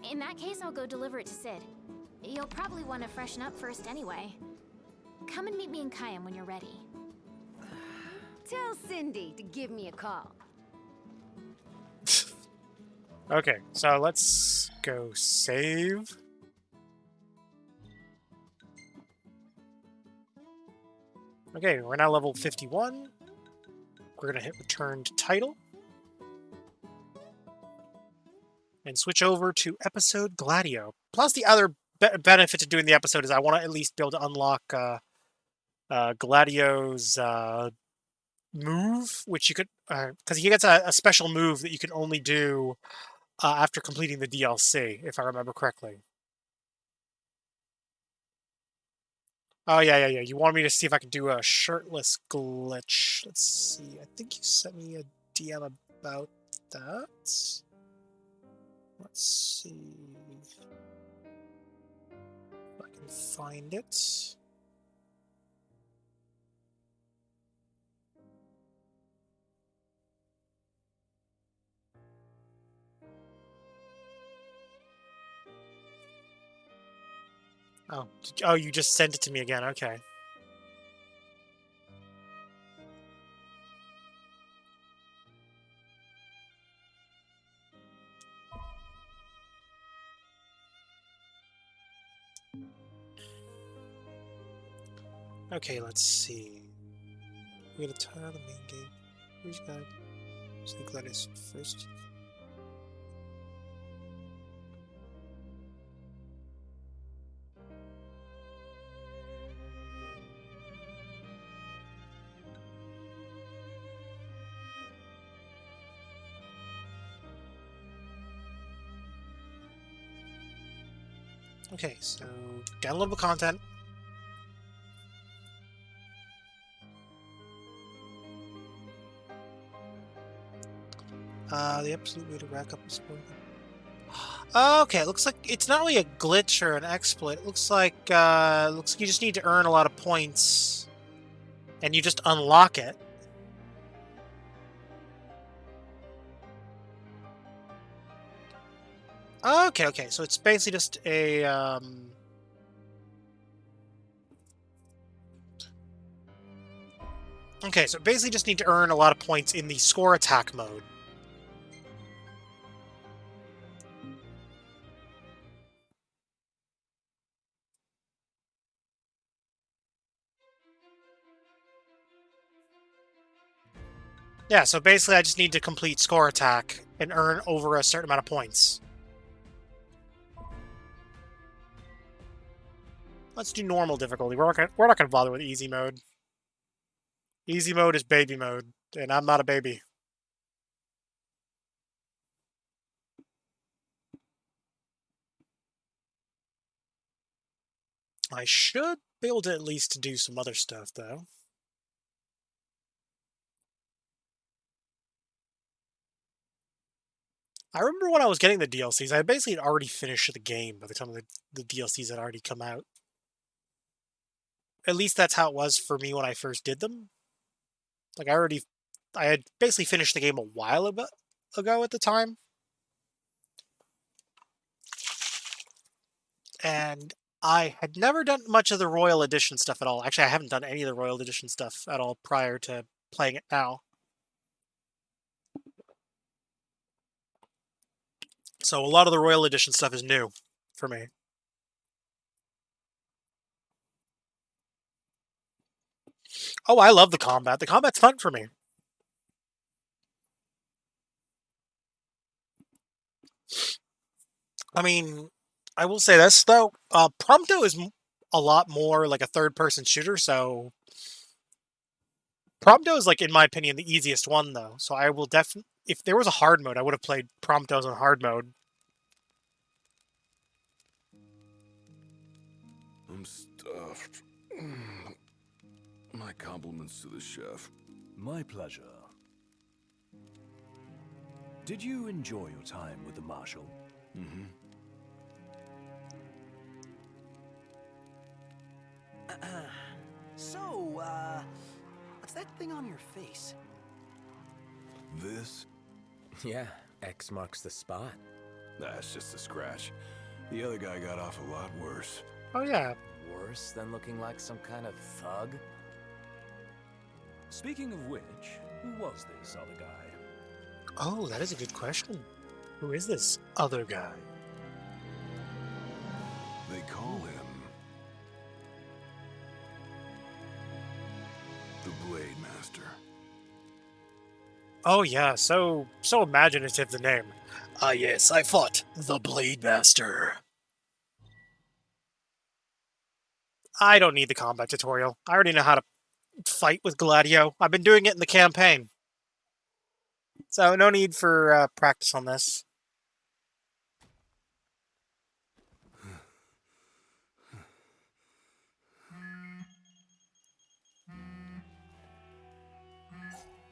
Speaker 6: In that case, I'll go deliver it to Sid. You'll probably want to freshen up first anyway. Come and meet me in Kayam when you're ready.
Speaker 13: Tell Cindy to give me a call.
Speaker 1: Okay, so let's go save. Okay, we're now level 51. We're gonna hit return to title. And switch over to episode Gladio. Plus the other benefit to doing the episode is I want to at least be able to unlock Gladio's move, which you could... because he gets a special move that you can only do after completing the DLC, if I remember correctly. Oh, yeah. You wanted me to see if I could do a shirtless glitch. Let's see. I think you sent me a DM about that. Let's see if I can find it. Oh, oh, you just sent it to me again. Okay. Okay, let's see. We're gonna turn on the main game. Who's got? I think that is first. Okay, so downloadable content. The absolute way to rack up a score. Okay, it looks like it's not really a glitch or an exploit. It looks like you just need to earn a lot of points, and you just unlock it. Okay, so it's basically just a Okay, so basically just need to earn a lot of points in the score attack mode. Yeah, so basically I just need to complete score attack and earn over a certain amount of points. Let's do normal difficulty. We're not gonna bother with easy mode. Easy mode is baby mode, and I'm not a baby. I should be able to at least do some other stuff, though. I remember when I was getting the DLCs, I basically had already finished the game by the time the DLCs had already come out. At least that's how it was for me when I first did them. Like, I had basically finished the game a while ago at the time. And I had never done much of the Royal Edition stuff at all. Actually, I haven't done any of the Royal Edition stuff at all prior to playing it now. So a lot of the Royal Edition stuff is new for me. Oh, I love the combat. The combat's fun for me. I mean, I will say this, though. Prompto is a lot more like a third-person shooter, so... Prompto is, like, in my opinion, the easiest one, though. So I will definitely... If there was a hard mode, I would have played Promptos on hard mode.
Speaker 2: I'm stuffed. My compliments to the chef.
Speaker 4: My pleasure. Did you enjoy your time with the Marshal?
Speaker 2: Mm-hmm.
Speaker 3: So, what's that thing on your face?
Speaker 2: This?
Speaker 11: Yeah, X marks the spot.
Speaker 2: That's just a scratch. The other guy got off a lot worse.
Speaker 1: Oh, yeah.
Speaker 11: Worse than looking like some kind of thug?
Speaker 4: Speaking of which, who was this other guy?
Speaker 1: Oh, that is a good question. Who is this other guy?
Speaker 2: They call him... the Blade Master.
Speaker 1: Oh, yeah, so imaginative, the name. Ah, yes, I fought the Blade Master. I don't need the combat tutorial. I already know how to fight with Gladio. I've been doing it in the campaign. So no need for practice on this.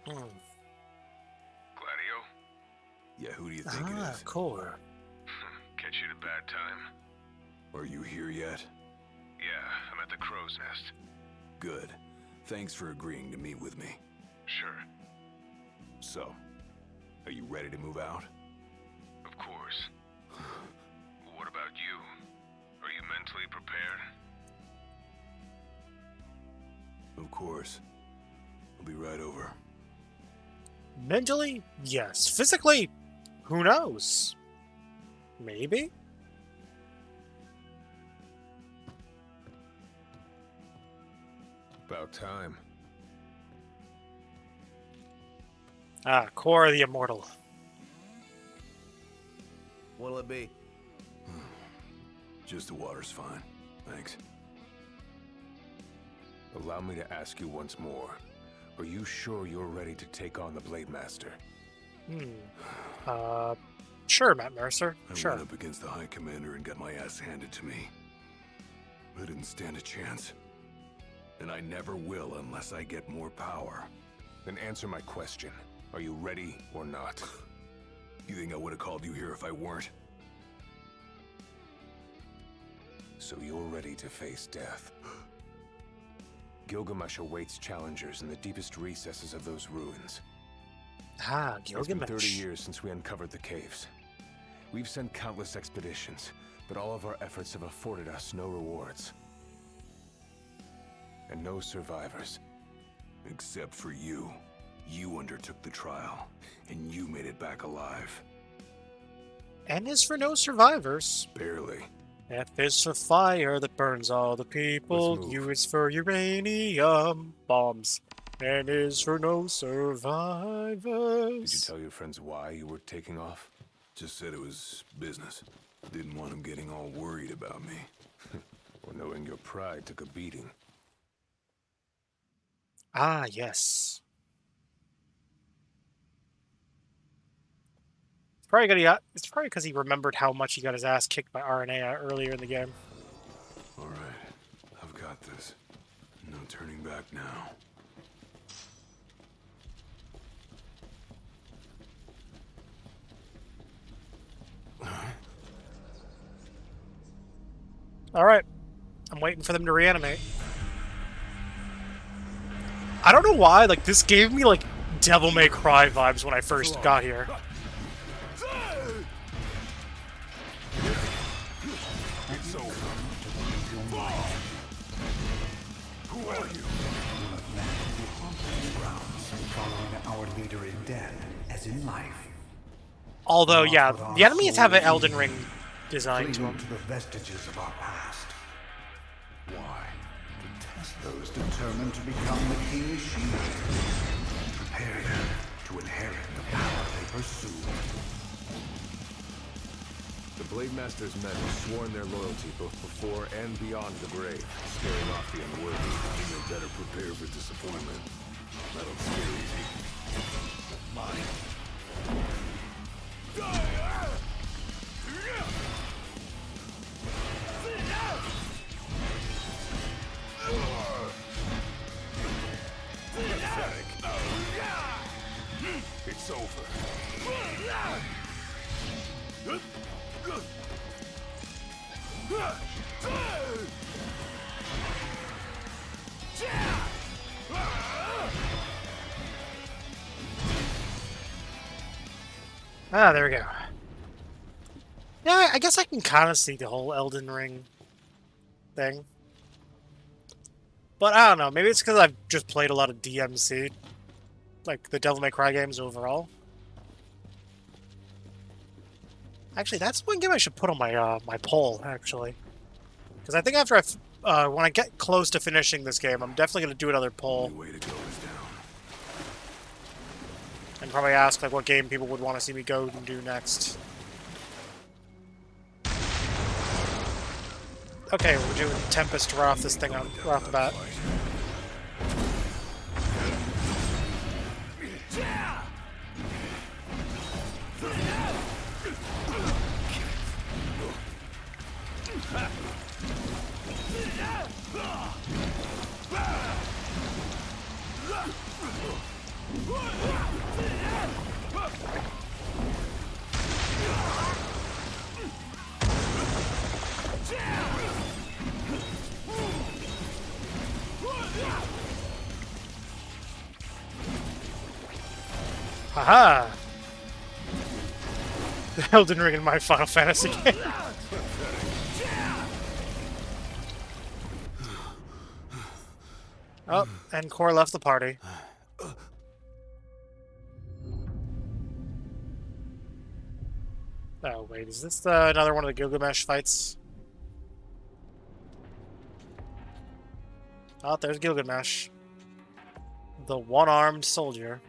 Speaker 14: Gladio?
Speaker 2: Yeah, who do you think it is?
Speaker 1: Core.
Speaker 14: Catch you at a bad time?
Speaker 2: Are you here yet?
Speaker 14: Yeah, I'm at the Crow's Nest.
Speaker 2: Good. Thanks for agreeing to meet with me.
Speaker 14: Sure.
Speaker 2: So, are you ready to move out?
Speaker 14: Of course. What about you? Are you mentally prepared?
Speaker 2: Of course. I'll be right over.
Speaker 1: Mentally, yes. Physically, who knows? Maybe?
Speaker 5: About time.
Speaker 1: Ah, Core the Immortal.
Speaker 3: What'll it be?
Speaker 2: Just the water's fine. Thanks.
Speaker 5: Allow me to ask you once more. Are you sure you're ready to take on the Blade Master?
Speaker 1: Sure, Matt Mercer.
Speaker 2: I went up against the High Commander and got my ass handed to me. I didn't stand a chance. And I never will unless I get more power.
Speaker 5: Then answer my question. Are you ready or not?
Speaker 2: You think I would have called you here if I weren't?
Speaker 5: So you're ready to face death. Gilgamesh awaits challengers in the deepest recesses of those ruins.
Speaker 1: Ah,
Speaker 5: It's been 30
Speaker 1: Gilgamesh.
Speaker 5: years since we uncovered the caves. We've sent countless expeditions, but all of our efforts have afforded us no rewards. And no survivors.
Speaker 2: Except for you. You undertook the trial, and you made it back alive.
Speaker 1: N is for no survivors.
Speaker 2: Barely.
Speaker 1: F is for fire that burns all the people.
Speaker 5: Let's move.
Speaker 1: U is for uranium bombs. N is for no survivors.
Speaker 5: Did you tell your friends why you were taking off?
Speaker 2: Just said it was business. Didn't want them getting all worried about me.
Speaker 5: Or knowing your pride took a beating?
Speaker 1: Ah, yes. It's probably because he remembered how much he got his ass kicked by RNA earlier in the game.
Speaker 2: All right. I've got this. No turning back now.
Speaker 1: Alright. I'm waiting for them to reanimate. I don't know why, like, this gave me, like, Devil May Cry vibes when I first got here.
Speaker 2: It's over. Who are you?
Speaker 15: Following our leader in death, as in life.
Speaker 1: Although, yeah, the enemies have an Elden Ring design to
Speaker 15: Clinging
Speaker 1: them.
Speaker 15: to the vestiges of our past. Why? To test those determined to become the king's shield. Prepare them to inherit the power they pursue.
Speaker 5: The Blade Master's men have sworn their loyalty both before and beyond the grave, scaring off the unworthy.
Speaker 2: You better prepare for disappointment. That'll scare easy. Mine.
Speaker 5: Pathetic. It's over.
Speaker 1: Ah, there we go. Yeah, I guess I can kind of see the whole Elden Ring thing. But I don't know, maybe it's because I've just played a lot of DMC. Like, the Devil May Cry games overall. Actually, that's one game I should put on my my poll, actually. Because I think after when I get close to finishing this game, I'm definitely going to do another poll.
Speaker 2: Way to go is down.
Speaker 1: And probably ask, like, what game people would want to see me go and do next. Okay, we're doing Tempest right off this thing right off the bat. Haha! The Elden Ring in my Final Fantasy game. Oh, and Core left the party. Oh, wait, is this another one of the Gilgamesh fights? Oh, there's Gilgamesh. The one-armed soldier.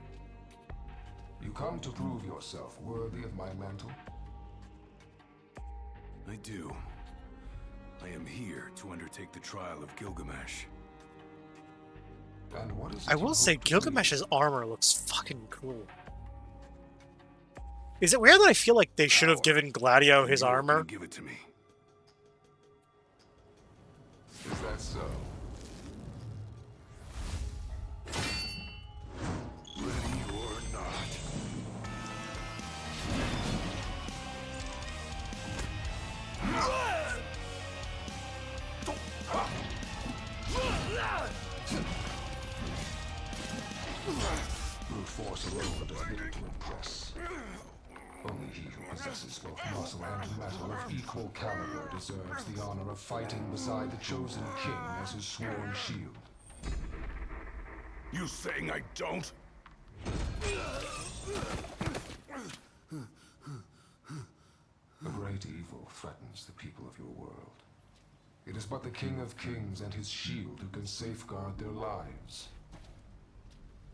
Speaker 16: You come to prove yourself worthy of my mantle?
Speaker 2: I do. I am here to undertake the trial of Gilgamesh.
Speaker 16: And what is
Speaker 1: I will say, Gilgamesh's armor looks fucking cool. Is it weird that I feel like they should have given Gladio his armor?
Speaker 2: Give it to me.
Speaker 16: Is that so?
Speaker 2: Ready or not.
Speaker 16: Brute force alone does little to impress. Only he who possesses both muscle and metal of equal caliber deserves the honor of fighting beside the chosen king as his sworn shield.
Speaker 2: You saying I don't?
Speaker 16: A great evil threatens the people of your world. It is but the King of Kings and his shield who can safeguard their lives.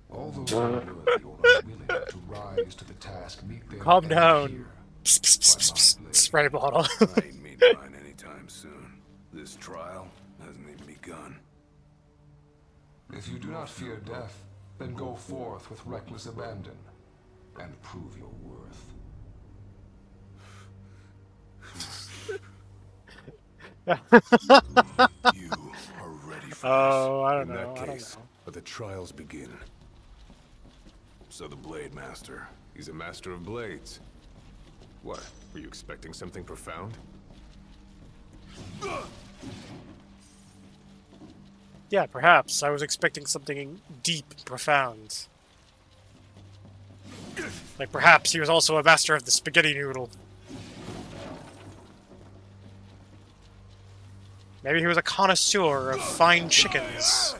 Speaker 16: All those unworthy or unwilling to rise to the task meet their
Speaker 1: Calm
Speaker 16: end
Speaker 1: down.
Speaker 16: here.
Speaker 1: Psst, psst, psst, psst, psst. Spray bottle.
Speaker 2: I ain't meeting mine anytime soon. This trial hasn't even begun.
Speaker 16: If you do not fear death, then go forth with reckless abandon and prove your worth.
Speaker 2: You are ready for
Speaker 1: Oh,
Speaker 2: this.
Speaker 1: I don't
Speaker 2: In
Speaker 1: know.
Speaker 2: that
Speaker 1: I don't
Speaker 2: case,
Speaker 1: know.
Speaker 2: let the trials begin. So the Blade Master, he's a master of blades. What? Were you expecting something profound?
Speaker 1: Yeah, perhaps. I was expecting something deep, profound. Like perhaps he was also a master of the spaghetti noodle. Maybe he was a connoisseur of fine chickens.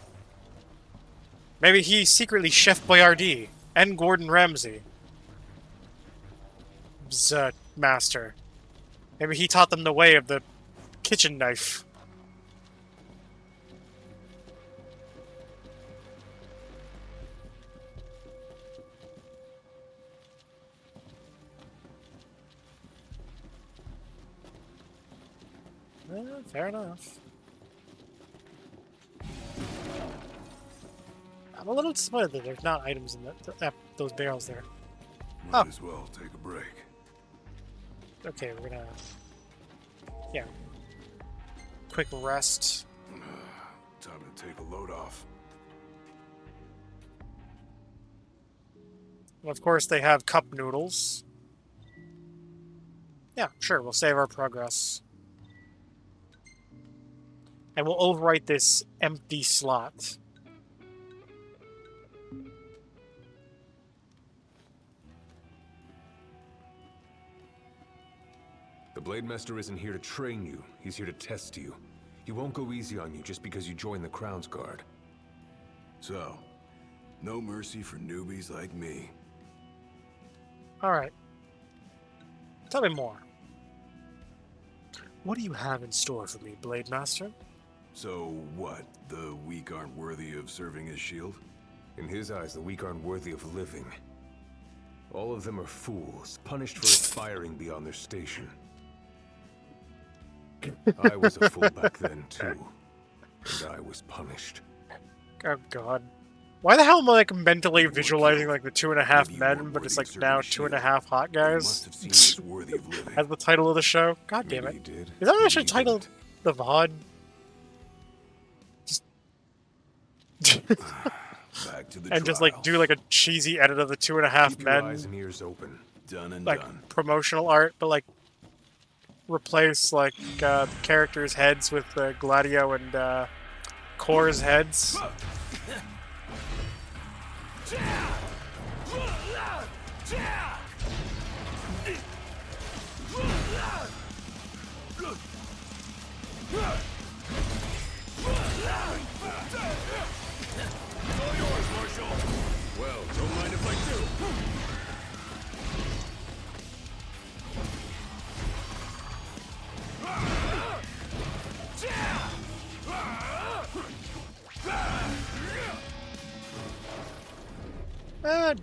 Speaker 1: Maybe he's secretly Chef Boyardee and Gordon Ramsay. Master. Maybe he taught them the way of the kitchen knife. Fair enough. I'm a little disappointed that there's not items in those barrels there.
Speaker 2: Might as well take a break.
Speaker 1: Okay, we're gonna... Yeah. Quick rest.
Speaker 2: Time to take a load off.
Speaker 1: Well, of course, they have cup noodles. Yeah, sure, we'll save our progress. And we'll overwrite this empty slot.
Speaker 5: The Blade Master isn't here to train you. He's here to test you. He won't go easy on you just because you join the Crown's Guard.
Speaker 2: So, no mercy for newbies like me.
Speaker 1: Alright. Tell me more. What do you have in store for me, Blade Master?
Speaker 2: So what? The weak aren't worthy of serving as shield?
Speaker 5: In his eyes, the weak aren't worthy of living. All of them are fools, punished for aspiring beyond their station. I was a fool back then, too. And I was punished.
Speaker 1: Oh god. Why the hell am I like mentally visualizing like the 2.5 men, but it's like now 2.5 hot guys? As the title of the show? God damn it. Is that actually titled the VOD?
Speaker 2: Back to the
Speaker 1: and just like do like a cheesy edit of the 2.5 men.
Speaker 5: Eyes and ears open.
Speaker 2: Done and
Speaker 1: like
Speaker 2: done.
Speaker 1: promotional art, but like replace like the characters' heads with Gladio and Core's heads.
Speaker 2: Well, don't mind if I do.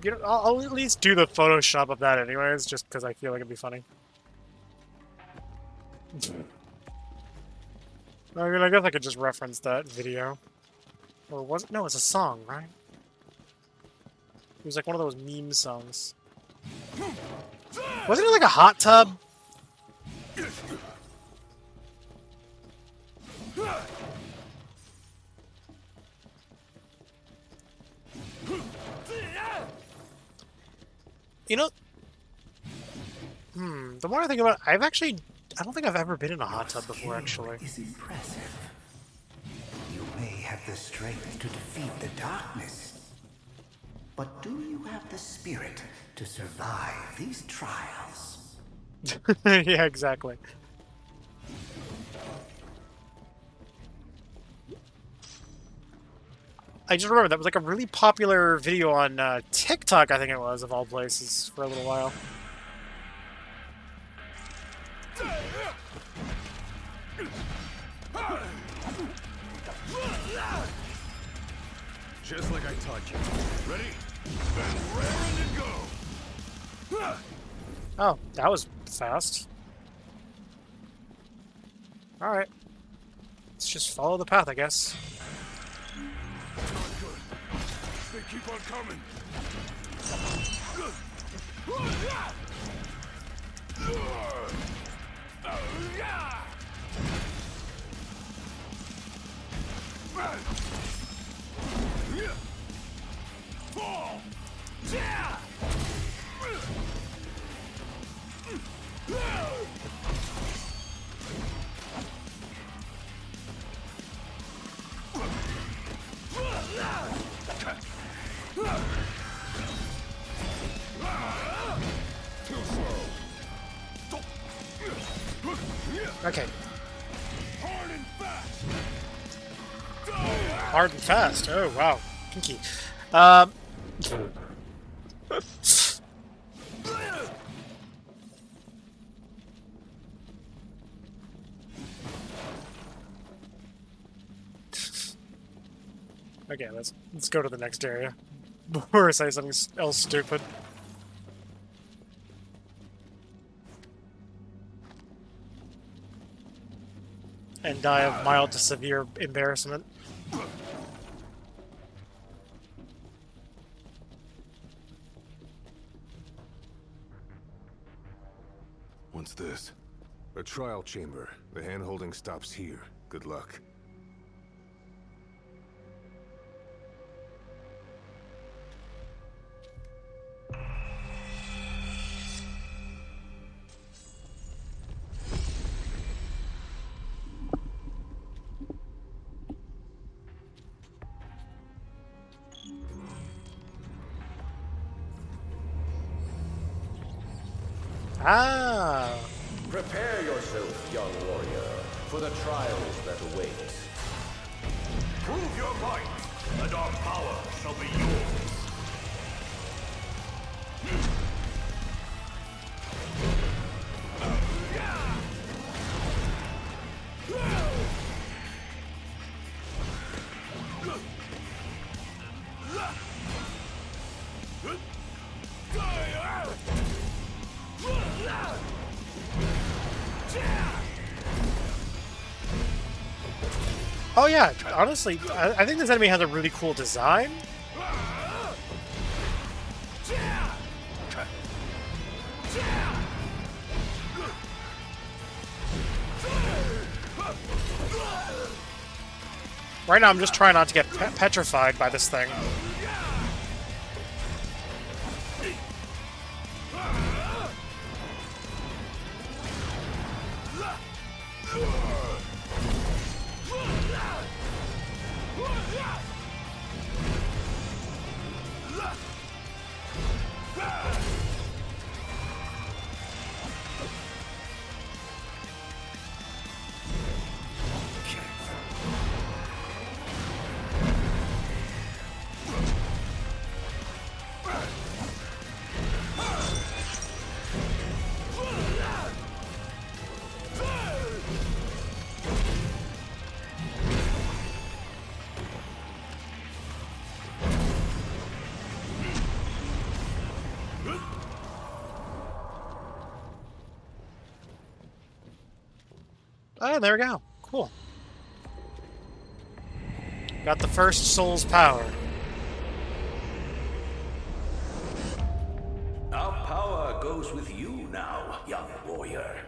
Speaker 1: You know, I'll at least do the Photoshop of that anyways, just because I feel like it'd be funny. I mean, I guess I could just reference that video. Or was it? No, it's a song, right? It was like one of those meme songs. Wasn't it like a hot tub? You know, the more I think about it, I don't think I've ever been in a hot tub before, actually.
Speaker 15: Is impressive. You may have the strength to defeat the darkness, but do you have the spirit to survive these trials?
Speaker 1: Yeah, exactly. I just remember that was like a really popular video on TikTok, I think it was, of all places, for a little while.
Speaker 2: Just like I taught you. Ready? And raring to go!
Speaker 1: Oh, that was fast. Alright. Let's just follow the path, I guess.
Speaker 2: Not good. They keep on coming.
Speaker 1: Okay.
Speaker 2: Hard and fast.
Speaker 1: Hard and fast. Oh, wow. Pinky. Okay, let's go to the next area before I say something else stupid. And die of mild to severe embarrassment.
Speaker 2: What's this?
Speaker 5: A trial chamber. The hand-holding stops here. Good luck.
Speaker 1: Ah!
Speaker 11: Prepare yourself, young warrior, for the trials that await.
Speaker 14: Prove your might, and our power shall be yours.
Speaker 1: Oh yeah, honestly, I think this enemy has a really cool design. Right now I'm just trying not to get petrified by this thing. Oh, there we go. Cool. Got the first soul's power.
Speaker 14: Our power goes with you now, young warrior.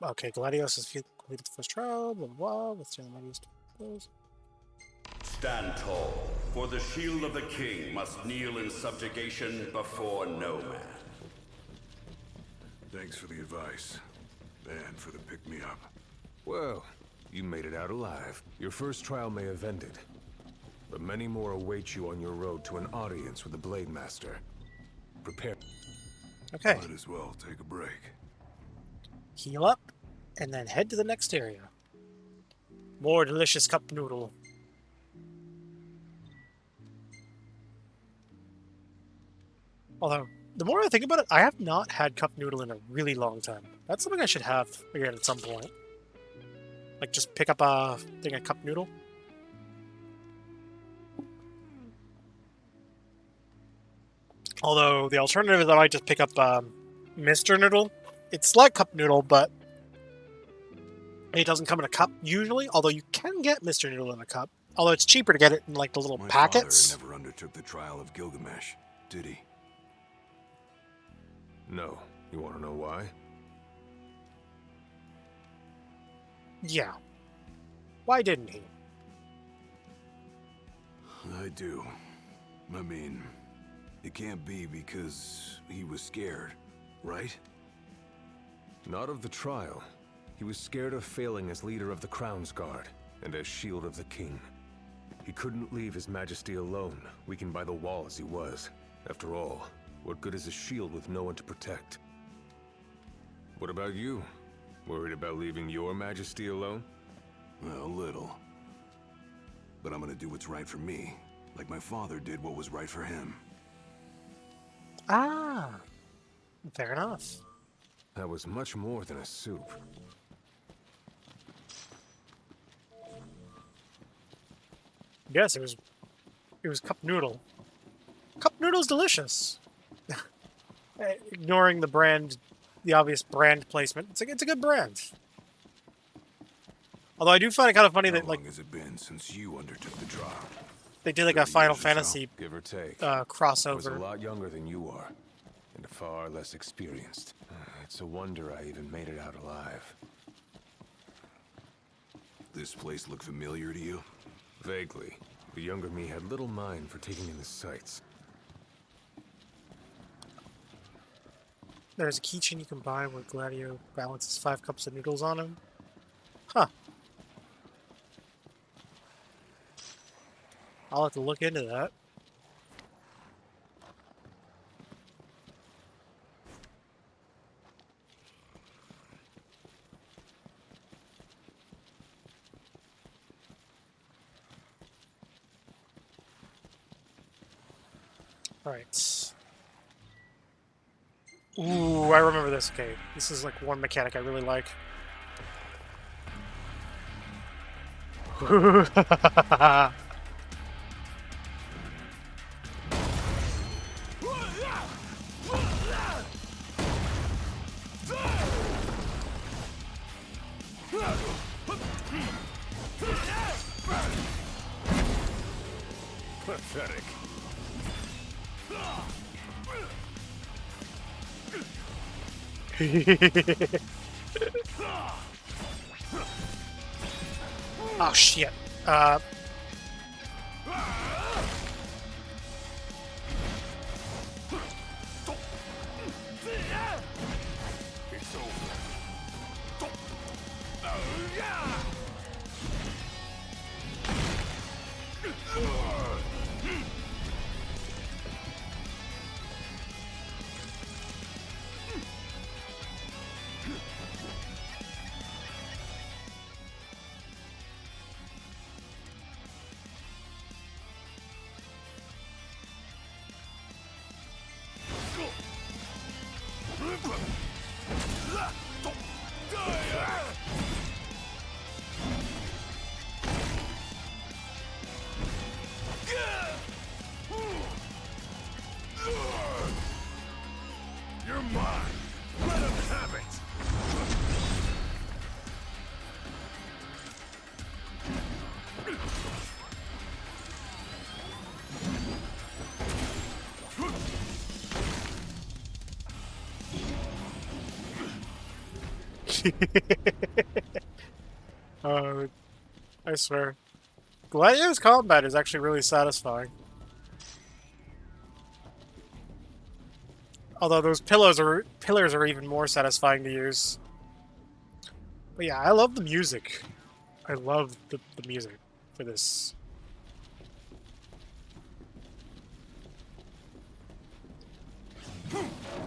Speaker 1: Okay, Gladios has completed the first trial, blah, blah, blah. Let's do the
Speaker 14: Stand tall, for the shield of the king must kneel in subjugation before no man.
Speaker 2: Thanks for the advice. And for the pick-me-up.
Speaker 5: Well, you made it out alive. Your first trial may have ended, but many more await you on your road to an audience with the Blade Master. Prepare.
Speaker 1: Okay.
Speaker 2: Might as well take a break.
Speaker 1: Heal up, and then head to the next area. More delicious cup noodle. Although, the more I think about it, I have not had cup noodle in a really long time. That's something I should have again at some point. Like, just pick up a thing of cup noodle. Although, the alternative is that I just pick up Mr. Noodle. It's like cup noodle, but it doesn't come in a cup usually, although you can get Mr. Noodle in a cup. Although it's cheaper to get it in like the little packets.
Speaker 2: My father never undertook the trial of Gilgamesh, did he?
Speaker 5: No. You want to know why?
Speaker 1: Yeah. Why didn't he?
Speaker 2: I do. I mean, it can't be because he was scared, right?
Speaker 5: Not of the trial. He was scared of failing as leader of the Crown's Guard and as Shield of the King. He couldn't leave His Majesty alone, weakened by the wall as he was. After all, what good is a shield with no one to protect? What about you? Worried about leaving your Majesty alone?
Speaker 2: Well, a little. But I'm gonna do what's right for me, like my father did what was right for him.
Speaker 1: Ah, fair enough.
Speaker 5: That was much more than a soup.
Speaker 1: Yes, it was cup noodle. Cup noodle's delicious. Ignoring the obvious brand placement, it's a good brand. Although I do find it kind of funny that
Speaker 2: How long has it been since you undertook the trial?
Speaker 1: They did like a
Speaker 2: 30
Speaker 1: Final
Speaker 2: years or so?
Speaker 1: Fantasy
Speaker 5: Give or take.
Speaker 1: crossover.
Speaker 5: I was a lot younger than you are, and far less experienced. It's a wonder I even made it out alive.
Speaker 2: This place look familiar to you?
Speaker 5: Vaguely. The younger me had little mind for taking in the sights.
Speaker 1: There's a keychain you can buy where Gladio balances 5 cups of noodles on him. Huh. I'll have to look into that. Alright. Ooh, I remember this. Okay, this is like one mechanic I really like.
Speaker 5: Pathetic.
Speaker 1: Oh shit.
Speaker 14: It's over.
Speaker 2: mine! Let him have it!
Speaker 1: I swear. Gladio's combat is actually really satisfying. Although those pillars are even more satisfying to use. But yeah, I love the music. I love the music for this.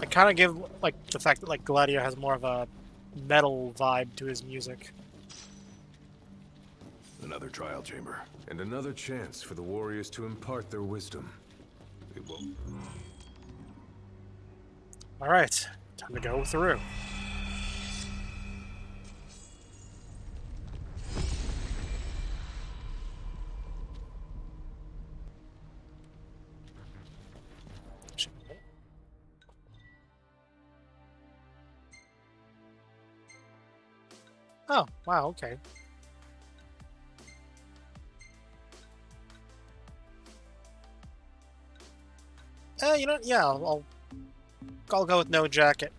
Speaker 1: I kind of give like the fact that like Gladio has more of a metal vibe to his music.
Speaker 2: Another trial chamber.
Speaker 5: And another chance for the warriors to impart their wisdom. It will.
Speaker 1: All right, time to go through. Oh, wow, okay. You know, yeah, I'll go with no jacket.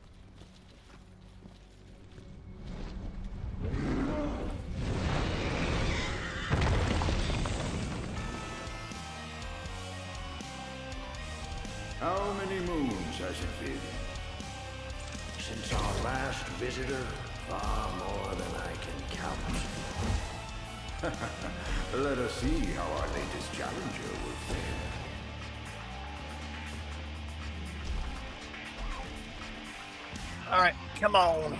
Speaker 15: How many moons has it been?
Speaker 4: Since our last visitor, far more than I can count.
Speaker 15: Let us see how our latest challenger will fare.
Speaker 1: All right, come on.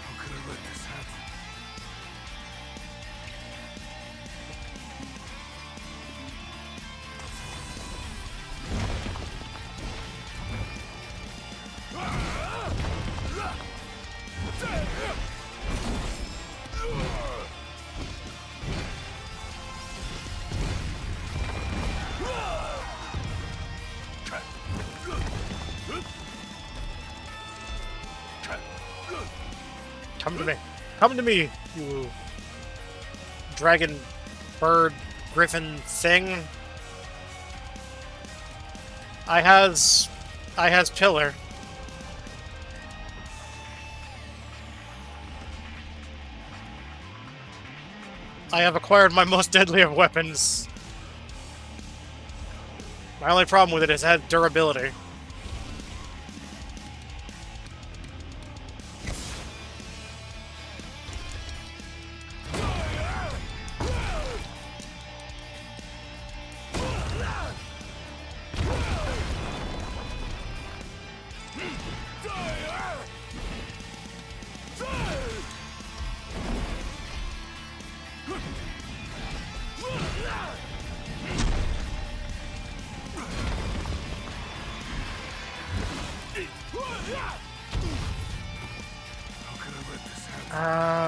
Speaker 2: How could I let this happen?
Speaker 1: Come to me. Come to me, you dragon, bird, griffin thing. I has pillar. I have acquired my most deadly of weapons. My only problem with it is it has durability.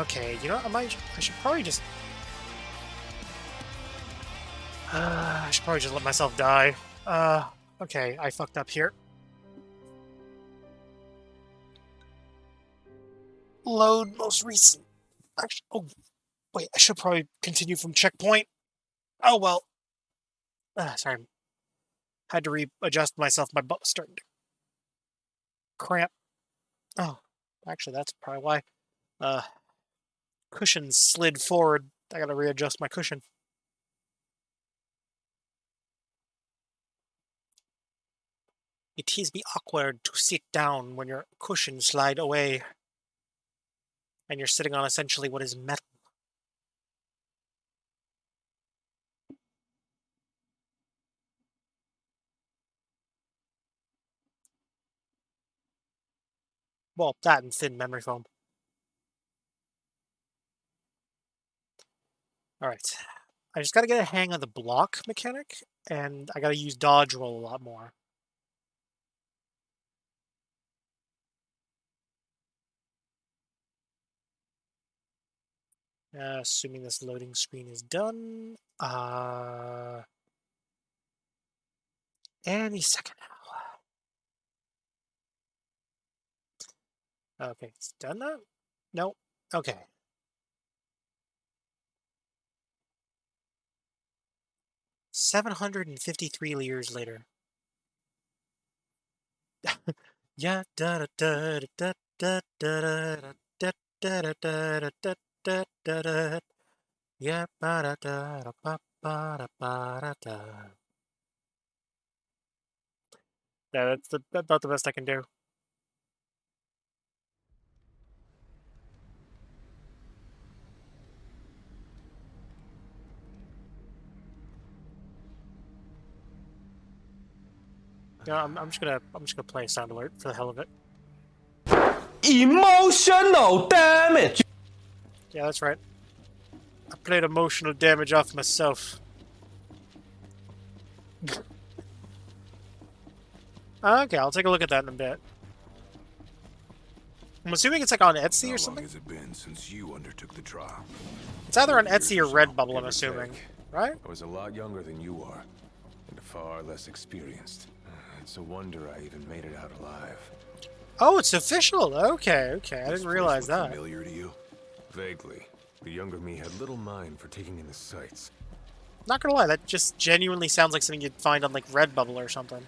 Speaker 1: Okay, you know what, I should probably just... I should probably just let myself die. Okay, I fucked up here. Load most recent. Actually, oh, wait, I should probably continue from checkpoint. Oh, well. Sorry. Had to readjust myself. My butt was starting to cramp. Oh, actually, that's probably why. Cushion slid forward. I gotta readjust my cushion. It is be awkward to sit down when your cushion slide away and you're sitting on essentially what is metal. Well, that and thin memory foam. Alright. I just gotta get a hang of the block mechanic, and I gotta use dodge roll a lot more. Assuming this loading screen is done. Any second now. Okay, it's done now? Nope. Okay. $753 years later. Yeah, da da da da da da da da da da da da da da. Yeah, ba da da da ba ba da ba da da. Yeah, that's about the best I can do. Yeah, I'm just gonna play a sound alert for the hell of it.
Speaker 11: Emotional damage!
Speaker 1: Yeah, that's right. I played emotional damage off myself. Okay, I'll take a look at that in a bit. I'm assuming it's like on Etsy or something?
Speaker 2: How long has it been since you undertook the trial?
Speaker 1: It's either on Etsy or Redbubble, I'm assuming. Right?
Speaker 5: I was a lot younger than you are, and far less experienced. It's a wonder I even made it out alive.
Speaker 1: Oh, it's official! Okay, I didn't realize that.
Speaker 2: Familiar to you?
Speaker 5: Vaguely. The younger me had little mind for taking in the sights.
Speaker 1: Not gonna lie, that just genuinely sounds like something you'd find on, like, Redbubble or something.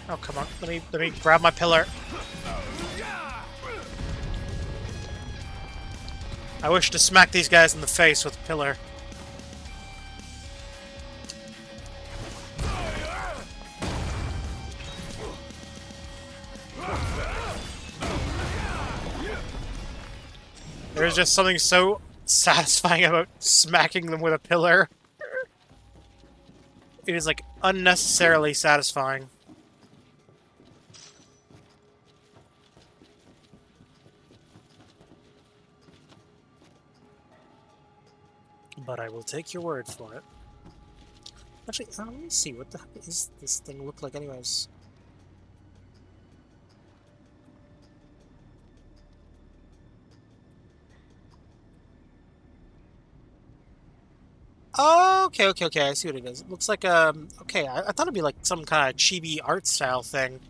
Speaker 1: Oh, come on. Let me grab my pillar. I wish to smack these guys in the face with a pillar. There's just something so satisfying about smacking them with a pillar. It is, like, unnecessarily satisfying. But I will take your word for it. Actually, let me see. What the heck is this thing look like anyways? Oh, okay. I see what it is. It looks like, okay, I thought it'd be like some kind of chibi art style thing,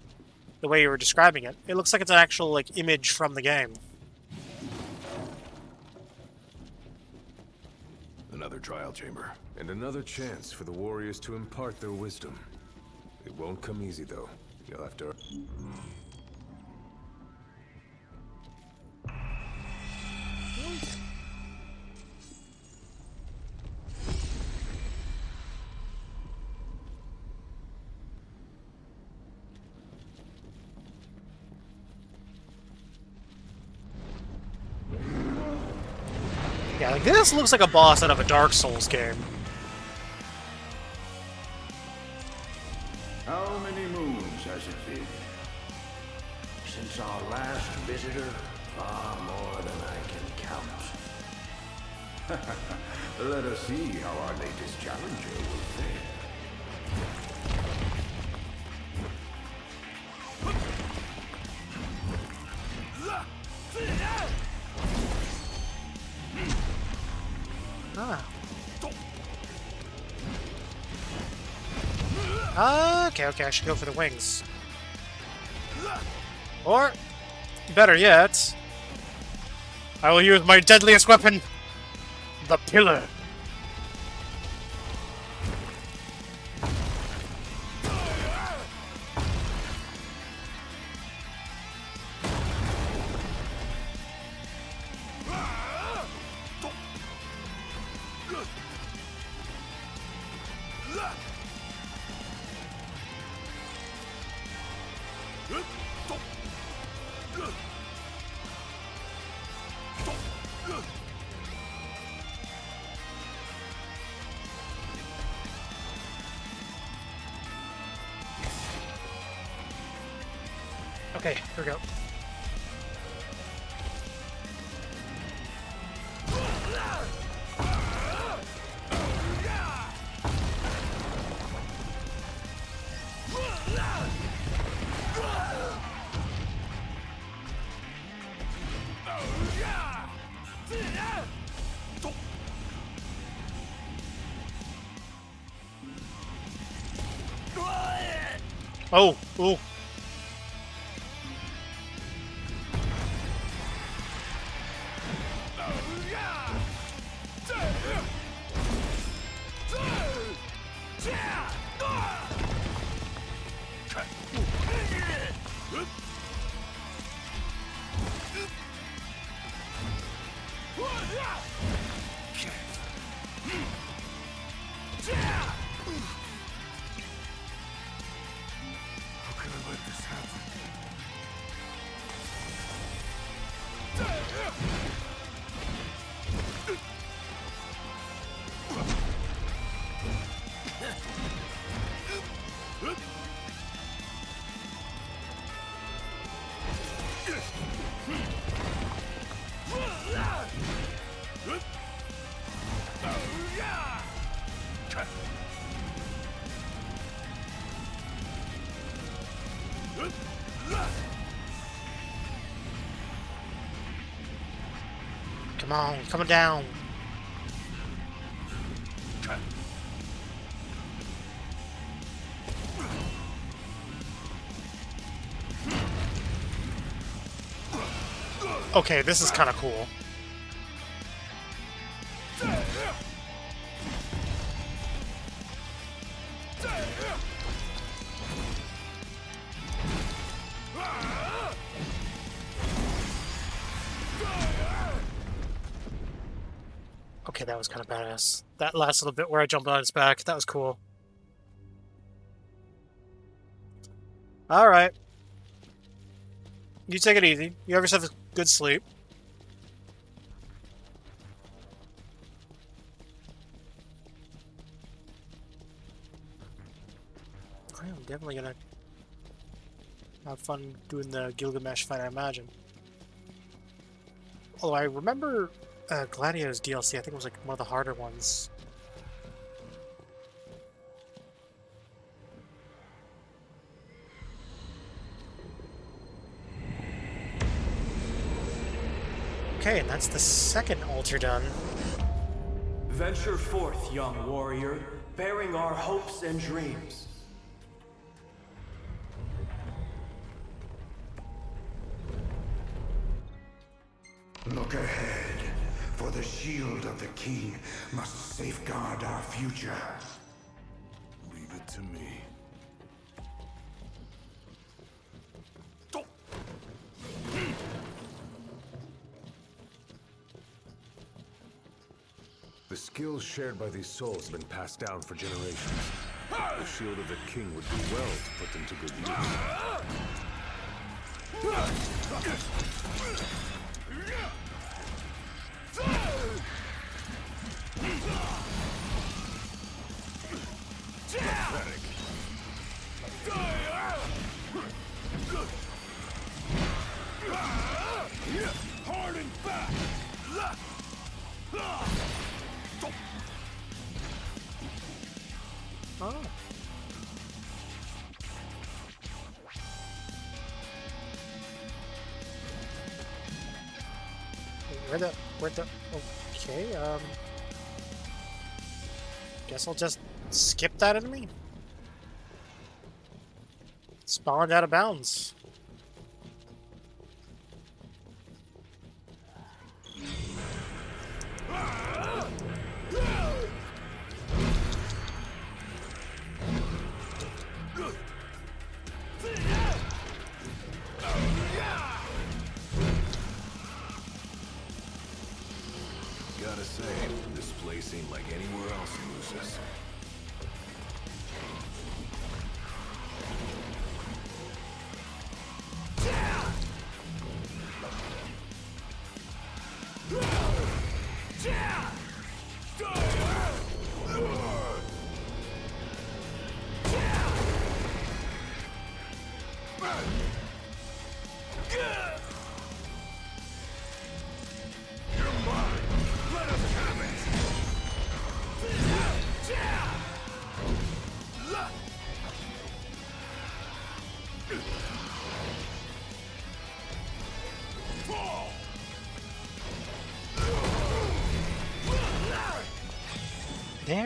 Speaker 1: the way you were describing it. It looks like it's an actual, like, image from the game.
Speaker 2: Another trial chamber.
Speaker 5: And another chance for the warriors to impart their wisdom. It won't come easy, though. You'll have to...
Speaker 1: Yeah, like, this looks like a boss out of a Dark Souls game.
Speaker 15: How many moons has it been? Since our last visitor, far more than I can count. Let us see how our latest challenger will fare.
Speaker 1: Okay, I should go for the wings. Or, better yet, I will use my deadliest weapon, the pillar. Okay, here we go. Oh, ooh. Come on, coming down. Okay, this is kind of cool. Okay, that was kind of badass. That last little bit where I jumped on his back, that was cool. Alright. You take it easy. You have yourself a good sleep. I'm definitely gonna have fun doing the Gilgamesh fight, I imagine. Although I remember Gladio's DLC, I think it was like one of the harder ones. Okay, and that's the second altar done.
Speaker 17: Venture forth, young warrior, bearing our hopes and dreams.
Speaker 15: Look ahead, for the shield of the king must safeguard our future.
Speaker 2: Leave it to me.
Speaker 5: The skills shared by these souls have been passed down for generations. The shield of the king would do well to put them to good
Speaker 2: Hard and fast!
Speaker 1: Oh. Where the, okay, guess I'll just skip that enemy. Spawned out of bounds.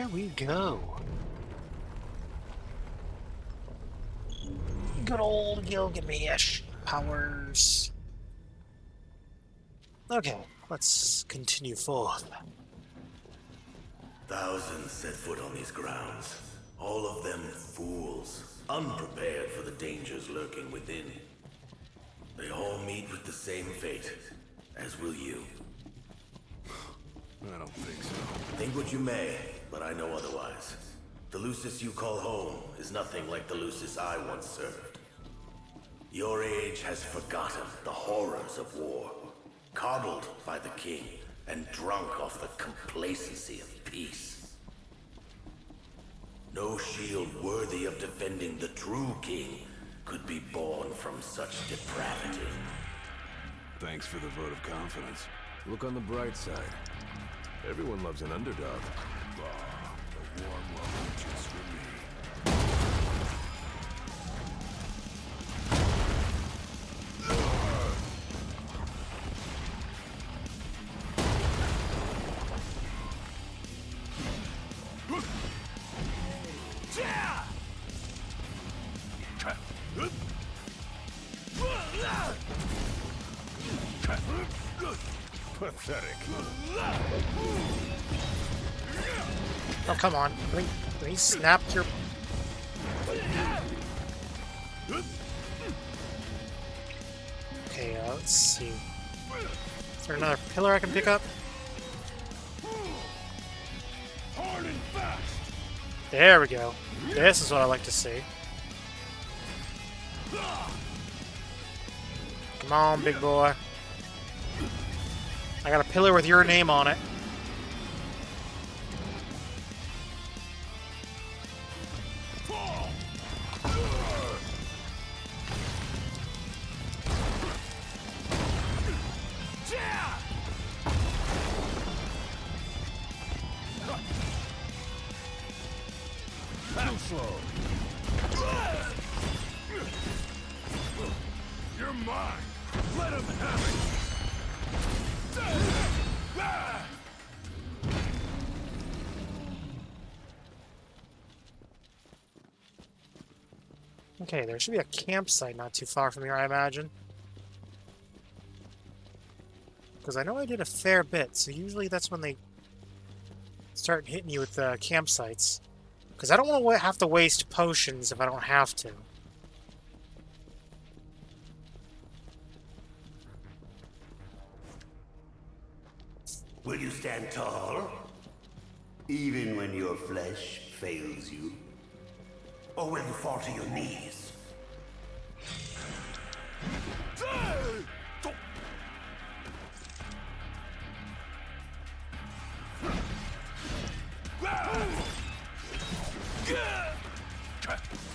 Speaker 1: There we go. Good old Gilgamesh powers. Okay, let's continue forth.
Speaker 18: Thousands set foot on these grounds. All of them fools, unprepared for the dangers lurking within. They all meet with the same fate, as will you.
Speaker 2: I don't think so.
Speaker 18: Think what you may, but I know otherwise. The Lucis you call home is nothing like the Lucis I once served. Your age has forgotten the horrors of war, coddled by the king, and drunk off the complacency of peace. No shield worthy of defending the true king could be born from such depravity.
Speaker 2: Thanks for the vote of confidence.
Speaker 5: Look on the bright side. Everyone loves an underdog.
Speaker 2: The warm welcome just for me.
Speaker 5: Pathetic.
Speaker 1: Oh, come on. Can you snap your... Okay, let's see. Is there another pillar I can pick up?
Speaker 2: Hard and fast.
Speaker 1: There we go. This is what I like to see. Come on, big boy. I got a pillar with your name on it.
Speaker 2: Too slow. You're mine. Let him have it.
Speaker 1: Okay, there should be a campsite not too far from here, I imagine. Because I know I did a fair bit, so usually that's when they start hitting you with campsites. Because I don't want to have to waste potions if I don't have to.
Speaker 18: Will you stand tall? Even when your flesh fails you? Or will you fall to your knees?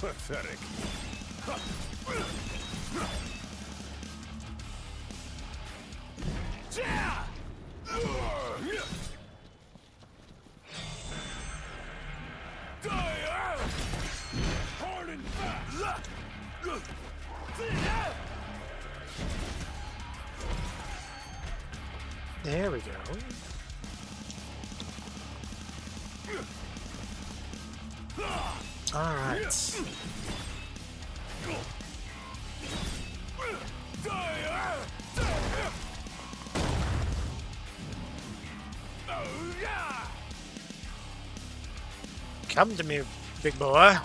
Speaker 5: Pathetic.
Speaker 2: Hard and fast.
Speaker 1: There we go. Alright. Come to me, big boy.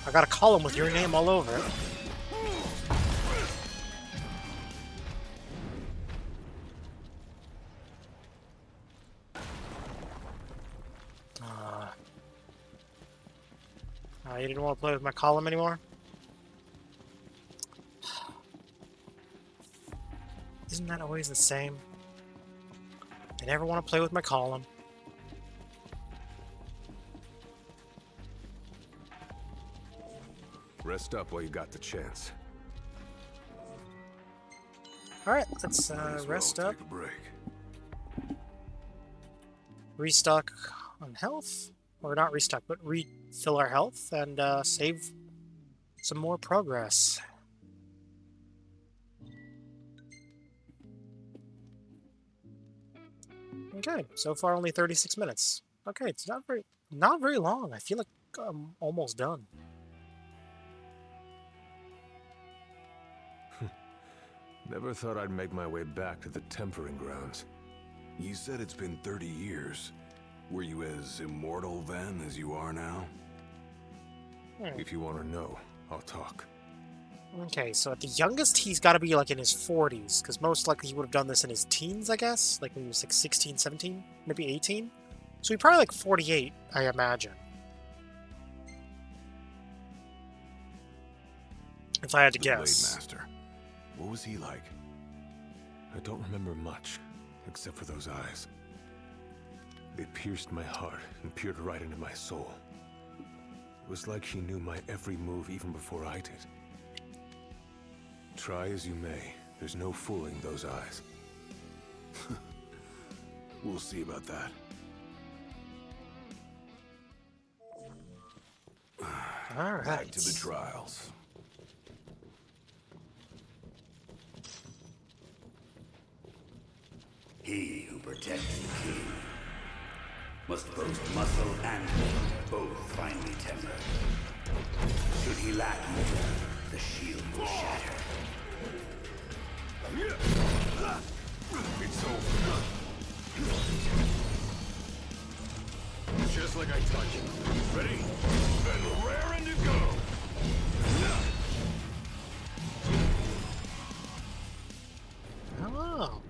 Speaker 1: I got a column with your name all over it. You didn't want to play with my column anymore? Isn't that always the same? I never want to play with my column.
Speaker 5: Rest up while you got the chance.
Speaker 1: Alright, let's rest up.
Speaker 2: Take a break.
Speaker 1: Restock on health. Or not restock, but refill our health and save some more progress. Okay, so far only 36 minutes. Okay, it's not very long. I feel like I'm almost done.
Speaker 5: Never thought I'd make my way back to the tempering grounds.
Speaker 2: You said it's been 30 years. Were you as immortal then as you are now?
Speaker 5: If you want to know, I'll talk.
Speaker 1: Okay, so at the youngest, he's got to be like in his 40s, because most likely he would have done this in his teens, I guess? Like when he was like 16, 17, maybe 18? So he's probably like 48, I imagine. If I had to guess.
Speaker 2: Blade Master. What was he like?
Speaker 5: I don't remember much, except for those eyes. They pierced my heart and peered right into my soul. It was like he knew my every move even before I did. Try as you may, there's no fooling those eyes.
Speaker 2: We'll see about that.
Speaker 1: All right.
Speaker 2: Back to the trials.
Speaker 14: He who protects the king must boast muscle and weight, both finely tempered. Should he lack either, the shield will shatter.
Speaker 2: It's over. Just like I taught you. Ready? And raring to go.
Speaker 1: Oh.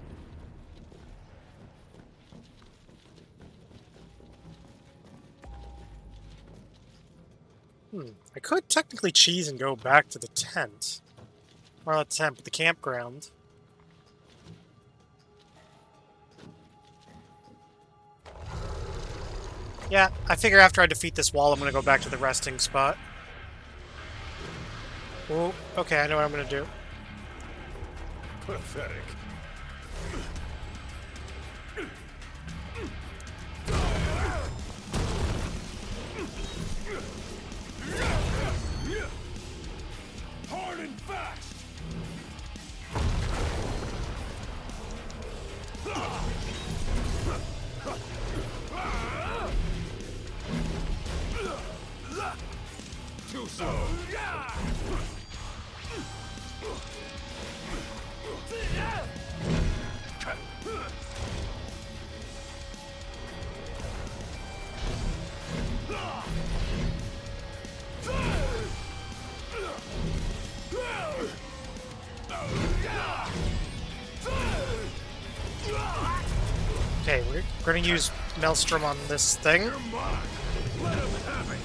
Speaker 1: I could technically cheese and go back to the tent. Well, not the tent, but the campground. Yeah, I figure after I defeat this wall, I'm gonna go back to the resting spot. Oh, okay, I know what I'm gonna do.
Speaker 2: Pathetic. Hard and fast. Too slow.
Speaker 1: Okay, we're gonna use Maelstrom on this thing.
Speaker 2: Let him have it.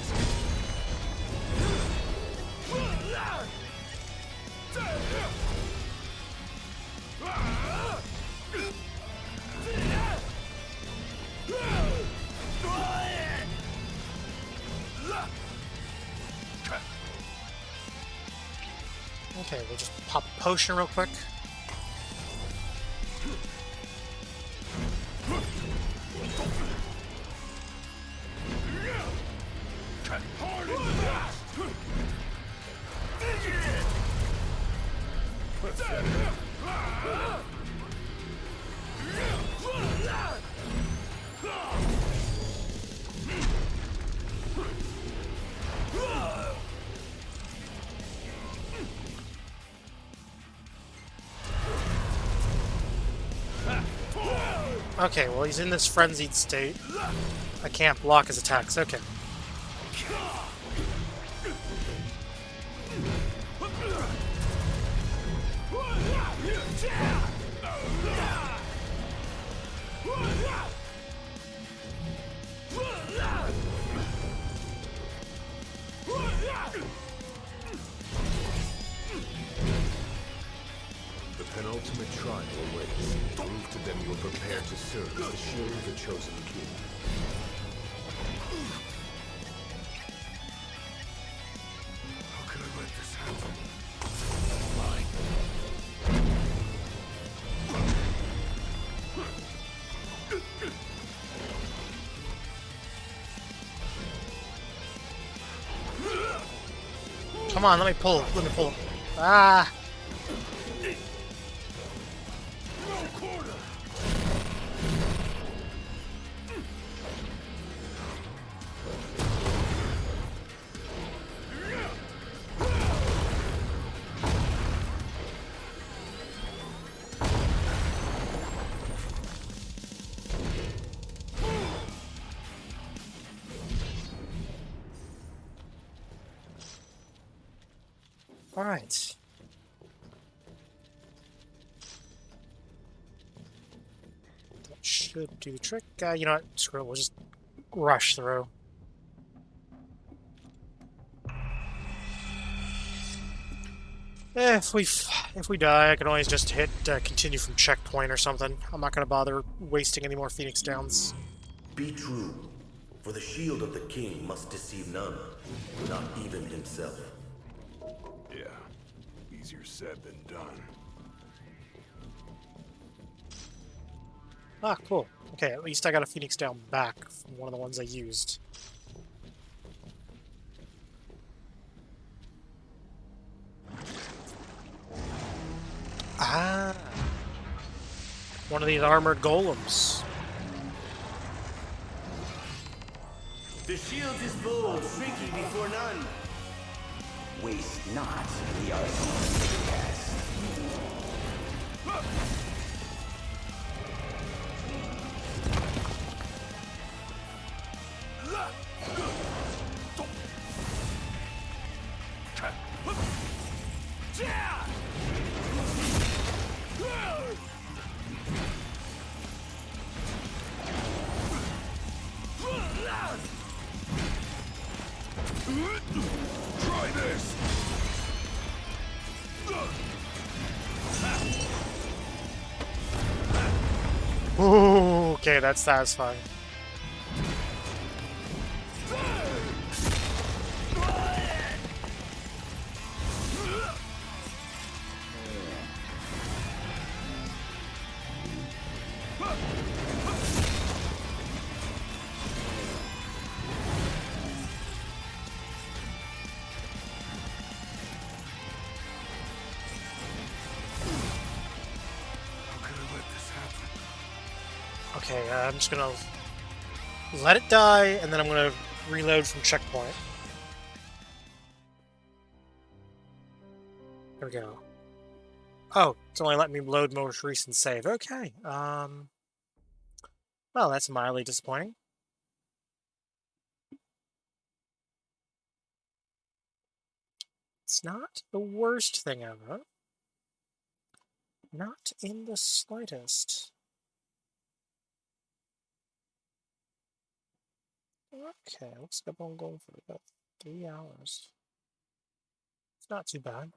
Speaker 1: Okay, we'll just pop a potion real quick.
Speaker 2: Hard and fast.
Speaker 1: Okay, well he's in this frenzied state. I can't block his attacks, okay.
Speaker 5: The penultimate trial awaits. Prove to them you're prepared to serve as the shield of the chosen king.
Speaker 2: How could I let this happen? Mine.
Speaker 1: Come on, let me pull. Ah!
Speaker 2: No quarter.
Speaker 1: Alright. That should do the trick. You know what? Screw it. We'll just rush through. If we die, I can always just hit continue from checkpoint or something. I'm not gonna bother wasting any more Phoenix Downs.
Speaker 18: Be true, for the shield of the king must deceive none, not even himself.
Speaker 2: Yeah, easier said than done.
Speaker 1: Ah, cool. Okay, at least I got a Phoenix Down back from one of the ones I used. Ah! One of these armored golems.
Speaker 14: The shield is bold, shrinking before none. Waste not the art of cast.
Speaker 2: Try this!
Speaker 1: Ooh, okay, that's satisfying. Okay, I'm just gonna let it die, and then I'm gonna reload from checkpoint. There we go. Oh, it's only letting me load most recent save. Okay, well, that's mildly disappointing. It's not the worst thing ever. Not in the slightest. Okay, looks like I'm going for about 3 hours. It's not too bad.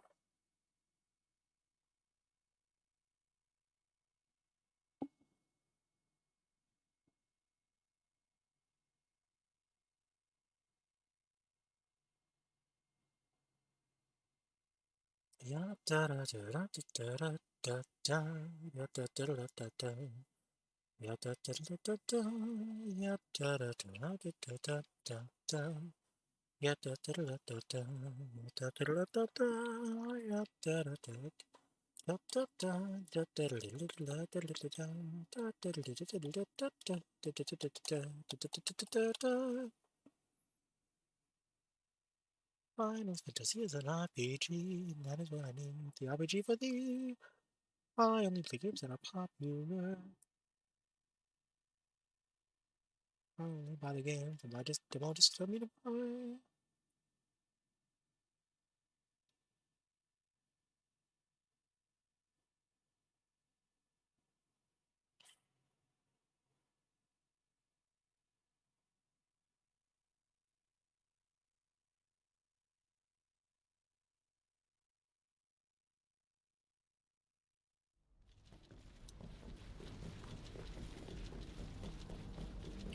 Speaker 1: Yeah, da da da da da da da da, yeah, da da da da da, yeah, da da da da da, yeah, da da da da da da da, yeah, da da da da da, yeah, da da da da da, yeah, da da da. Da da da da da da da da da da. Final Fantasy is an RPG, and that is what I need. The RPG for thee. I only play games that are popular. I only buy the games that I just tell me to buy.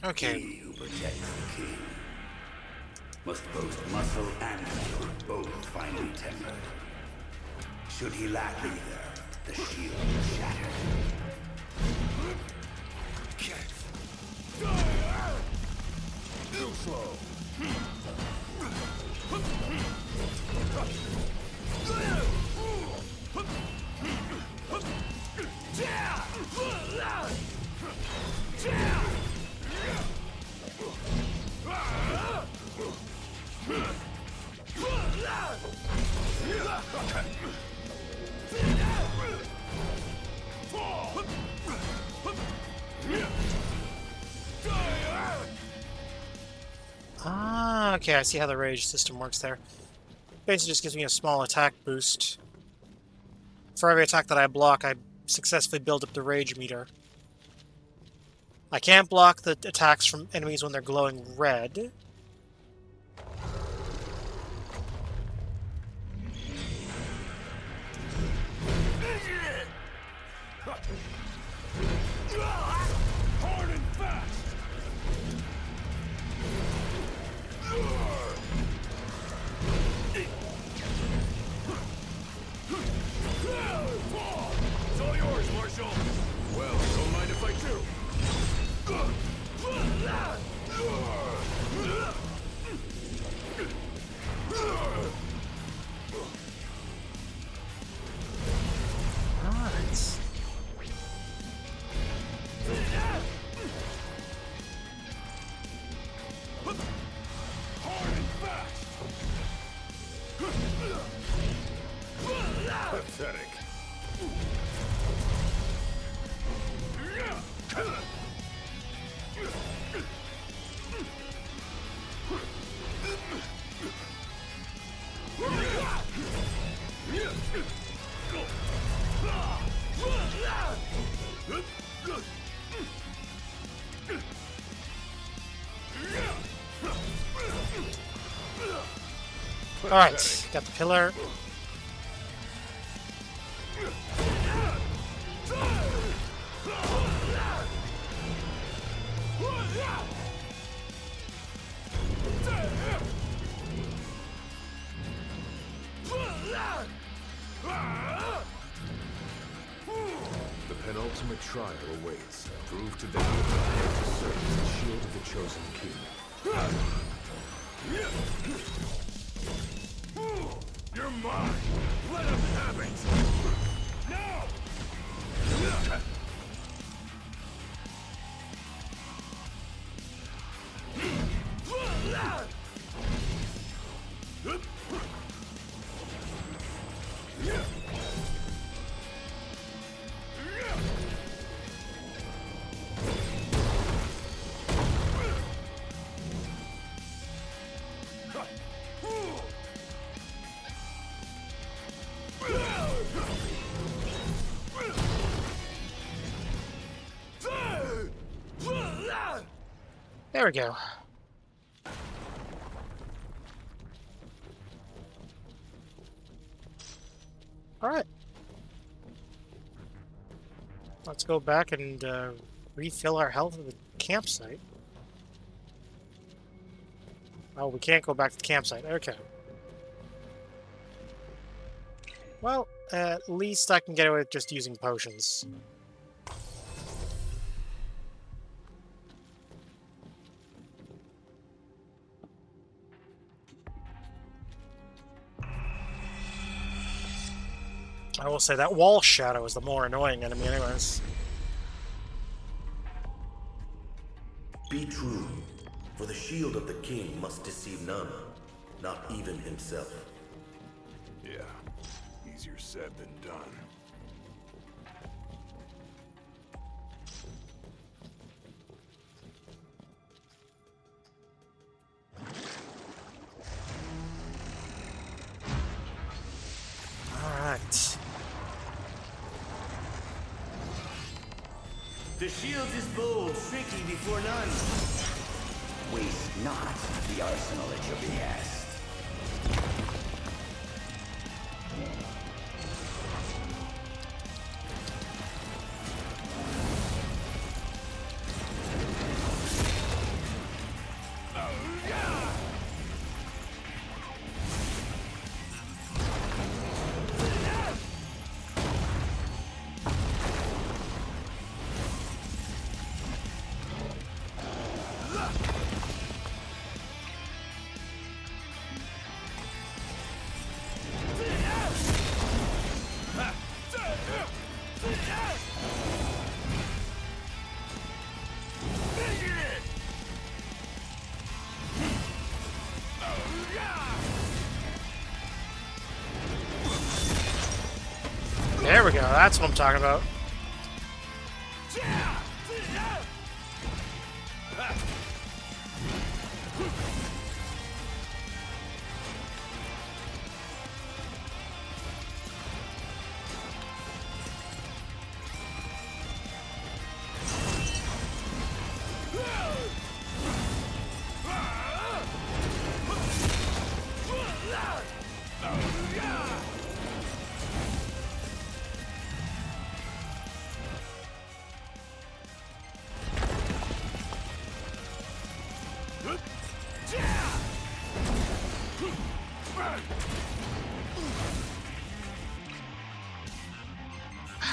Speaker 1: Okay.
Speaker 14: He who protects the king must boast muscle and vigor, both finely tempered. Should he lack either, the shield is shattered.
Speaker 2: Too slow.
Speaker 1: Ah, okay, I see how the rage system works there. Basically just gives me a small attack boost. For every attack that I block, I successfully build up the rage meter. I can't block the attacks from enemies when they're glowing red.
Speaker 2: Hard and fast! It's all yours, Marshal! Well, don't mind if I do.
Speaker 1: Alright.
Speaker 2: Hard and fast! Pathetic.
Speaker 1: Alright, got the pillar.
Speaker 5: The penultimate trial awaits. Prove to them that prepared to serve as the shield of the chosen king.
Speaker 2: You're mine! Let him have it! Now!
Speaker 1: There we go. Alright. Let's go back and refill our health at the campsite. Oh, we can't go back to the campsite. Okay. Well, at least I can get away with just using potions. I will say that wall shadow is the more annoying enemy anyways.
Speaker 18: Be true, for the shield of the king must deceive none, not even himself.
Speaker 2: Yeah, easier said than done.
Speaker 1: Alright.
Speaker 14: The shield is bold, tricky before none. Waste not the arsenal at your behest.
Speaker 1: There we go, that's what I'm talking about.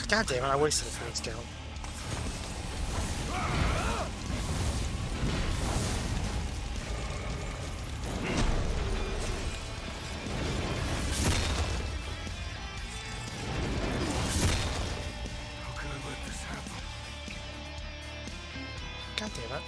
Speaker 1: God damn it, I wasted a Phoenix down.
Speaker 2: How could I let this happen?
Speaker 1: God damn it.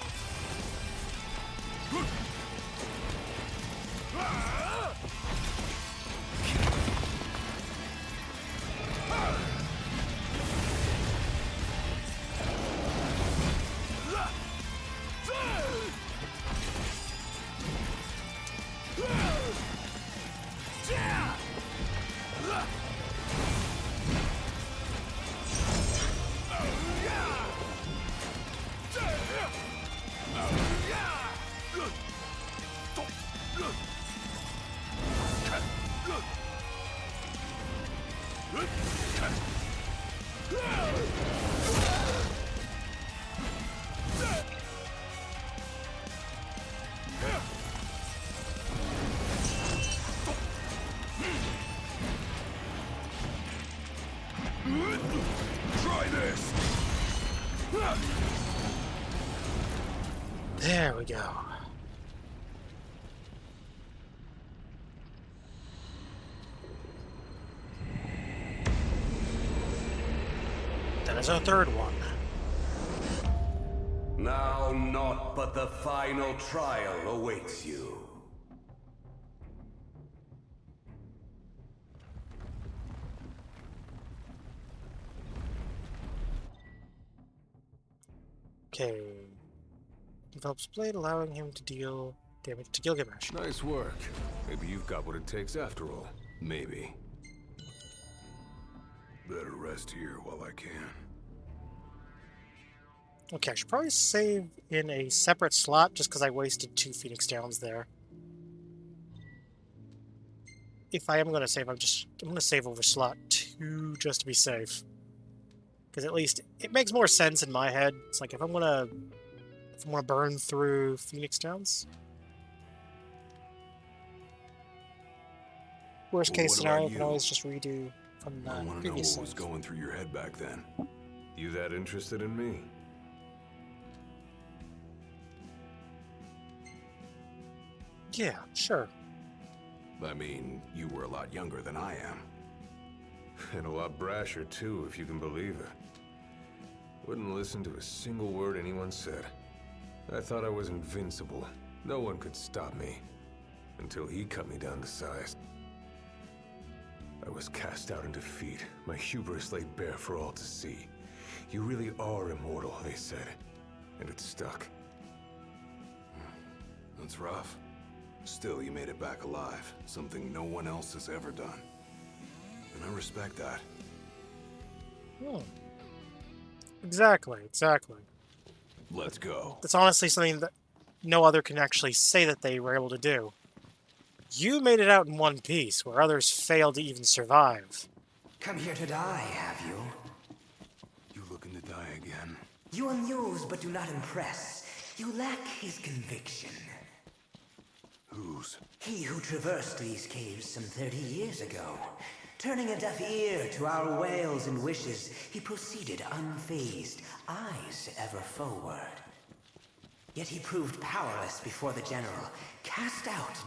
Speaker 2: Try this!
Speaker 1: There we go. That is our third one.
Speaker 14: Now naught but the final trial awaits you.
Speaker 1: Okay. Develops blade, allowing him to deal damage to Gilgamesh.
Speaker 5: Nice work. Maybe you've got what it takes after all. Maybe.
Speaker 2: Better rest here while I can.
Speaker 1: Okay, I should probably save in a separate slot just because I wasted 2 Phoenix Downs there. If I am going to save, I'm going to save over slot 2 just to be safe. Because at least it makes more sense in my head. It's like if I'm gonna burn through Phoenix Downs. Worst case scenario, I can always just redo from the
Speaker 2: I want to know
Speaker 1: previous
Speaker 2: what was
Speaker 1: save.
Speaker 2: going through your head back then.
Speaker 5: You that interested in me?
Speaker 1: Yeah, sure.
Speaker 2: I mean, you were a lot younger than I am.
Speaker 5: And a lot brasher too, if you can believe it. Wouldn't listen to a single word anyone said. I thought I was invincible. No one could stop me. Until he cut me down to size. I was cast out in defeat, my hubris laid bare for all to see. You really are immortal, they said. And it stuck.
Speaker 2: That's rough. Still, you made it back alive. Something no one else has ever done. And I respect that.
Speaker 1: Hmm. Exactly.
Speaker 2: Let's go.
Speaker 1: That's honestly something that no other can actually say that they were able to do. You made it out in one piece, where others failed to even survive.
Speaker 19: Come here to die, have you?
Speaker 2: You looking to die again?
Speaker 19: You amuse but do not impress. You lack his conviction.
Speaker 2: Whose?
Speaker 19: He who traversed these caves some 30 years ago. Turning a deaf ear to our wails and wishes, he proceeded unfazed, eyes ever forward. Yet he proved powerless before the general, cast out.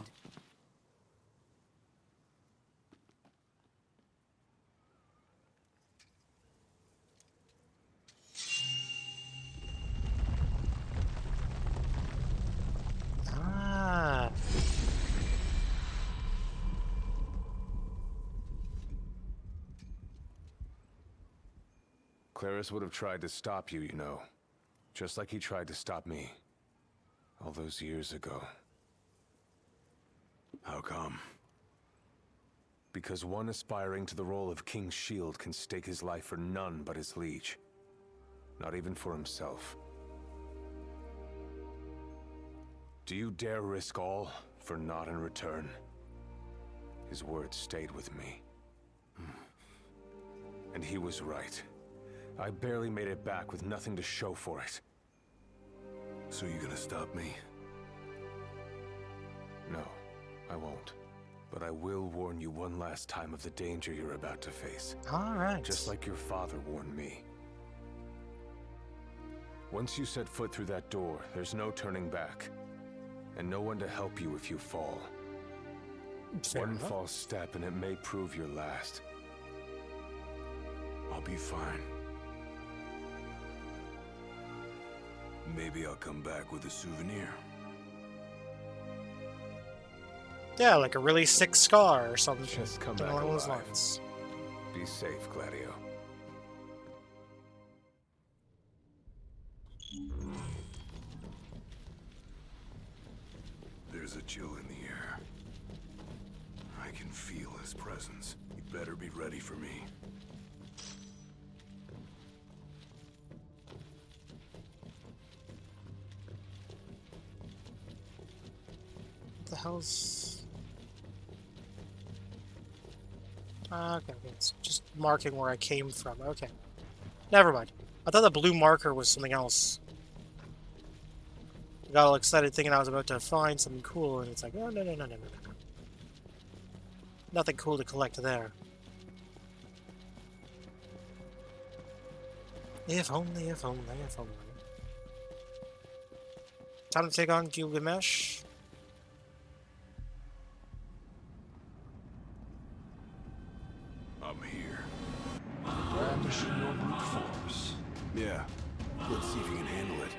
Speaker 1: Ah.
Speaker 5: Claris would have tried to stop you, you know. Just like he tried to stop me. All those years ago.
Speaker 2: How come?
Speaker 5: Because one aspiring to the role of King's Shield can stake his life for none but his liege. Not even for himself. Do you dare risk all for naught in return? His words stayed with me. And he was right. I barely made it back with nothing to show for it.
Speaker 2: So you gonna stop me?
Speaker 5: No, I won't. But I will warn you one last time of the danger you're about to face.
Speaker 1: All right.
Speaker 5: Just like your father warned me. Once you set foot through that door, there's no turning back. And no one to help you if you fall.
Speaker 1: Fair
Speaker 5: One
Speaker 1: enough.
Speaker 5: false step and it may prove your last.
Speaker 2: I'll be fine. Maybe I'll come back with a souvenir.
Speaker 1: Yeah, like a really sick scar or something.
Speaker 5: Just come
Speaker 1: Something
Speaker 5: back
Speaker 1: along those
Speaker 5: alive.
Speaker 1: lines.
Speaker 5: Be safe, Gladio.
Speaker 2: There's a chill in the air. I can feel his presence. You better be ready for me.
Speaker 1: What the hell's... Okay, it's just marking where I came from. Okay. Never mind. I thought the blue marker was something else. I got all excited thinking I was about to find something cool, and it's like, oh, no, no, no, no, no, no. Nothing cool to collect there. If only, if only, if only. Time to take on Gilgamesh.
Speaker 2: I'm here.
Speaker 16: Brandishing your brute force.
Speaker 2: Yeah. Let's see if you can handle it.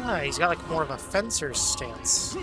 Speaker 1: Ah, he's got like more of a fencer's stance.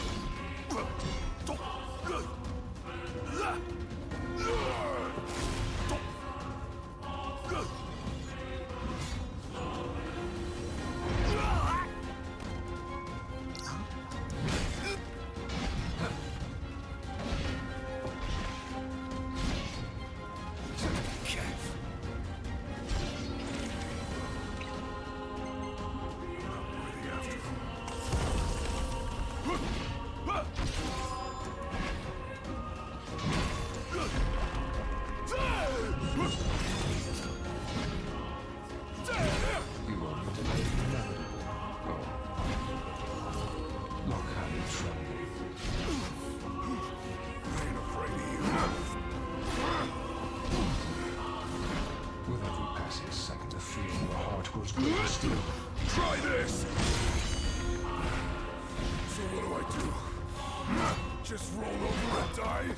Speaker 2: Try this! So what do? Just roll over and die?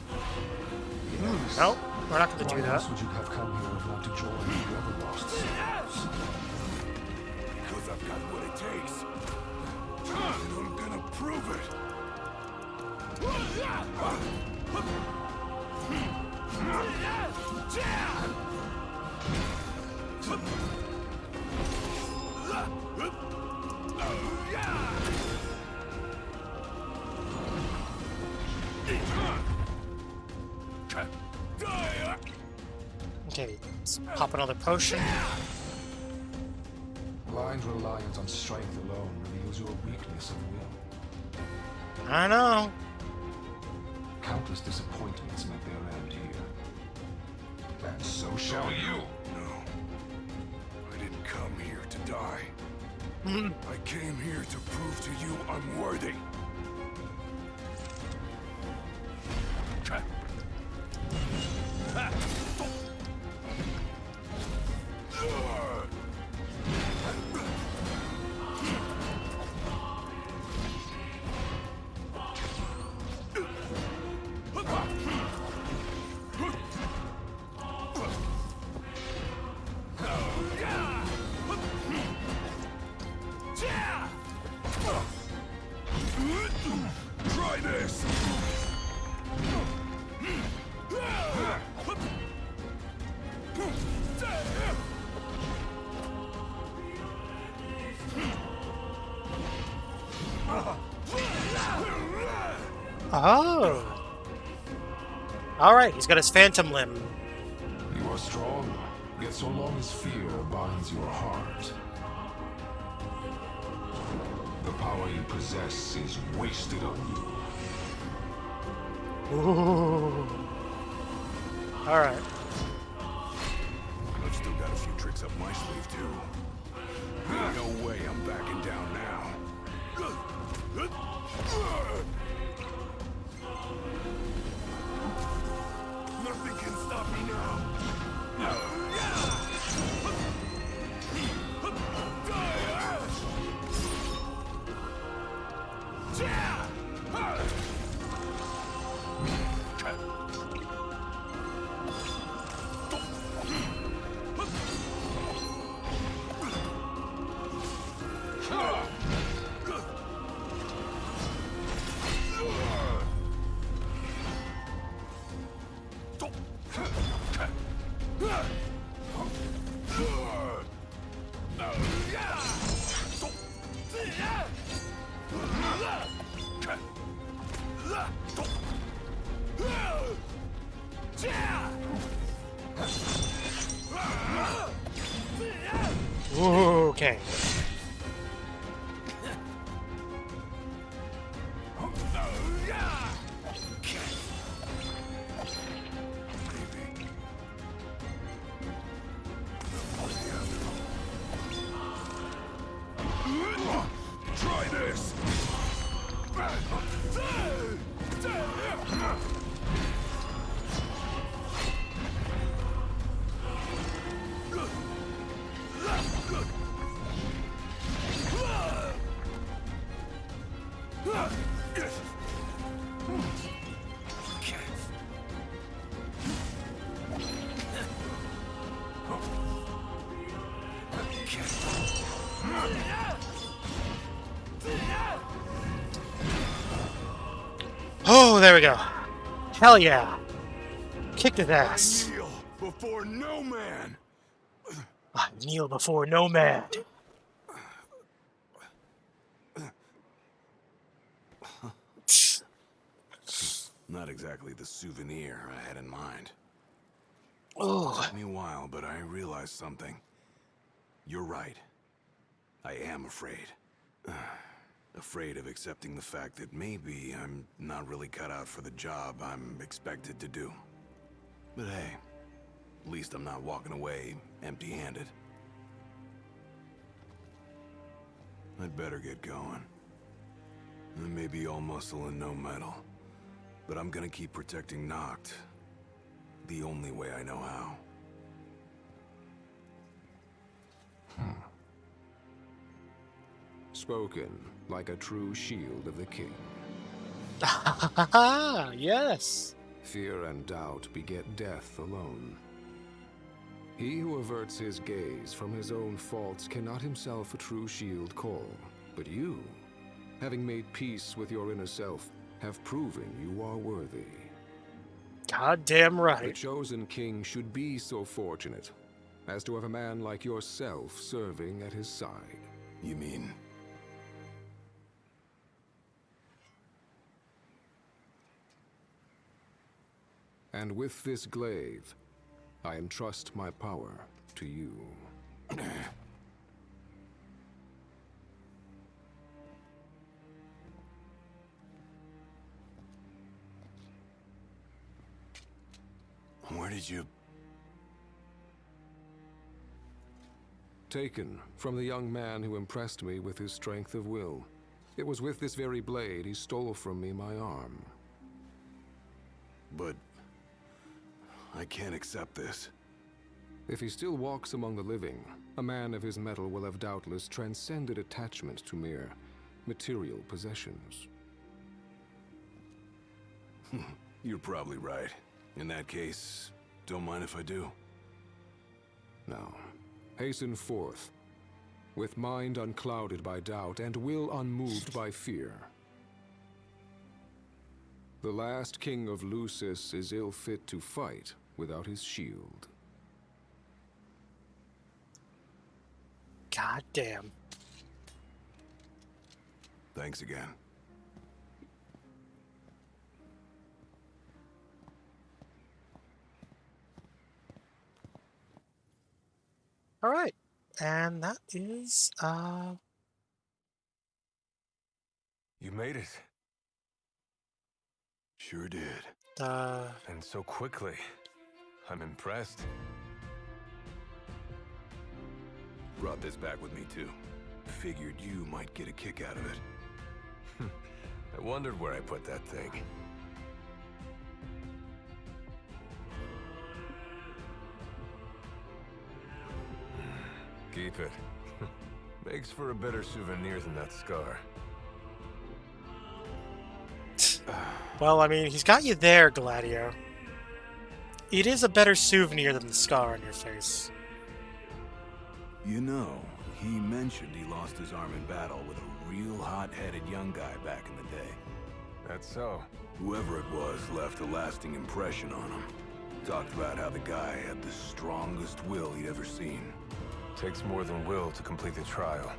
Speaker 1: Nope, we're not going to do
Speaker 16: Why
Speaker 1: that.
Speaker 16: else would you have come here if not to join your other lost selves?
Speaker 2: Because I've got what it takes. And I'm gonna prove it.
Speaker 1: Okay, let's pop another potion.
Speaker 16: Blind reliance on strength alone reveals your weakness of will.
Speaker 1: I know.
Speaker 16: Countless disappointments met their end here. And so shall you.
Speaker 2: No. I didn't come here to die. I came here to prove to you I'm worthy.
Speaker 1: Oh. Alright, he's got his phantom limb.
Speaker 16: You are strong, yet so long as fear binds your heart, the power you possess is wasted on you.
Speaker 1: Ooh. Alright.
Speaker 2: I've still got a few tricks up my sleeve, too. Ain't no way I'm backing down now. Nothing can stop me now.
Speaker 1: Okay.
Speaker 2: Try this.
Speaker 1: Oh, there we go. Hell yeah. Kicked his ass.
Speaker 2: Kneel before no man.
Speaker 1: I kneel before no man.
Speaker 2: Not exactly the souvenir I had in mind.
Speaker 1: Oh.
Speaker 2: Took me a while, but I realized something. You're right. I am afraid. Afraid of accepting the fact that maybe I'm not really cut out for the job I'm expected to do. But hey, at least I'm not walking away empty-handed. I'd better get going. I may be all muscle and no metal, but I'm gonna keep protecting Noct the only way I know how.
Speaker 16: Spoken like a true shield of the king.
Speaker 1: Yes.
Speaker 16: Fear and doubt beget death alone. He who averts his gaze from his own faults cannot himself a true shield call. But you, having made peace with your inner self, have proven you are worthy.
Speaker 1: Goddamn right.
Speaker 16: The chosen king should be so fortunate as to have a man like yourself serving at his side.
Speaker 2: You mean?
Speaker 16: And with this glaive, I entrust my power to you.
Speaker 2: Where did you...
Speaker 16: Taken from the young man who impressed me with his strength of will. It was with this very blade he stole from me my arm.
Speaker 2: But... I can't accept this.
Speaker 16: If he still walks among the living, a man of his mettle will have doubtless transcended attachment to mere material possessions.
Speaker 2: You're probably right. In that case, don't mind if I do.
Speaker 16: Now, hasten forth, with mind unclouded by doubt and will unmoved by fear. The last king of Lucis is ill fit to fight without his shield.
Speaker 1: God damn.
Speaker 2: Thanks again.
Speaker 1: All right, and that is
Speaker 5: You made it.
Speaker 2: Sure did.
Speaker 5: And so quickly. I'm impressed.
Speaker 2: Brought this back with me too. Figured you might get a kick out of it.
Speaker 5: I wondered where I put that thing. Keep it. Makes for a better souvenir than that scar.
Speaker 1: well, I mean, he's got you there, Gladio. It is a better souvenir than the scar on your face.
Speaker 2: You know, he mentioned he lost his arm in battle with a real hot-headed young guy back in the day.
Speaker 5: That's so.
Speaker 2: Whoever it was left a lasting impression on him. Talked about how the guy had the strongest will he'd ever seen.
Speaker 5: Takes more than will to complete the trial.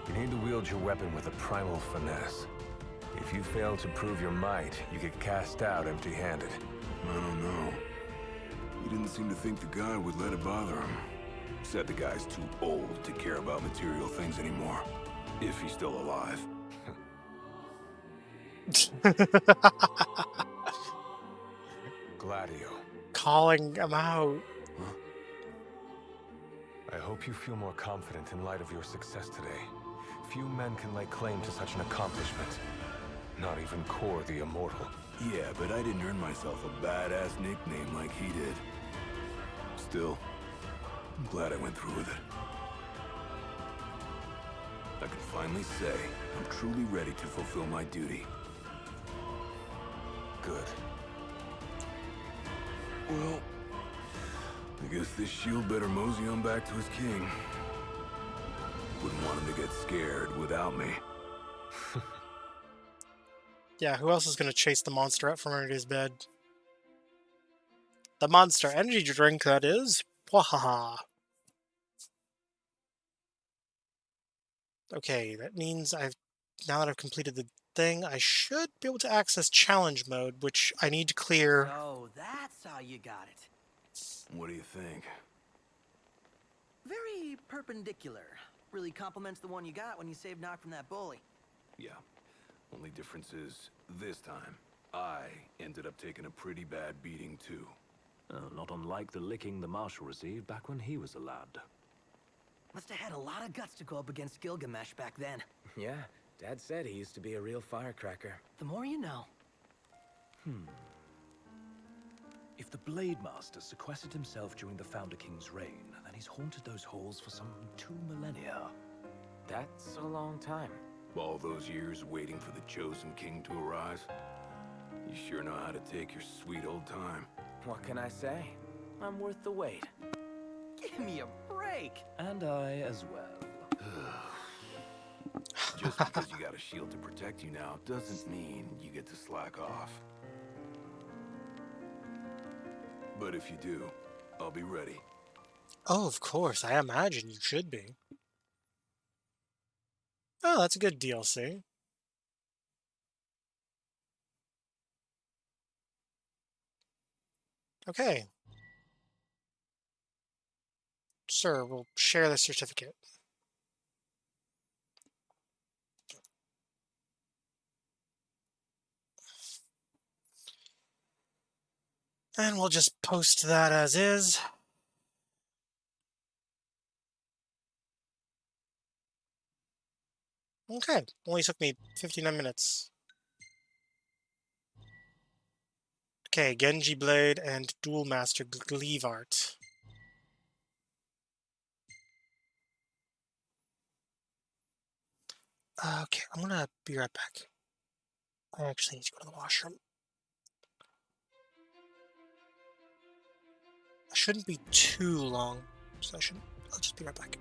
Speaker 5: You need to wield your weapon with a primal finesse. If you fail to prove your might, you get cast out empty-handed.
Speaker 2: I don't know. He didn't seem to think the guy would let it bother him. Said the guy's too old to care about material things anymore. If he's still alive.
Speaker 5: Gladio.
Speaker 1: Calling him out.
Speaker 5: I hope you feel more confident in light of your success today. Few men can lay claim to such an accomplishment. Not even Kor the Immortal.
Speaker 2: Yeah, but I didn't earn myself a badass nickname like he did. Still, I'm glad I went through with it. I can finally say I'm truly ready to fulfill my duty.
Speaker 5: Good.
Speaker 2: Well, I guess this shield better mosey on back to his king. Wouldn't want him to get scared without me.
Speaker 1: Yeah, who else is going to chase the monster out from under his bed? The monster energy drink, that is. Wahaha. Okay, that means now that I've completed the thing, I should be able to access challenge mode, which I need to clear.
Speaker 3: So that's how you got it.
Speaker 2: What do you think?
Speaker 3: Very perpendicular. Really complements the one you got when you saved Nock from that bully.
Speaker 2: Yeah. Only difference is, this time, I ended up taking a pretty bad beating too.
Speaker 4: Not unlike the licking the Marshal received back when he was a lad.
Speaker 3: Must have had a lot of guts to go up against Gilgamesh back then.
Speaker 11: Yeah, Dad said he used to be a real firecracker.
Speaker 3: The more you know.
Speaker 4: If the Blade Master sequestered himself during the Founder King's reign, then he's haunted those halls for some 2 millennia.
Speaker 11: That's a long time.
Speaker 2: All those years waiting for the chosen king to arise. You sure know how to take your sweet old time.
Speaker 11: What can I say? I'm worth the wait.
Speaker 3: Give me a break!
Speaker 4: And I as well.
Speaker 2: Just because you got a shield to protect you now doesn't mean you get to slack off. But if you do, I'll be ready.
Speaker 1: Oh, of course. I imagine you should be. Oh, that's a good DLC. Okay. Sir, we'll share the certificate. And we'll just post that as is. Okay, only took me 59 minutes. Okay, Genji Blade and Duel Master Gleave Art. Okay, I'm gonna be right back. I actually need to go to the washroom. I shouldn't be too long, so I'll just be right back.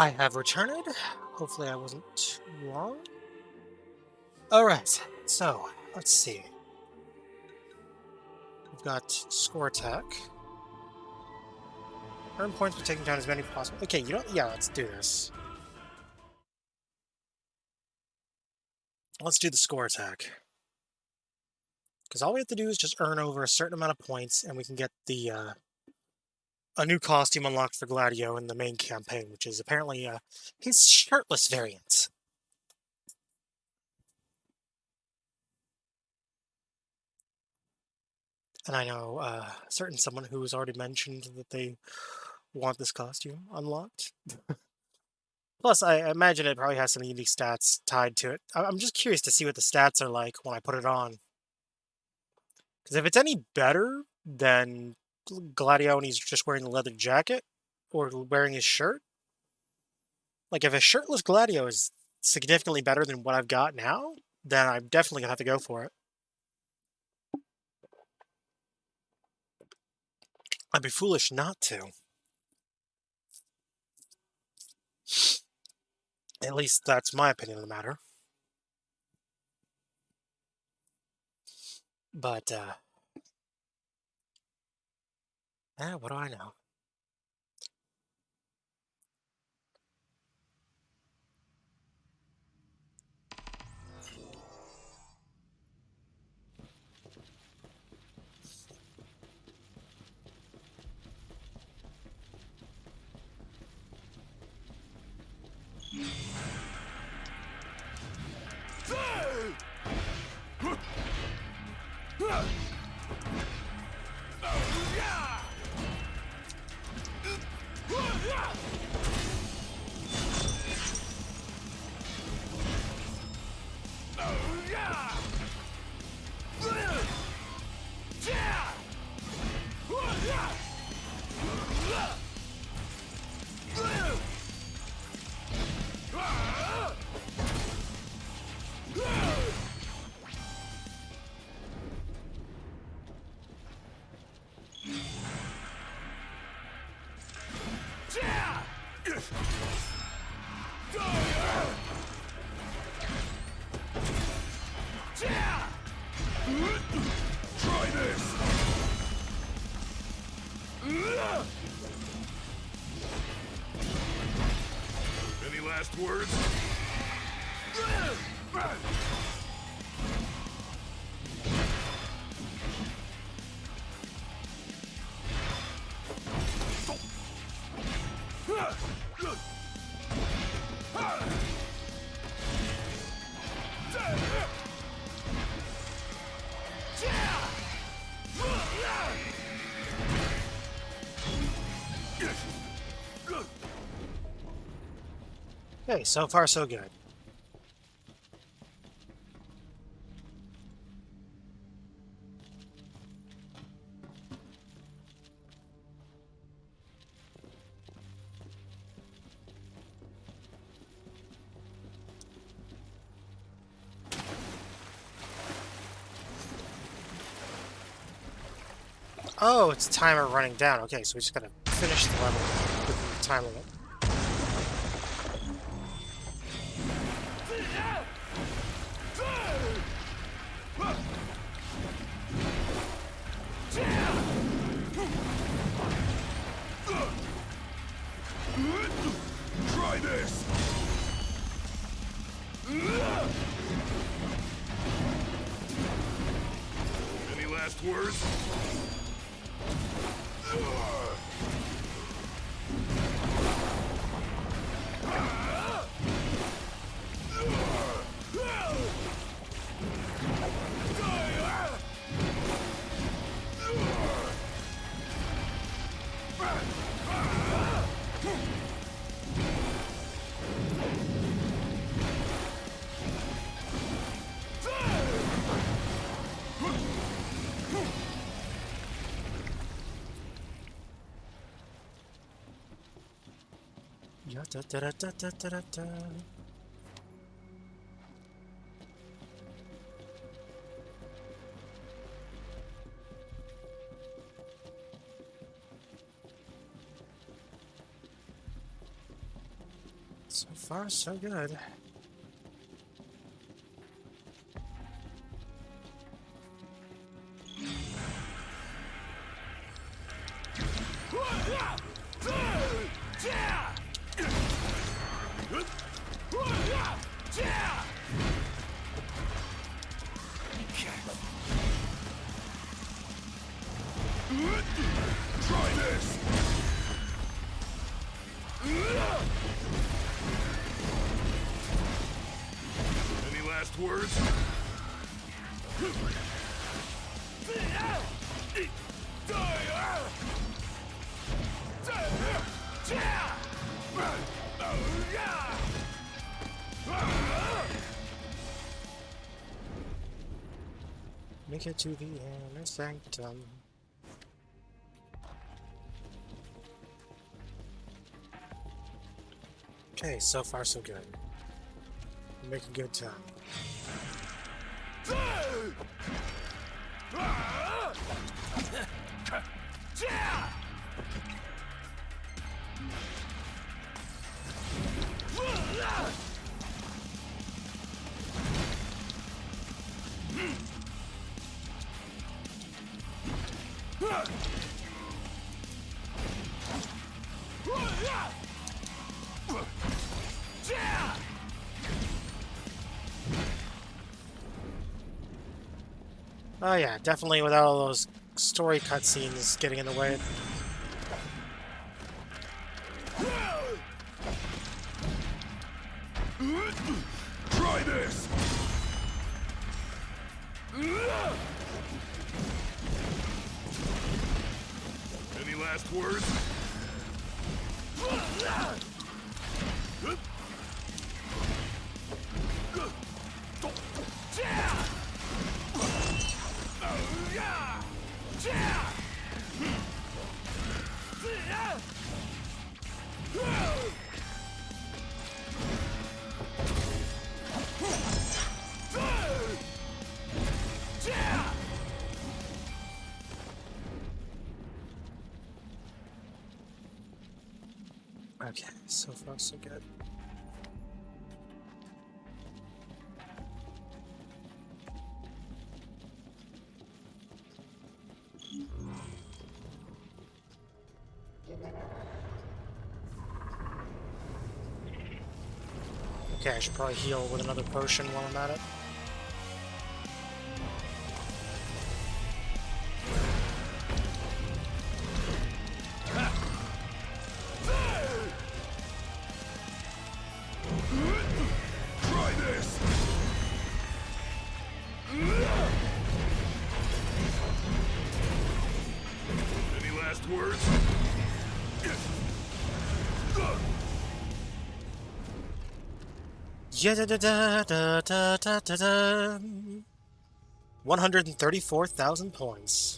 Speaker 1: I have returned. Hopefully I wasn't too long. Alright, so, let's see. We've got score attack. Earn points by taking down as many possible. Okay, you know, yeah, let's do this. Let's do the score attack. Because all we have to do is just earn over a certain amount of points, and we can get the, a new costume unlocked for Gladio in the main campaign, which is apparently, his shirtless variant. And I know, certain someone who has already mentioned that they want this costume unlocked. Plus, I imagine it probably has some unique stats tied to it. I'm just curious to see what the stats are like when I put it on. Because if it's any better than Gladio and he's just wearing the leather jacket, or wearing his shirt, like if a shirtless Gladio is significantly better than what I've got now, then I'm definitely gonna have to go for it. I'd be foolish not to. At least that's my opinion of the matter. But, what do I know?
Speaker 2: Try this! Any last words?
Speaker 1: Okay, so far so good. Oh, it's timer running down. Okay, so we just gotta finish the level within the time limit.
Speaker 2: Try this! Any last words?
Speaker 1: Yeah, da, da, da, da, da, da, da. So far, so good.
Speaker 15: Try this! Any last words?
Speaker 1: Make it to the inner sanctum. Okay, so far so good. We're making good time. Oh yeah, definitely without all those story cutscenes getting in the way.
Speaker 15: Try this! Any last words?
Speaker 1: Okay, so far so good. Okay, I should probably heal with another potion while I'm at it.
Speaker 15: Try this! Any last words?
Speaker 1: Yeah, da da da da da da da da. 134,000 points.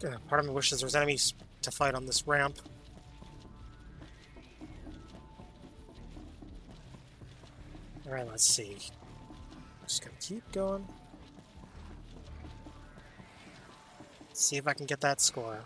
Speaker 1: Yeah, part of me wishes there was enemies to fight on this ramp. Alright, let's see. Just gonna keep going. See if I can get that score.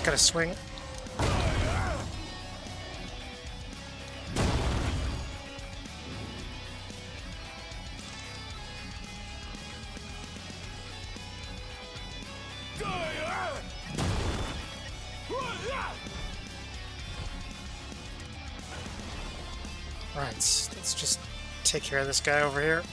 Speaker 1: gotta swing. Alright, let's just take care of this guy over here.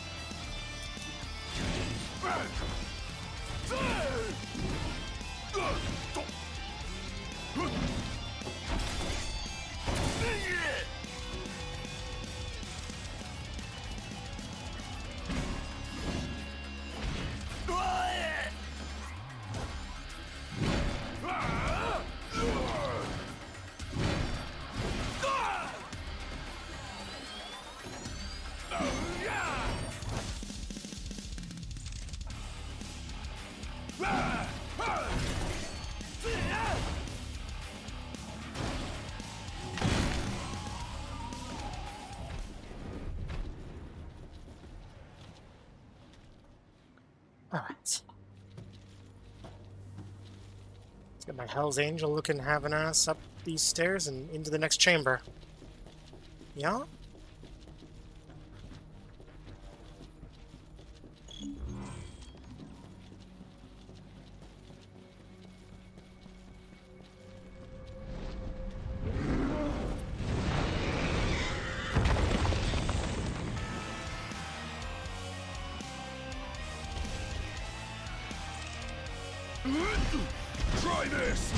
Speaker 1: Alright. Let's get my Hell's Angel looking having ass up these stairs and into the next chamber. Yeah?
Speaker 2: Try this!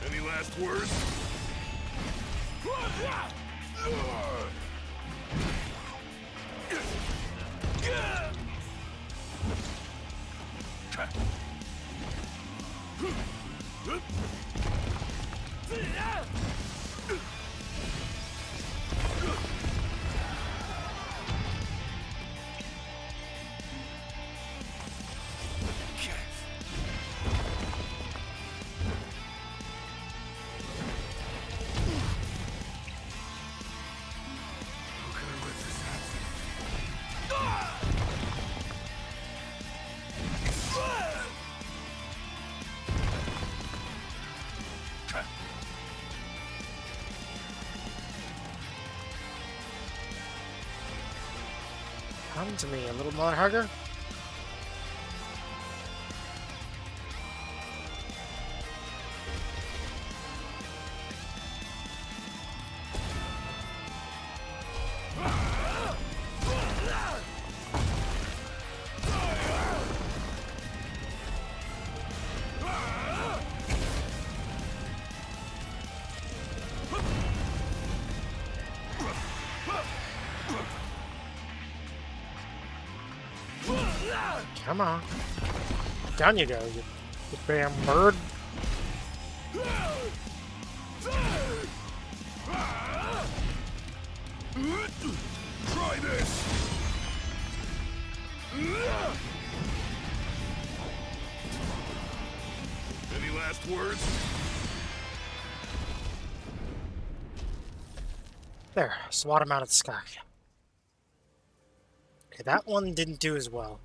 Speaker 2: Any last words?
Speaker 1: Come to me, a little more hugger. Come on. Down you go, you damn bird.
Speaker 2: Try this! Any last words?
Speaker 1: There, swat him out of the sky. Okay, that one didn't do as well.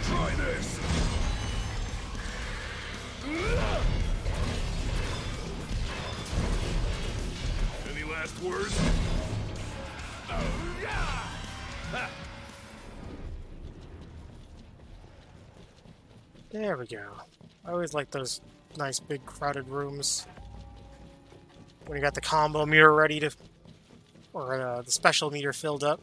Speaker 2: Try this! Any last words?
Speaker 1: There we go. I always like those nice big crowded rooms. When you got the combo meter ready to... or the special meter filled up.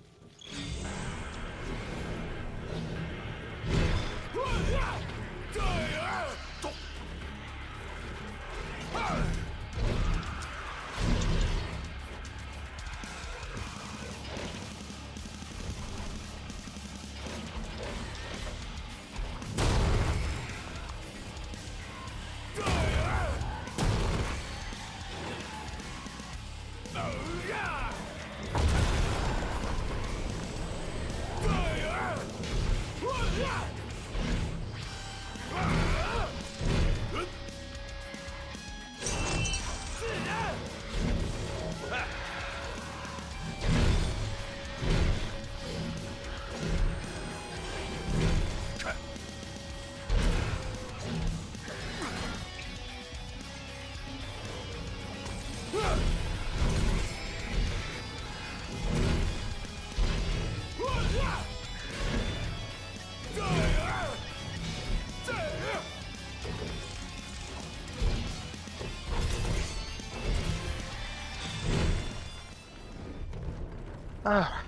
Speaker 1: Ah.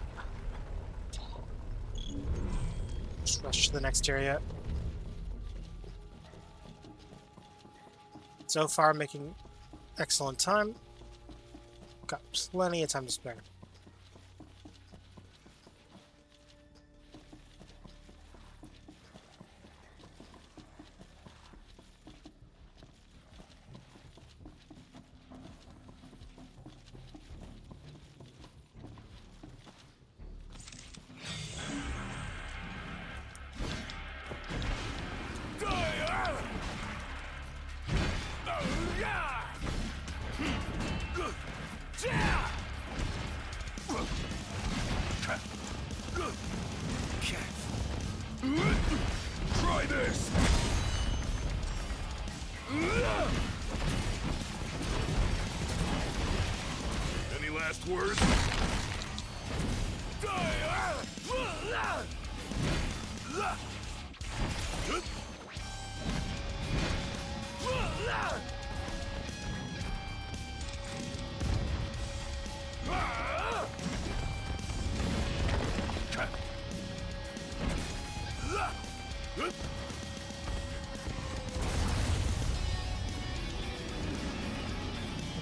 Speaker 1: Just rush to the next area. So far, making excellent time. Got plenty of time to spare.
Speaker 2: Try this! Any last words?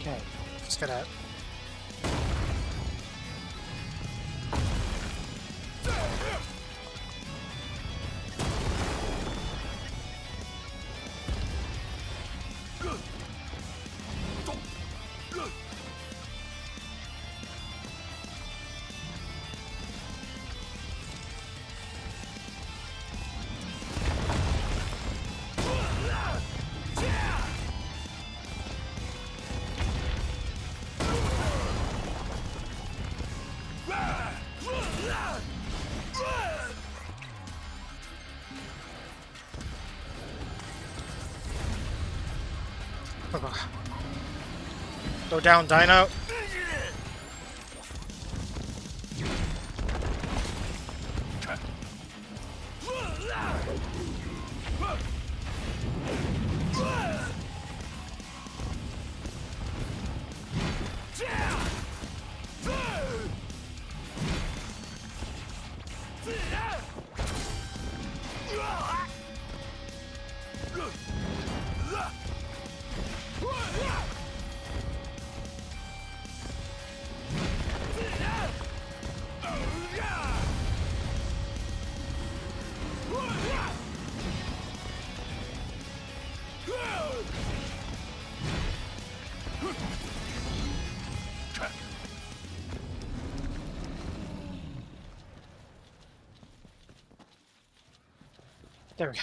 Speaker 1: Okay, just gotta. Go down, Dino. There we go.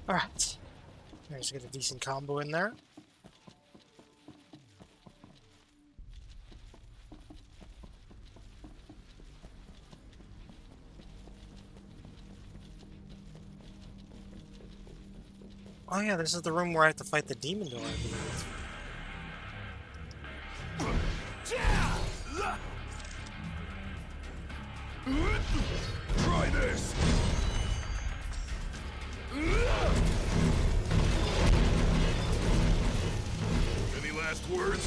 Speaker 1: Alright. Managed to get a decent combo in there. Oh yeah, this is the room where I have to fight the demon door, I believe.
Speaker 2: Try this! Any last words?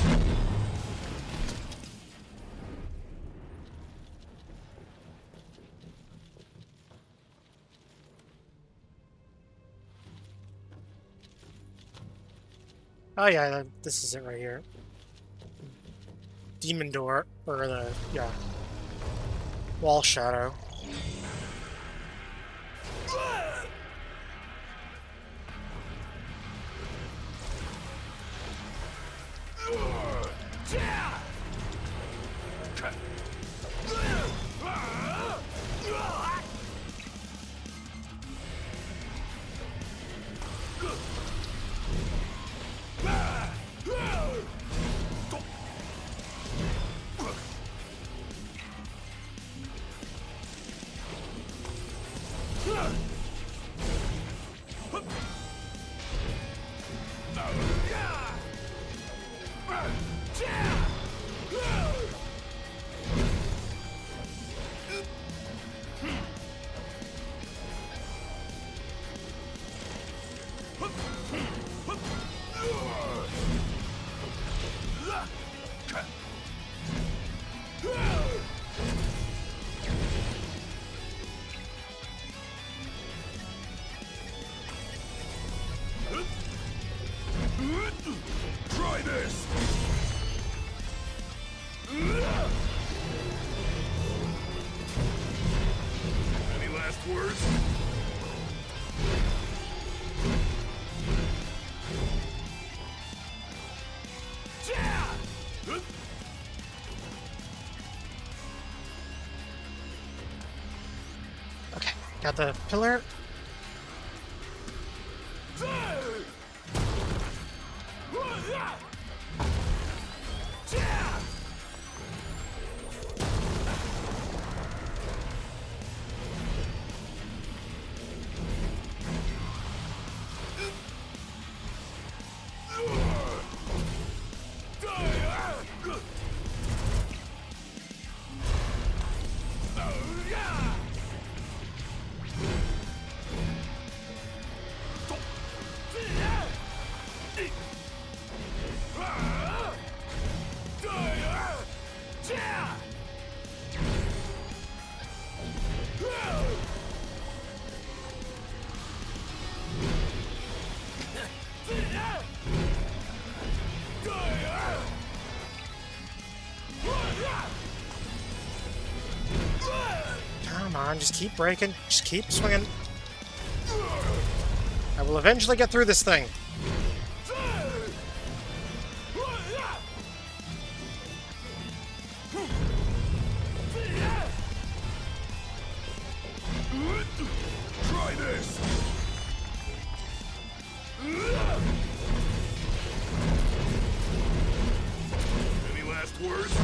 Speaker 1: Oh yeah, this is it right here. Demon door, or the, yeah, wall shadow.
Speaker 2: Try this! Any last words?
Speaker 1: Okay, got the pillar. Come on, just keep breaking. Just keep swinging. I will eventually get through this thing.
Speaker 2: Try this! Any last words?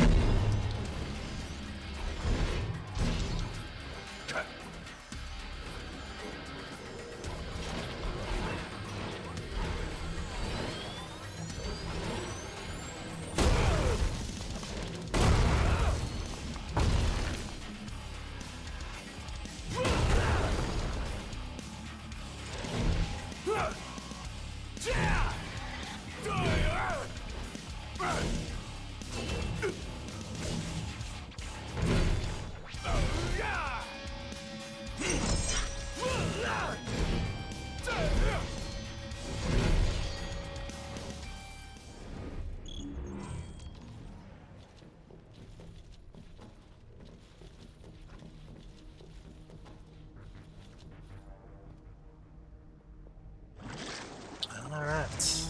Speaker 1: Alright.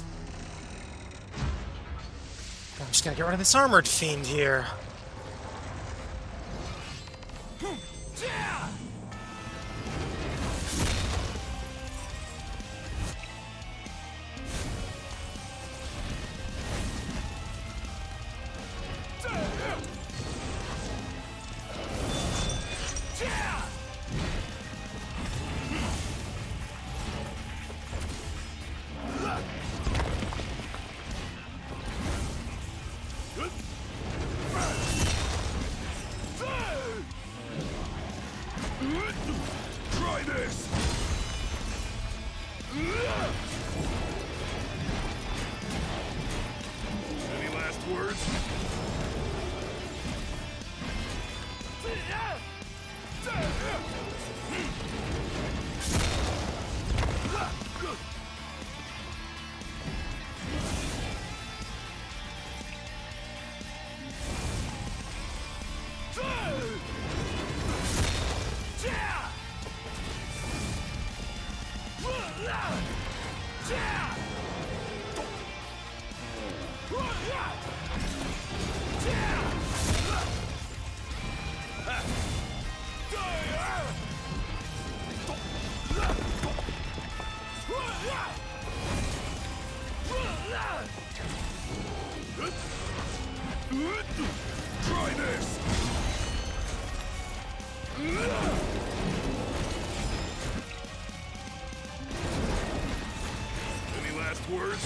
Speaker 1: I'm just gonna get rid of this armored fiend here.
Speaker 2: Try this! Any last words? Try this! Any last words?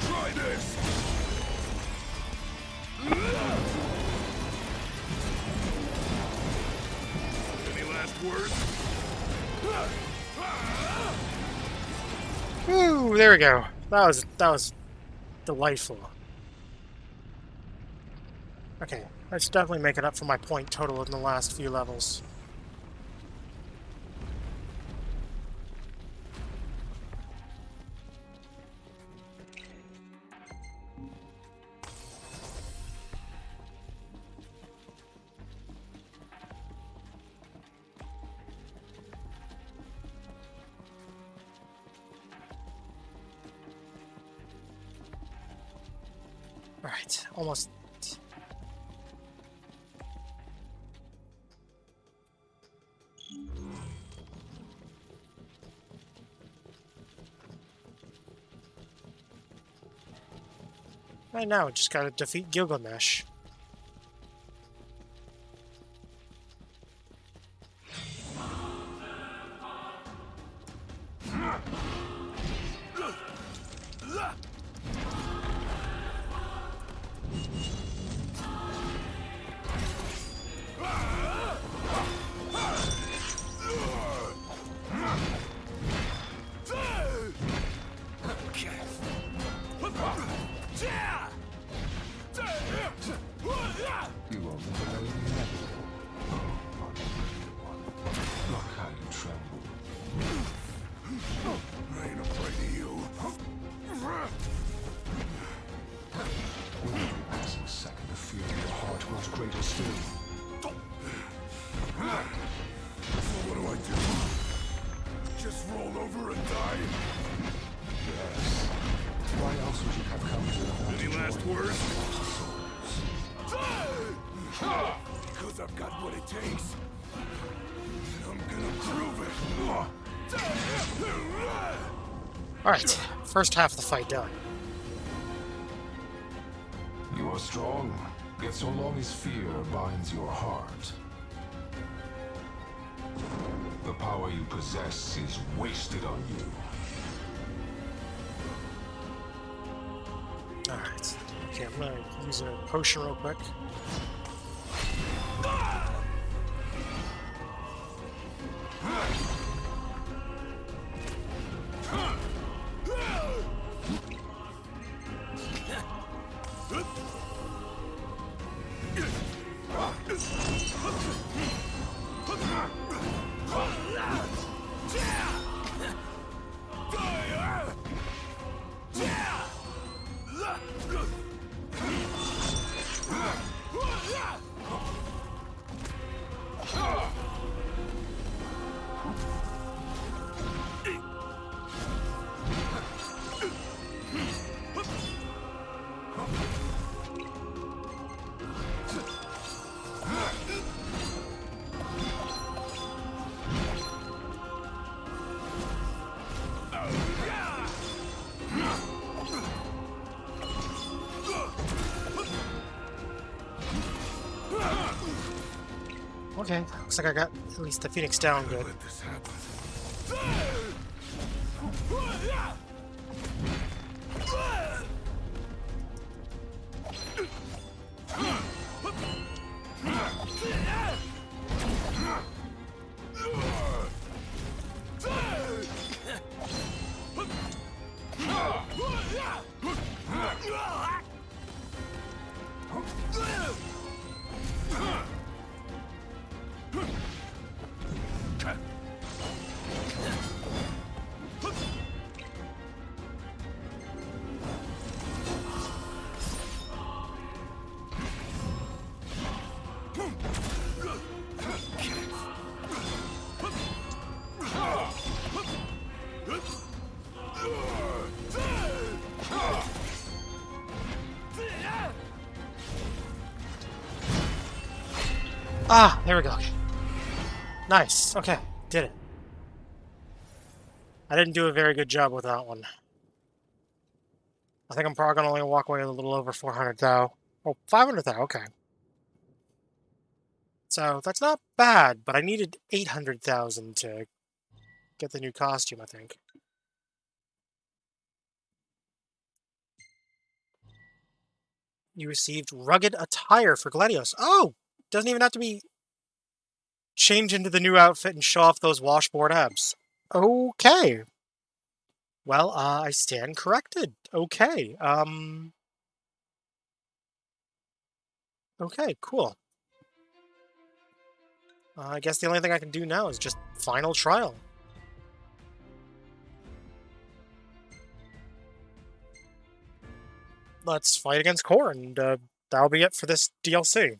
Speaker 2: Try this! Any last words?
Speaker 1: Woo, there we go. That was delightful. Okay, that's definitely making up for my point total in the last few levels. Alright, almost. Right now, just gotta defeat Gilgamesh.
Speaker 16: You are the lady inevitable. Oh, my dear one. Look how you tremble.
Speaker 2: I ain't afraid of you.
Speaker 16: With every passing second, the fear in your heart grows greater still.
Speaker 2: So what do I do? Just roll over and die?
Speaker 16: Yes. Why else would you have come here?
Speaker 2: Any last words? Because I've got what it takes. And I'm gonna prove it.
Speaker 1: Alright, first half of the fight done.
Speaker 16: You are strong, yet so long as fear binds your heart, the power you possess is wasted on you.
Speaker 1: Alright. Okay, I'm gonna use a potion real quick. Okay, looks like I got at least the Phoenix down good.
Speaker 2: Let this happen.
Speaker 1: Ah, there we go. Nice. Okay, did it. I didn't do a very good job with that one. I think I'm probably gonna only walk away with a little over 400 though. Oh, 500 though, okay. So that's not bad, but I needed 800,000 to get the new costume, I think. You received rugged attire for Gladios. Oh! Doesn't even have to be change into the new outfit and show off those washboard abs. Okay. Well, I stand corrected. Okay. Okay, cool. I guess the only thing I can do now is just final trial. Let's fight against Core, and that'll be it for this DLC.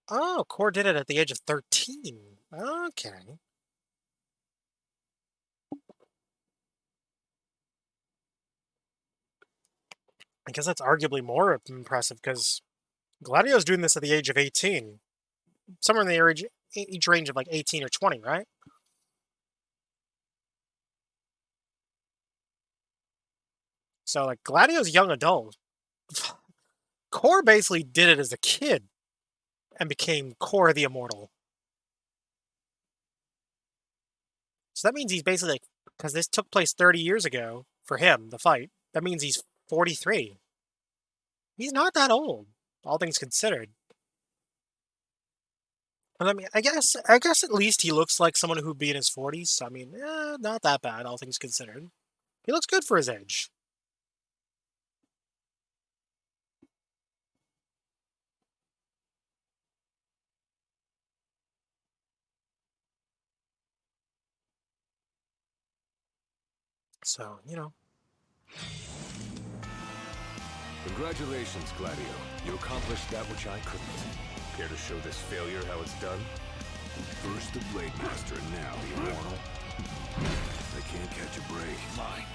Speaker 1: Oh, Core did it at the age of 13. Okay. I guess that's arguably more impressive, because Gladio's doing this at the age of 18. Somewhere in the age range of like 18 or 20, right? So, like, Gladio's young adult. Core basically did it as a kid and became Core the Immortal. So that means he's basically like, because this took place 30 years ago for him, the fight, that means he's 43. He's not that old, all things considered. And I mean, I guess at least he looks like someone who'd be in his 40s. So, I mean, not that bad, all things considered. He looks good for his age. So, you know.
Speaker 5: Congratulations, Gladio. You accomplished that which I couldn't. Care to show this failure how it's done?
Speaker 2: First the Blade Master, and now the Immortal. I can't catch a break.
Speaker 5: Mine.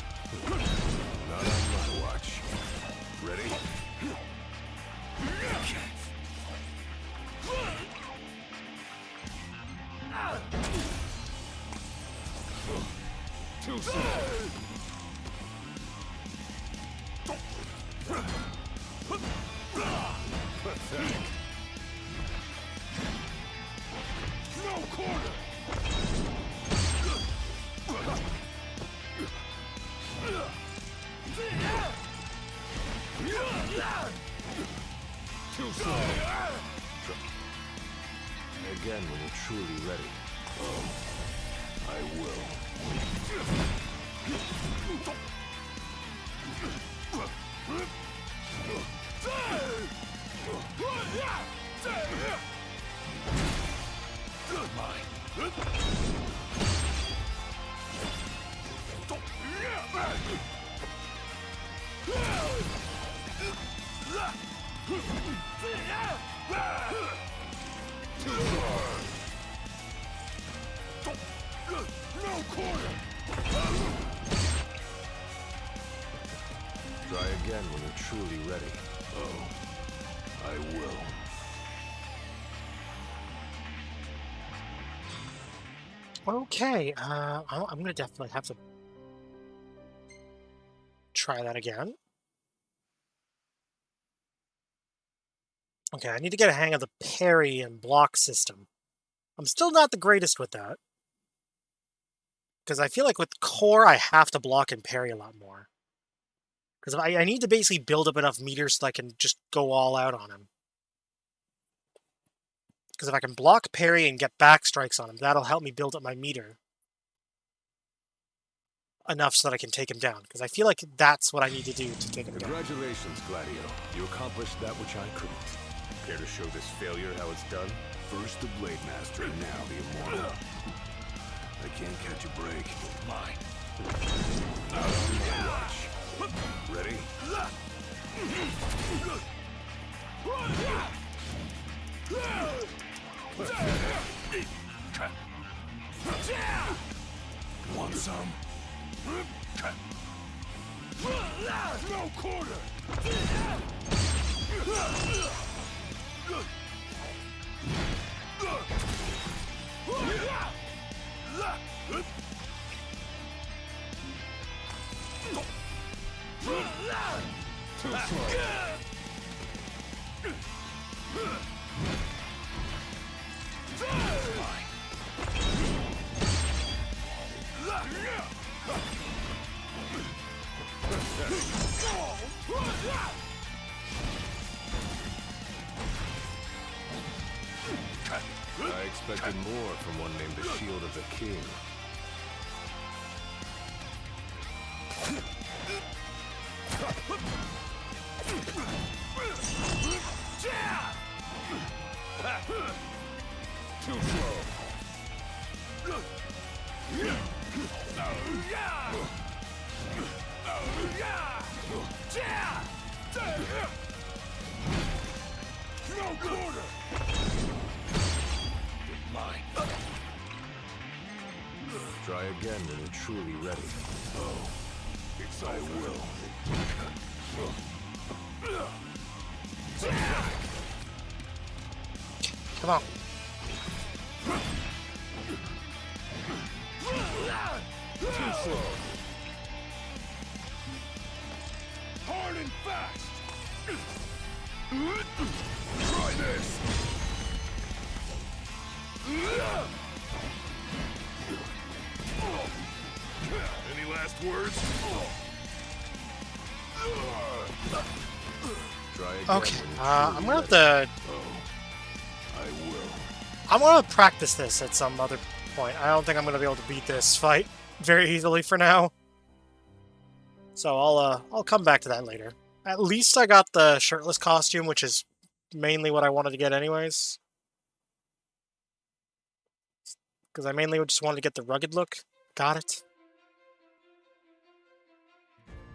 Speaker 5: Not on my watch. Ready?
Speaker 15: Too soon.
Speaker 5: Pathetic.
Speaker 15: No quarter.
Speaker 5: Too soon. Again when you're truly ready.
Speaker 2: I will.
Speaker 15: No quarter.
Speaker 5: Try again when you're truly ready.
Speaker 2: I will.
Speaker 1: Okay, I'm gonna definitely have to try that again. Okay, I need to get a hang of the parry and block system. I'm still not the greatest with that. Because I feel like with Core, I have to block and parry a lot more. Because I need to basically build up enough meters so I can just go all out on him. Because if I can block, parry, and get back strikes on him, that'll help me build up my meter enough so that I can take him down. Because I feel like that's what I need to do to take him down.
Speaker 5: Congratulations, Gladio. You accomplished that which I couldn't. Care to show this failure how it's done?
Speaker 2: First the Blade Master, and now the Immortal. I can't catch a break.
Speaker 5: Mine. Not on my watch. Ready?
Speaker 2: Want some?
Speaker 15: No quarter.
Speaker 5: I expected more from one named the Shield of the King.
Speaker 15: Too slow. No quarter.
Speaker 5: Mine. Try again when you're truly ready.
Speaker 15: Oh, it's I will.
Speaker 1: Come on.
Speaker 15: Too slow. Hard and fast. Try this. Any last words?
Speaker 5: Try again.
Speaker 1: Okay,
Speaker 5: when you're
Speaker 1: I'm
Speaker 5: truly
Speaker 1: gonna have
Speaker 5: ready.
Speaker 1: to.
Speaker 15: I will.
Speaker 1: I'm gonna practice this at some other point. I don't think I'm gonna be able to beat this fight very easily for now. So I'll come back to that later. At least I got the shirtless costume, which is mainly what I wanted to get anyways. Because I mainly just wanted to get the rugged look. Got it.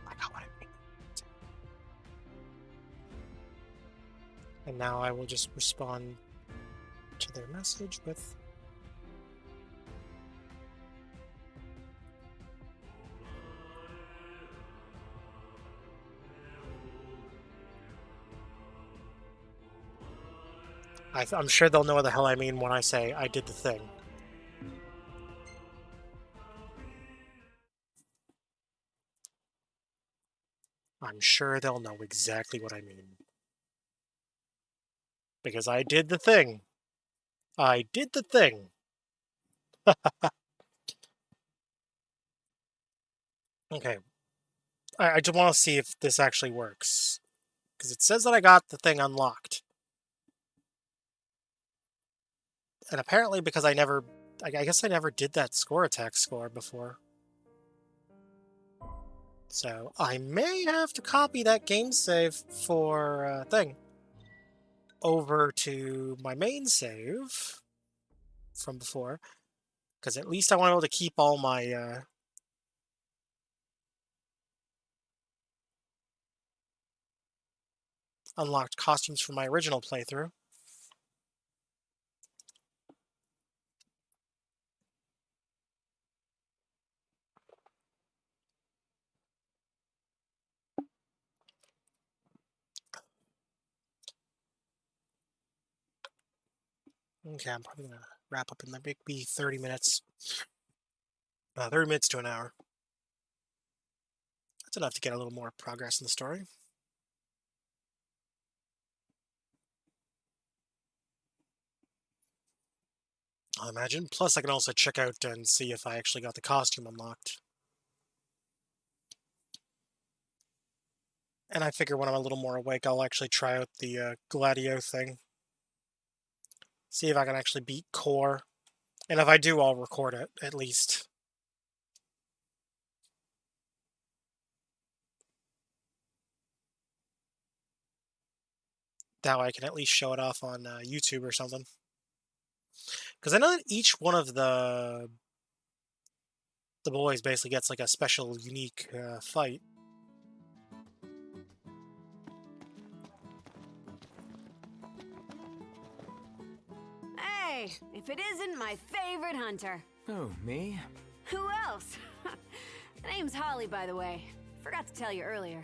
Speaker 1: I got what I need. And now I will just respond to their message with... I'm sure they'll know what the hell I mean when I say I did the thing. I'm sure they'll know exactly what I mean. Because I did the thing. I did the thing. Okay. I just want to see if this actually works. Because it says that I got the thing unlocked. And apparently because I guess I never did that score attack score before. So I may have to copy that game save for thing over to my main save from before. Because at least I want to be able to keep all my unlocked costumes from my original playthrough. Okay, I'm probably going to wrap up in the big B 30 minutes. 30 minutes to an hour. That's enough to get a little more progress in the story. I imagine. Plus, I can also check out and see if I actually got the costume unlocked. And I figure when I'm a little more awake, I'll actually try out the Gladio thing. See if I can actually beat Core. And if I do, I'll record it, at least. That way I can at least show it off on YouTube or something. Because I know that each one of the boys basically gets like a special, unique fight.
Speaker 20: Hey, if it isn't my favorite hunter.
Speaker 11: Oh, me?
Speaker 20: Who else? The name's Holly, by the way. Forgot to tell you earlier.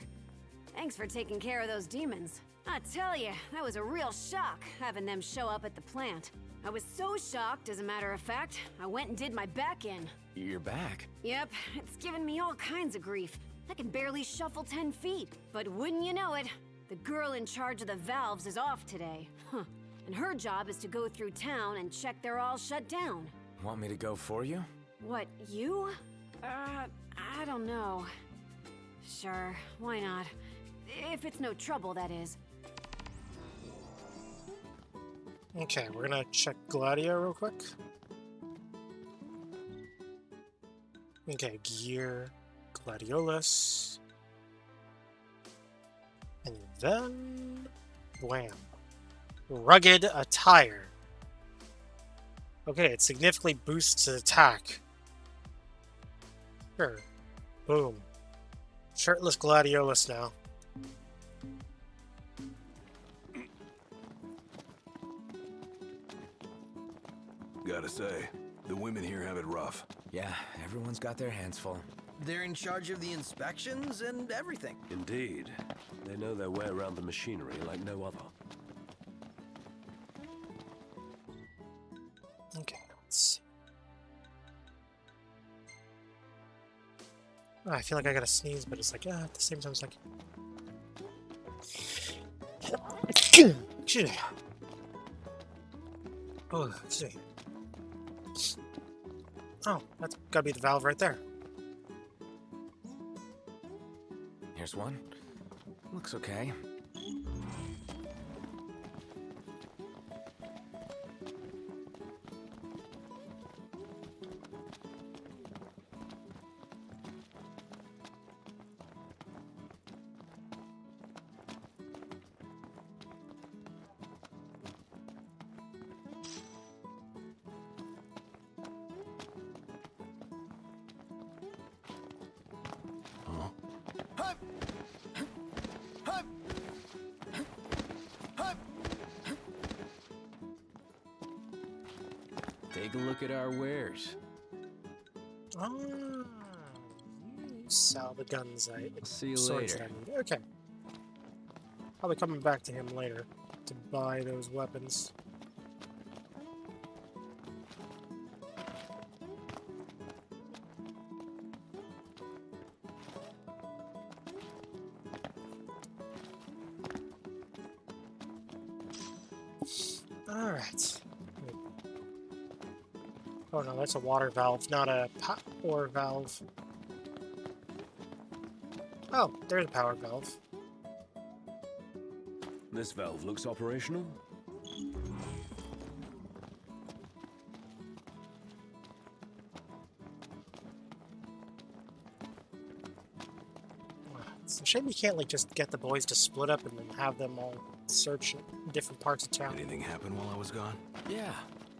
Speaker 20: Thanks for taking care of those demons. I tell you, that was a real shock, having them show up at the plant. I was so shocked, as a matter of fact, I went and did my back in.
Speaker 11: You're back.
Speaker 20: Yep, it's given me all kinds of grief. I can barely shuffle 10 feet. But wouldn't you know it, the girl in charge of the valves is off today. Huh. And her job is to go through town and check they're all shut down.
Speaker 11: Want me to go for you?
Speaker 20: What, you? I don't know. Sure, why not? If it's no trouble, that is.
Speaker 1: Okay, we're gonna check Gladio real quick. Okay, gear, Gladiolus. And then... wham. Rugged attire. Okay, it significantly boosts his attack. Sure. Boom. Shirtless Gladiolus now.
Speaker 2: Gotta say, the women here have it rough.
Speaker 11: Yeah, everyone's got their hands full.
Speaker 3: They're in charge of the inspections and everything.
Speaker 4: Indeed. They know their way around the machinery like no other.
Speaker 1: Okay, let's see. Oh, I feel like I gotta sneeze, but it's like, at the same time, it's like... Excuse me. Oh, excuse me. Oh, that's gotta be the valve right there.
Speaker 11: Here's one. Looks okay. Take a look at our wares.
Speaker 1: Oh, you sell the guns I
Speaker 11: See you
Speaker 1: swords
Speaker 11: later.
Speaker 1: I need. Okay. I'll be coming back to him later to buy those weapons. Alright. Oh no, that's a water valve, not a power valve. Oh, there's a power valve.
Speaker 4: This valve looks operational.
Speaker 1: It's a shame you can't like just get the boys to split up and then have them all search different parts of town.
Speaker 2: Anything happen while I was gone?
Speaker 11: Yeah,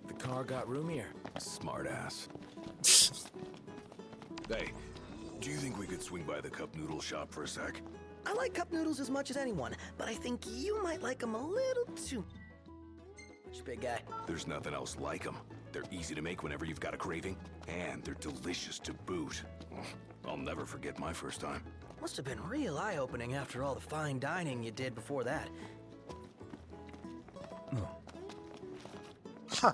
Speaker 11: the car got roomier.
Speaker 2: Smart ass. Hey, do you think we could swing by the cup noodle shop for a sec?
Speaker 3: I like cup noodles as much as anyone, but I think you might like them a little too much, big guy.
Speaker 2: There's nothing else like them. They're easy to make whenever you've got a craving, and they're delicious to boot. I'll never forget my first time.
Speaker 3: Must have been real eye-opening after all the fine dining you did before that.
Speaker 1: Huh.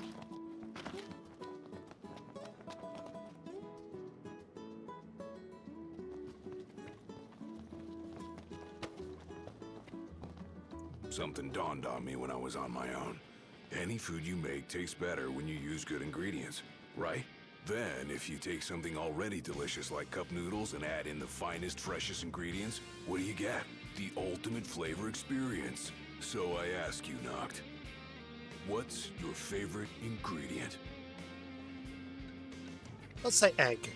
Speaker 2: Something dawned on me when I was on my own. Any food you make tastes better when you use good ingredients, right? Then, if you take something already delicious like cup noodles and add in the finest, freshest ingredients, what do you get? The ultimate flavor experience. So I ask you, Noct, what's your favorite ingredient?
Speaker 1: Let's say egg.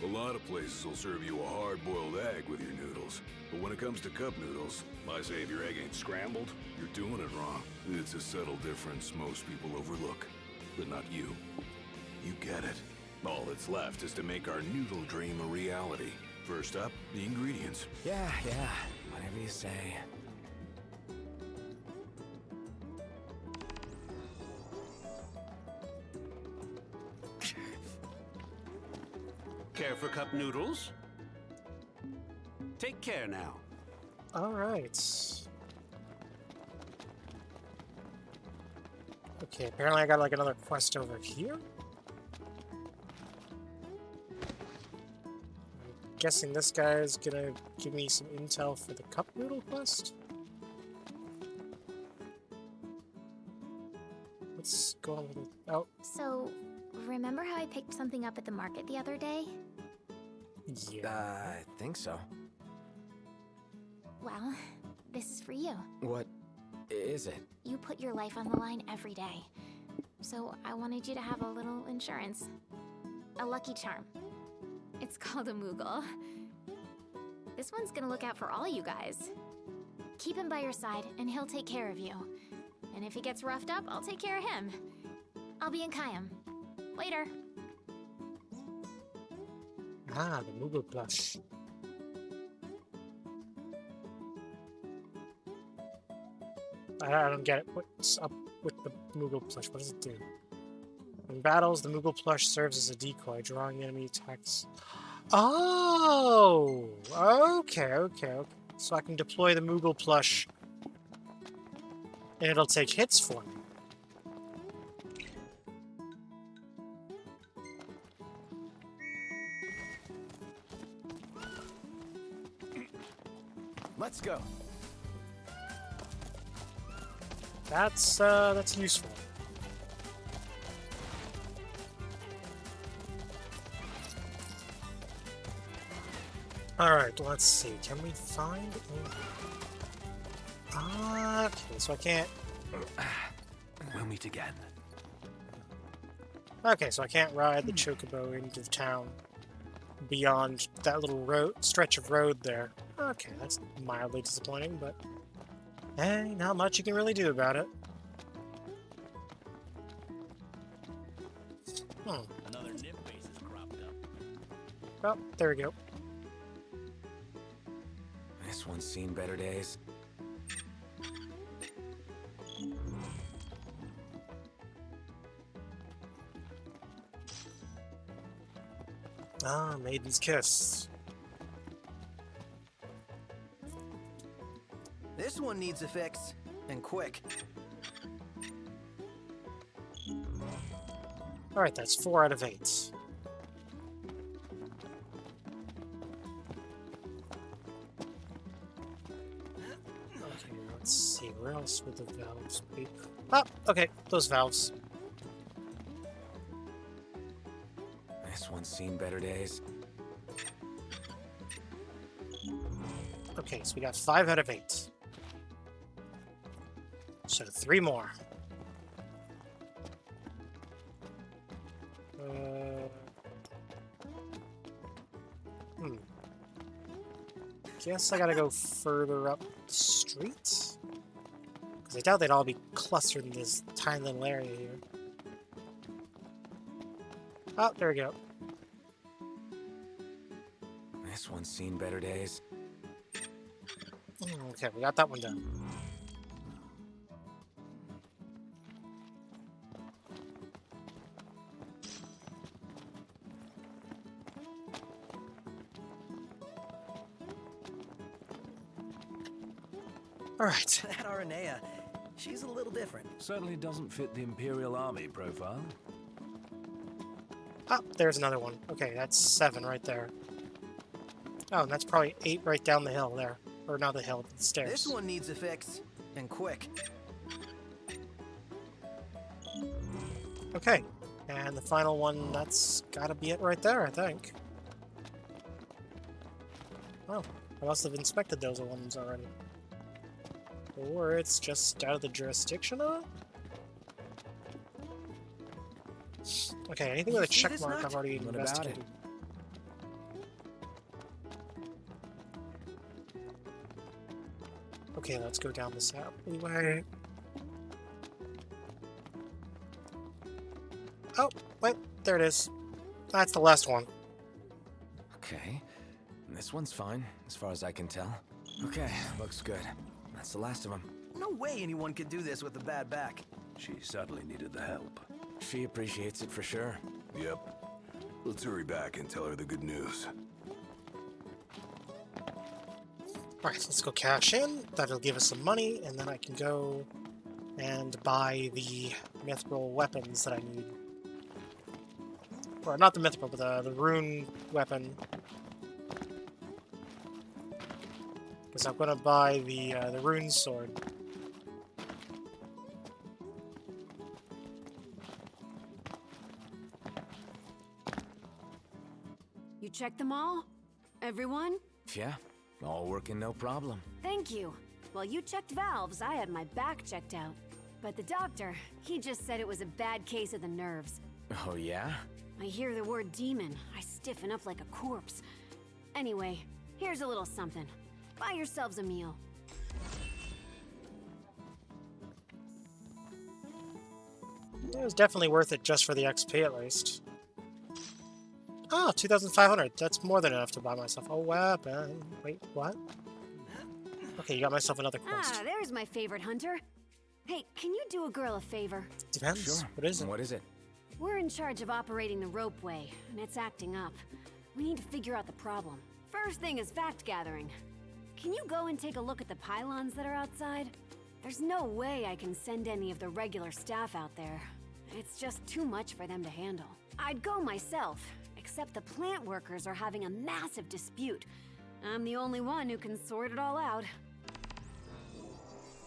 Speaker 2: A lot of places will serve you a hard-boiled egg with your noodles. But when it comes to cup noodles, I say if your egg ain't scrambled, you're doing it wrong. It's a subtle difference most people overlook. But not you. You get it. All that's left is to make our noodle dream a reality. First up, the ingredients.
Speaker 11: Yeah, whatever you say.
Speaker 21: Care for cup noodles? Take care now.
Speaker 1: Alright. Okay, apparently I got like another quest over here. I'm guessing this guy is gonna give me some intel for the cup noodle quest. Let's go on with it. Oh.
Speaker 6: So, remember how I picked something up at the market the other day?
Speaker 1: Yeah.
Speaker 11: I think so.
Speaker 6: Well, this is for you.
Speaker 11: What is it?
Speaker 6: You put your life on the line every day. So I wanted you to have a little insurance. A lucky charm. It's called a Moogle. This one's gonna look out for all you guys. Keep him by your side and he'll take care of you. And if he gets roughed up, I'll take care of him. I'll be in Kayam. Later.
Speaker 1: Ah, the Moogle plush. I don't get it. What's up with the Moogle plush? What does it do? In battles, the Moogle plush serves as a decoy, drawing enemy attacks. Oh! Okay. So I can deploy the Moogle plush, and it'll take hits for me.
Speaker 11: Let's go.
Speaker 1: That's useful. Alright, let's see. Can we find okay, so I can't.
Speaker 4: We'll meet again.
Speaker 1: Okay, so I can't ride the chocobo into the town beyond that little stretch of road there. Okay, that's mildly disappointing, but hey, not much you can really do about it.
Speaker 14: Another nip base has cropped up.
Speaker 1: Oh, there we go.
Speaker 11: This one's seen better days.
Speaker 1: Ah, Maiden's Kiss.
Speaker 3: This one needs a fix, and quick.
Speaker 1: Alright, that's 4 out of 8. Okay, let's see, where else would the valves be? Oh, okay, those valves.
Speaker 11: This one's seen better days.
Speaker 1: Okay, so we got 5 out of 8. So 3 more. Guess I gotta go further up the street? Because I doubt they'd all be clustered in this tiny little area here. Oh, there we go.
Speaker 11: This one's seen better days.
Speaker 1: Okay, we got that one done. Alright.
Speaker 3: That Aranea, she's a little different.
Speaker 4: Certainly doesn't fit the Imperial Army profile.
Speaker 1: Oh, there's another one. Okay, that's 7 right there. Oh, and that's probably 8 right down the hill there. Or not the hill, the stairs.
Speaker 3: This one needs a fix, and quick.
Speaker 1: Okay, and the final one, that's gotta be it right there, I think. Oh, I must have inspected those ones already. Or it's just out of the jurisdiction of it? Okay, anything with a check mark I've already investigated. Okay, let's go down this alleyway. Oh, wait, there it is. That's the last one.
Speaker 11: Okay. This one's fine, as far as I can tell. Okay, looks good. That's the last of them.
Speaker 3: No way anyone could do this with a bad back.
Speaker 4: She certainly needed the help.
Speaker 11: She appreciates it for sure.
Speaker 2: Yep. Let's hurry back and tell her the good news.
Speaker 1: Alright, let's go cash in. That'll give us some money, and then I can go and buy the mithril weapons that I need. Or not the mithril, but the rune weapon. Because I'm gonna buy the rune sword.
Speaker 20: You checked them all? Everyone?
Speaker 11: Yeah, all working no problem.
Speaker 20: Thank you. While you checked valves, I had my back checked out. But the doctor, he just said it was a bad case of the nerves.
Speaker 11: Oh yeah?
Speaker 20: I hear the word demon, I stiffen up like a corpse. Anyway, here's a little something. Buy yourselves a meal.
Speaker 1: It was definitely worth it just for the XP at least. Oh, 2,500. That's more than enough to buy myself a weapon. Wait, what? Okay, you got myself another quest.
Speaker 20: Ah, there's my favorite hunter. Hey, can you do a girl a favor?
Speaker 1: Depends.
Speaker 11: Sure.
Speaker 1: What is it?
Speaker 11: What is it?
Speaker 20: We're in charge of operating the ropeway, and it's acting up. We need to figure out the problem. First thing is fact gathering. Can you go and take a look at the pylons that are outside? There's no way I can send any of the regular staff out there. It's just too much for them to handle. I'd go myself, except the plant workers are having a massive dispute. I'm the only one who can sort it all out.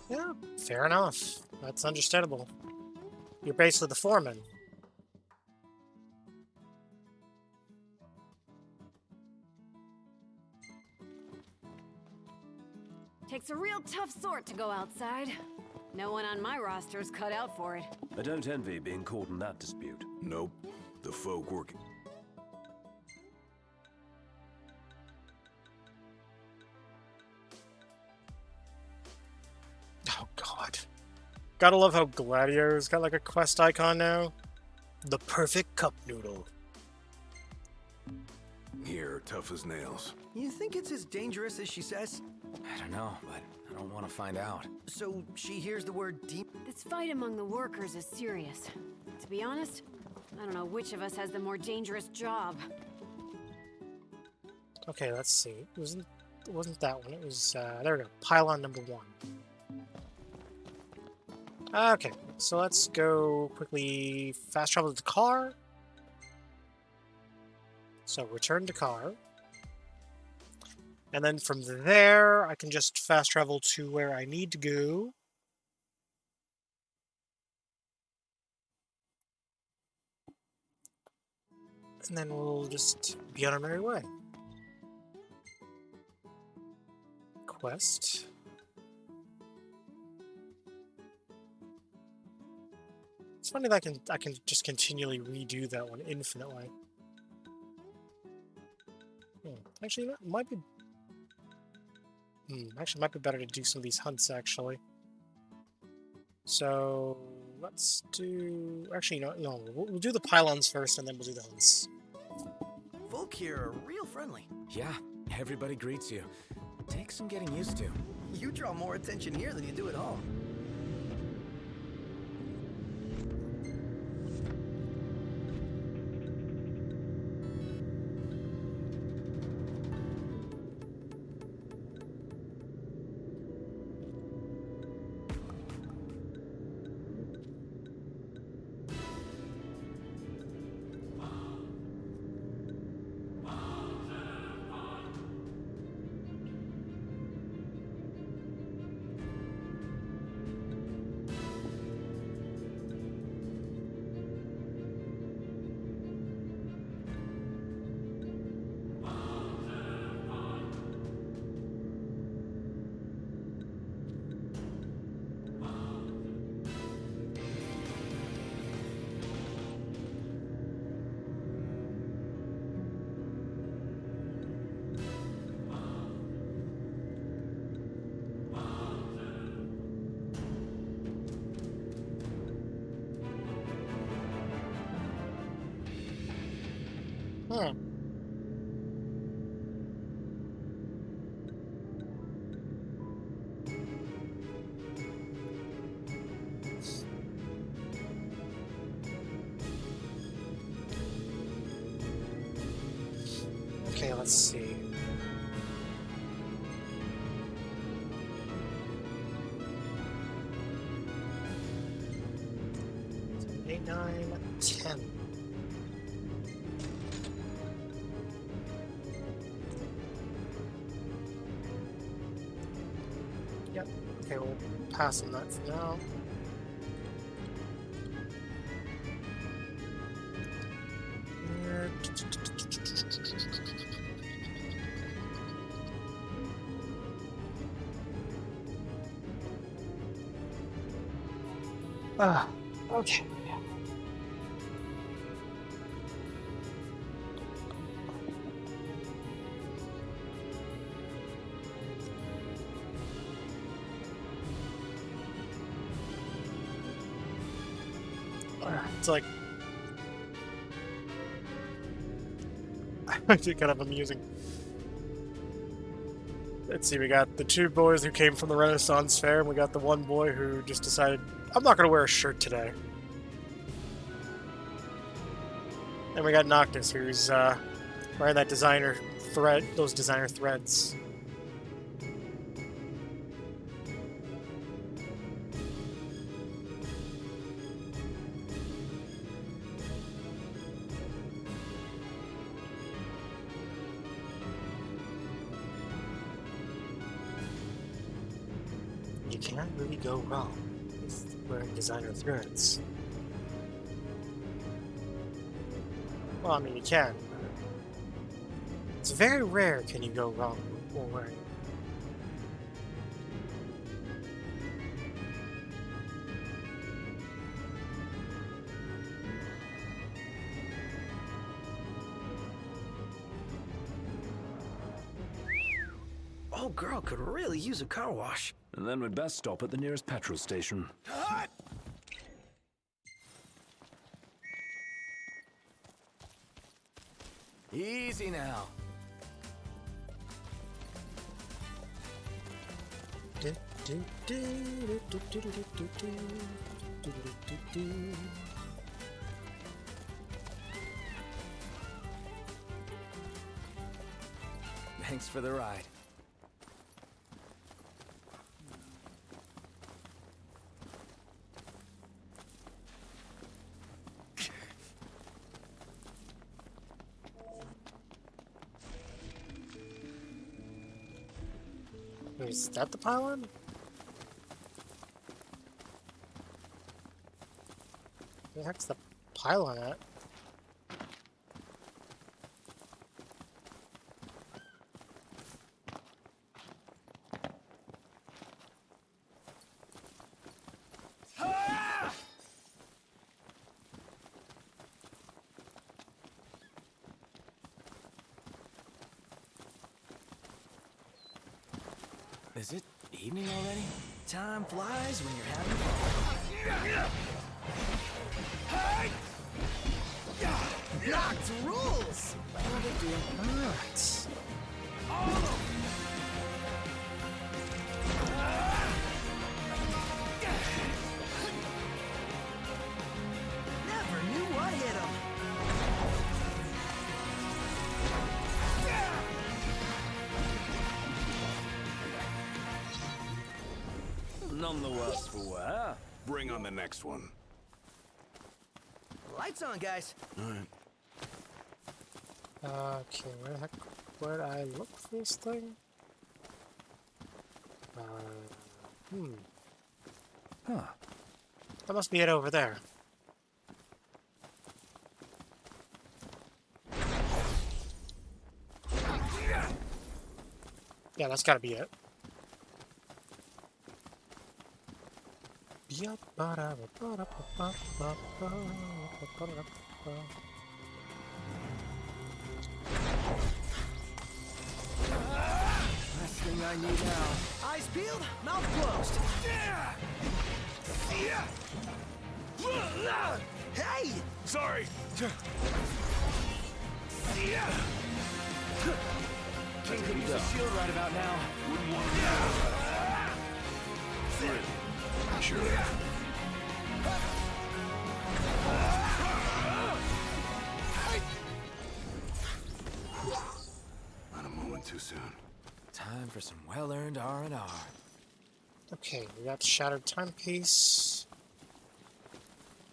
Speaker 1: Yeah, fair enough. That's understandable. You're basically the foreman.
Speaker 20: Takes a real tough sort to go outside. No one on my roster is cut out for it.
Speaker 4: I don't envy being caught in that dispute.
Speaker 2: Nope. The folk working.
Speaker 1: Oh god. Gotta love how Gladio's got like a quest icon now. The perfect cup noodle.
Speaker 2: Here, tough as nails.
Speaker 3: You think it's as dangerous as she says?
Speaker 11: I don't know, but I don't want to find out.
Speaker 3: So she hears the word demon?
Speaker 20: This fight among the workers is serious. To be honest, I don't know which of us has the more dangerous job.
Speaker 1: Okay, let's see. It wasn't that one. It was, there we go. Pylon number 1. Okay, so let's go quickly fast travel to the car. So return to car. And then from there, I can just fast travel to where I need to go. And then we'll just be on our merry way. Quest. It's funny that I can just continually redo that one infinitely. Actually, that might be. Actually, might be better to do some of these hunts actually. So let's do. Actually, no. We'll do the pylons first, and then we'll do the hunts.
Speaker 3: Folk here are real friendly.
Speaker 11: Yeah, everybody greets you. Takes some getting used to.
Speaker 3: You draw more attention here than you do at home. Okay, let's see.
Speaker 1: 9, 10. Yep. Okay, we'll pass on that for now. Okay. It's like it's kind of amusing. Let's see, we got the two boys who came from the Renaissance Fair, and we got the one boy who just decided, I'm not going to wear a shirt today. And we got Noctis, who's wearing that designer thread, those designer threads. You can't really go wrong with wearing designer threads. Well, I mean, you can. It's very rare can you go wrong while wearing.
Speaker 3: Old girl could really use a car wash.
Speaker 4: And then we'd best stop at the nearest petrol station.
Speaker 11: Easy now. Thanks for the ride.
Speaker 1: Is that the pylon? Where the heck's the pylon at?
Speaker 11: Is it evening already?
Speaker 3: Time flies when you're having fun. Locked rules!
Speaker 1: No big deal. Alright.
Speaker 3: Never knew what hit him.
Speaker 11: None the worse for wear.
Speaker 2: Bring on the next one.
Speaker 3: Lights on, guys.
Speaker 2: Alright.
Speaker 1: Okay, where the heck would I look for this thing?
Speaker 11: Huh.
Speaker 1: That must be it over there. Yeah, that's gotta be it.
Speaker 3: Last thing I need now. Eyes peeled, mouth closed. Hey!
Speaker 2: Sorry!
Speaker 3: King could use a shield right about now.
Speaker 2: Wouldn't want to. Sure. Not a moment too soon.
Speaker 11: Time for some well-earned R&R.
Speaker 1: Okay, we got the Shattered Timepiece.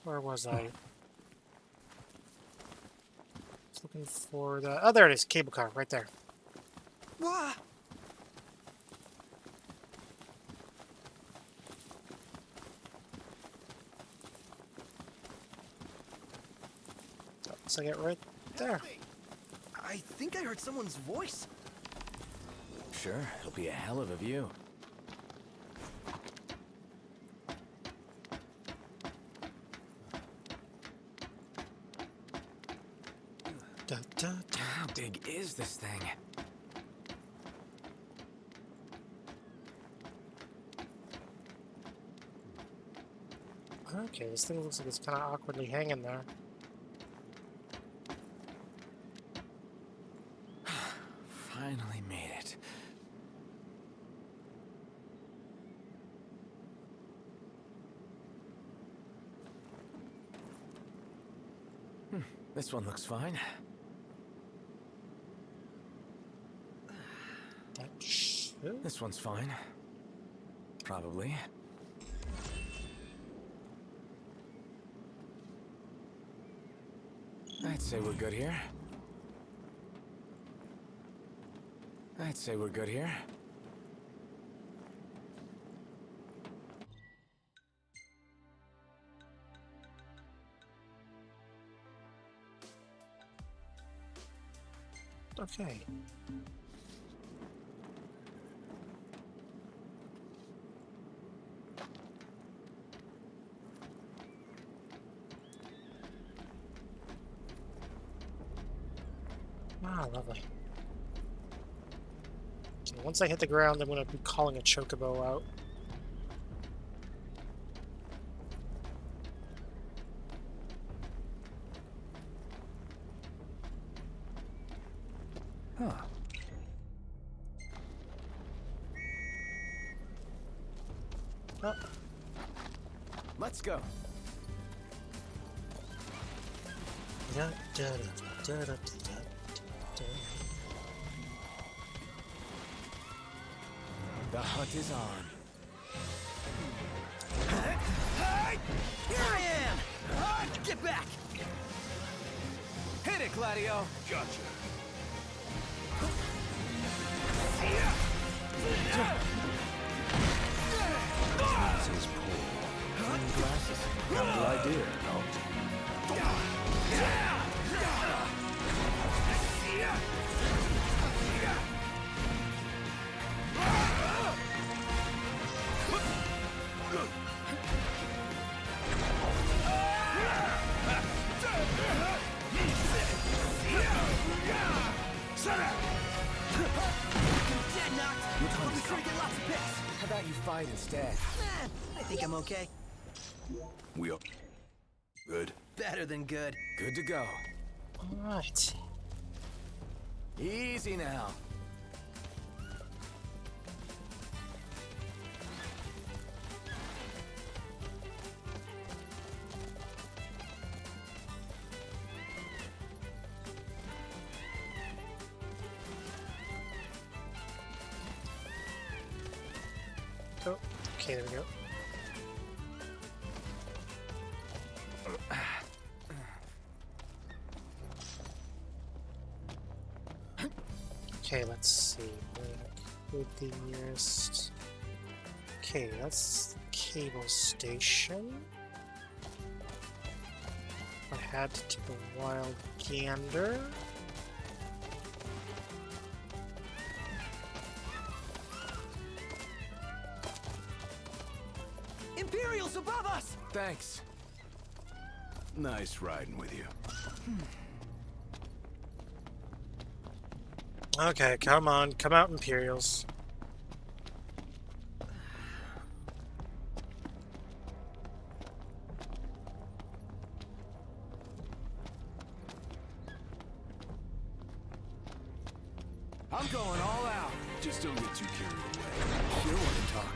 Speaker 1: Where was I? Just looking for the... Oh, there it is. Cable car, right there.
Speaker 3: Wah!
Speaker 1: Oh, so I get right there.
Speaker 3: I think I heard someone's voice.
Speaker 11: Sure, it'll be a hell of a view.
Speaker 1: Da, da, da.
Speaker 11: How big is this thing?
Speaker 1: Okay, this thing looks like it's kind of awkwardly hanging there.
Speaker 11: Finally made it. This one looks fine. This one's fine. Probably. I'd say we're good here. I'd say we're good here.
Speaker 1: Okay. Ah, lovely. Okay, once I hit the ground, I'm going to be calling a chocobo out.
Speaker 11: Huh.
Speaker 1: Oh.
Speaker 11: Let's go.
Speaker 1: Da, da, da, da, da, da, da.
Speaker 11: The hunt is on.
Speaker 3: Here I am! Get back!
Speaker 11: Hit it, Gladio!
Speaker 2: Gotcha.
Speaker 11: Says Paul. Clean glasses. Capital idea. How about you fight instead?
Speaker 3: I think I'm okay.
Speaker 2: We are good.
Speaker 3: Better than good.
Speaker 11: Good to go.
Speaker 1: Alright.
Speaker 11: Easy now.
Speaker 1: Oh, okay, there we go. Okay, let's see. With the nearest. Okay, that's the cable station. I had to take a wild gander.
Speaker 3: Imperials above us!
Speaker 11: Thanks.
Speaker 2: Nice riding with you.
Speaker 1: Okay, come on. Come out, Imperials.
Speaker 11: I'm going all out.
Speaker 2: Just don't get too carried away.
Speaker 11: You want to talk.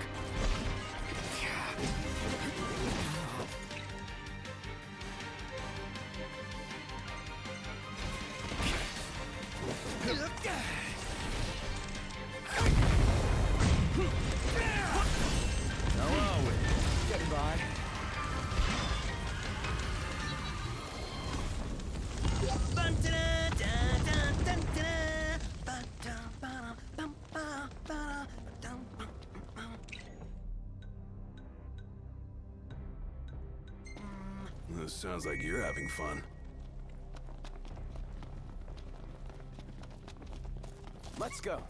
Speaker 11: How are we? Getting by.
Speaker 2: Sounds like you're having fun.
Speaker 11: Let's go.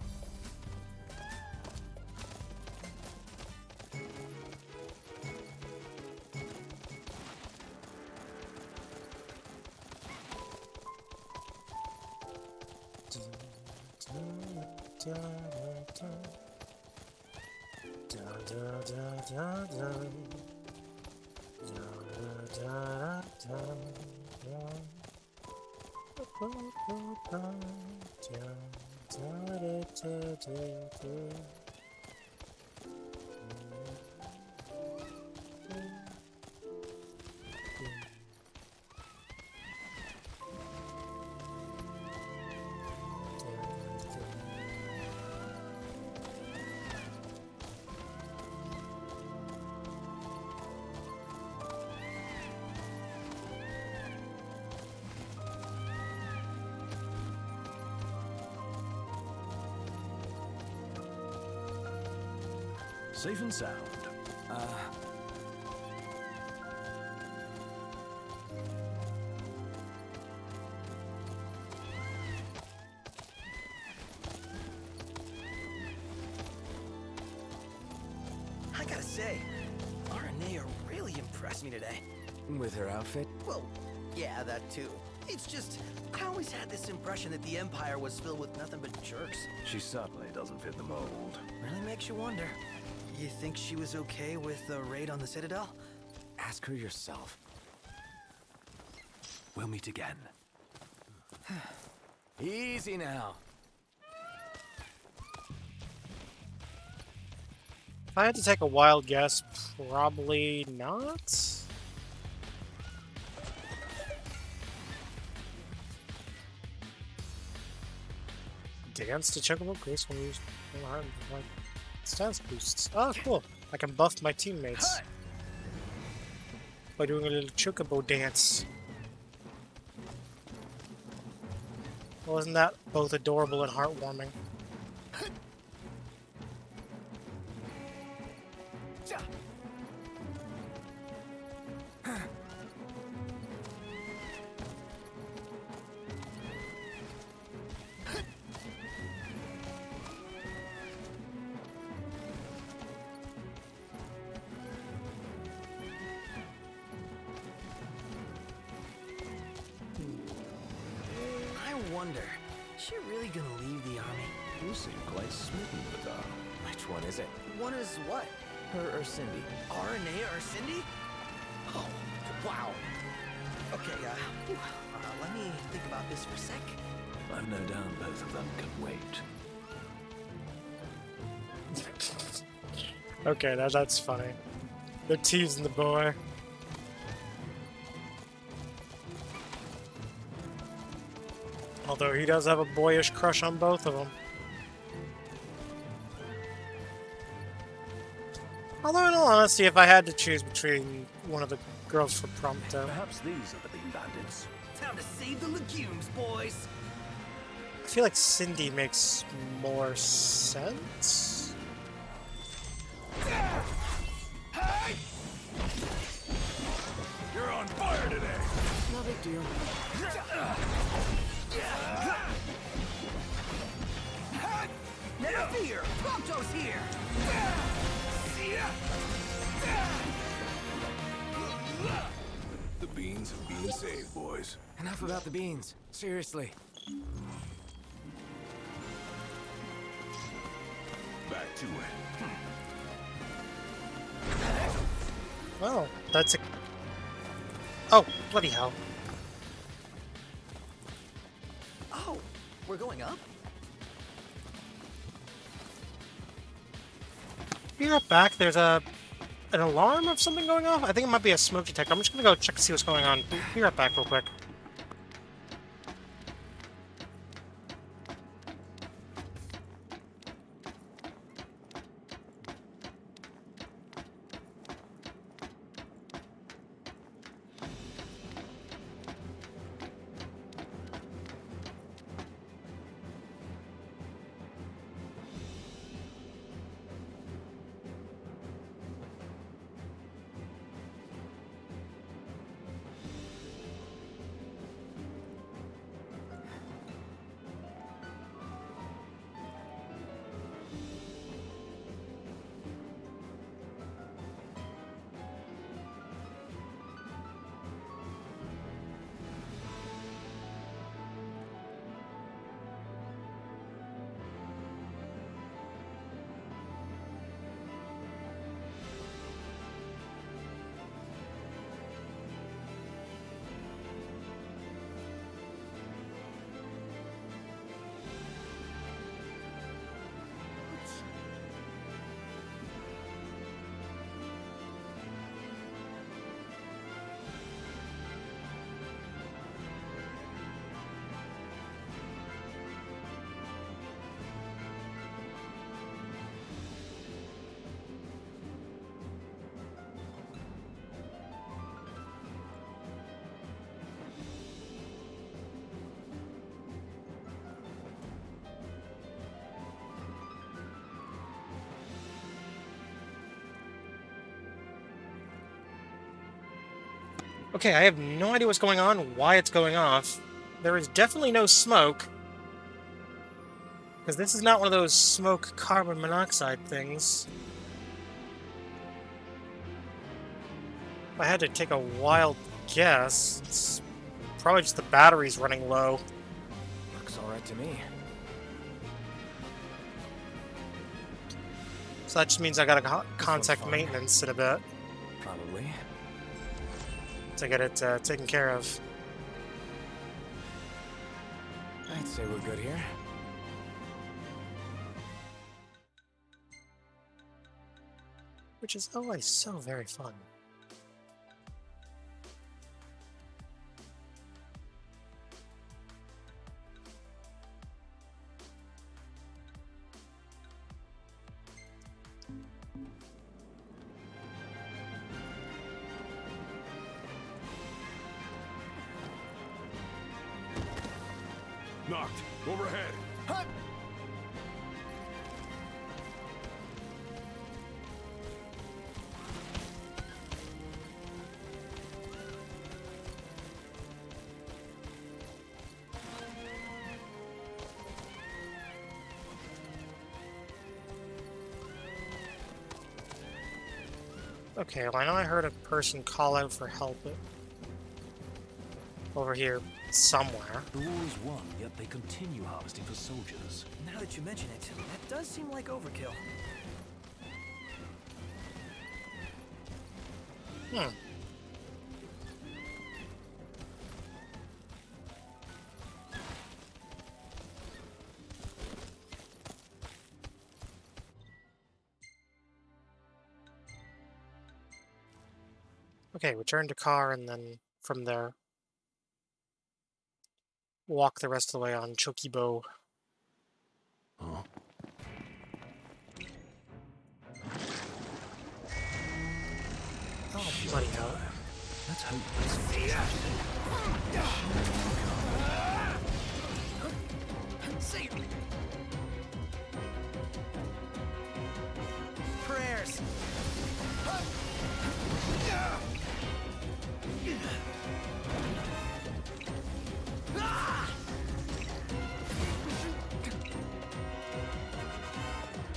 Speaker 4: Safe and sound.
Speaker 3: I gotta say, Aranea really impressed me today.
Speaker 11: With her outfit?
Speaker 3: Well, yeah, that too. It's just, I always had this impression that the Empire was filled with nothing but jerks.
Speaker 4: She certainly doesn't fit the mold.
Speaker 3: Really makes you wonder. You think she was okay with the raid on the Citadel?
Speaker 11: Ask her yourself.
Speaker 4: We'll meet again.
Speaker 11: Easy now.
Speaker 1: If I had to take a wild guess, probably not. Dance to Chocobo Grace when used like stance boosts. Oh, cool. I can buff my teammates by doing a little Chocobo dance. Well, isn't that both adorable and heartwarming?
Speaker 3: Is she really gonna leave the army?
Speaker 4: You seem quite smitten with her.
Speaker 11: Which one is it?
Speaker 3: One is what?
Speaker 11: Her or Cindy?
Speaker 3: Aranea or Cindy? Oh, wow. Okay, let me think about this for a sec.
Speaker 4: I've no doubt both of them can wait.
Speaker 1: Okay, that's funny. They're teasing the boy. Although he does have a boyish crush on both of them. Although in all honesty, if I had to choose between one of the girls for Prompto...
Speaker 4: Perhaps these are the Bean Bandits.
Speaker 3: Time to save the legumes, boys!
Speaker 1: I feel like Cindy makes more sense.
Speaker 2: You're on fire today!
Speaker 11: No big deal.
Speaker 3: Never fear! Prompto's here!
Speaker 2: The beans have been saved, boys.
Speaker 11: Enough about the beans. Seriously.
Speaker 2: Back to it.
Speaker 1: Oh, that's a... Oh, bloody hell.
Speaker 3: Oh, we're going up?
Speaker 1: Be right back. There's an alarm of something going off. I think it might be a smoke detector. I'm just gonna go check to see what's going on. Be right back real quick. Okay, I have no idea what's going on, why it's going off. There is definitely no smoke. Because this is not one of those smoke carbon monoxide things. If I had to take a wild guess, it's probably just the batteries running low.
Speaker 11: Looks alright to me.
Speaker 1: So that just means I gotta contact maintenance in a bit
Speaker 11: Probably.
Speaker 1: to get it taken care of.
Speaker 11: I'd say we're good here.
Speaker 1: Which is always so very fun.
Speaker 2: Knocked. Overhead.
Speaker 3: Hut!
Speaker 1: Okay, well, I know I heard a person call out for help over here somewhere.
Speaker 4: The war is won, yet they continue harvesting for soldiers.
Speaker 3: Now that you mention it, that does seem like overkill.
Speaker 1: Hmm. Okay, return to car and then from there walk the rest of the way on Chokibo.
Speaker 2: Huh?
Speaker 1: Oh, bloody hell.
Speaker 4: Let's hope this
Speaker 3: Save me. Prayers.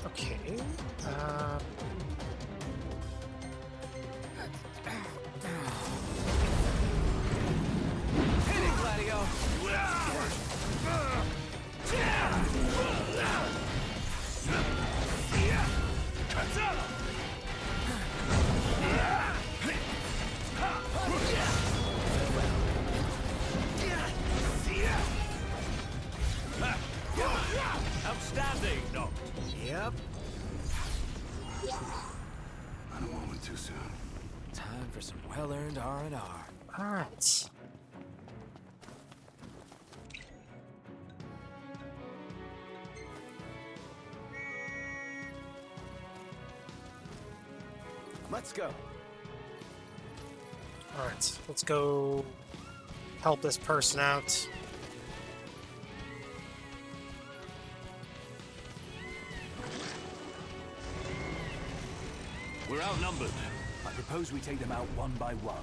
Speaker 1: Okay.
Speaker 3: Hit it, Gladio.
Speaker 17: Outstanding, Doc.
Speaker 3: Yep.
Speaker 2: I don't want to too soon.
Speaker 11: Time for some well-earned R&R.
Speaker 1: Alright.
Speaker 11: Let's go.
Speaker 1: Alright, let's go help this person out.
Speaker 4: We're outnumbered. I propose we take them out one by one.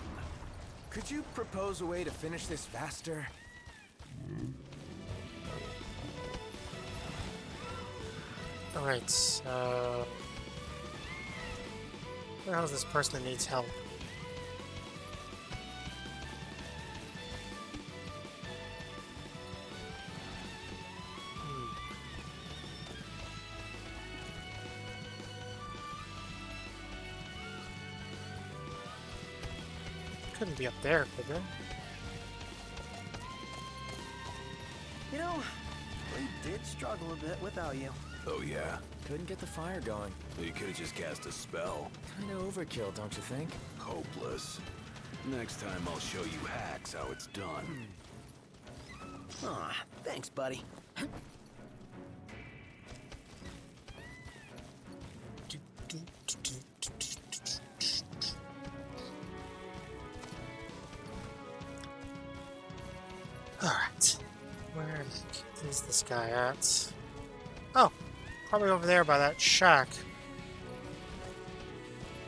Speaker 11: Could you propose a way to finish this faster?
Speaker 1: Alright, where the hell is this person that needs help? Couldn't be up there, could they?
Speaker 3: You know, we did struggle a bit without you.
Speaker 2: Oh, yeah?
Speaker 11: Couldn't get the fire going.
Speaker 2: You could have just cast a spell.
Speaker 11: Kinda overkill, don't you think?
Speaker 2: Hopeless. Next time I'll show you hacks how it's done.
Speaker 3: Aw, thanks, buddy.
Speaker 1: Alright. Where is this guy at? Oh, probably over there by that shack.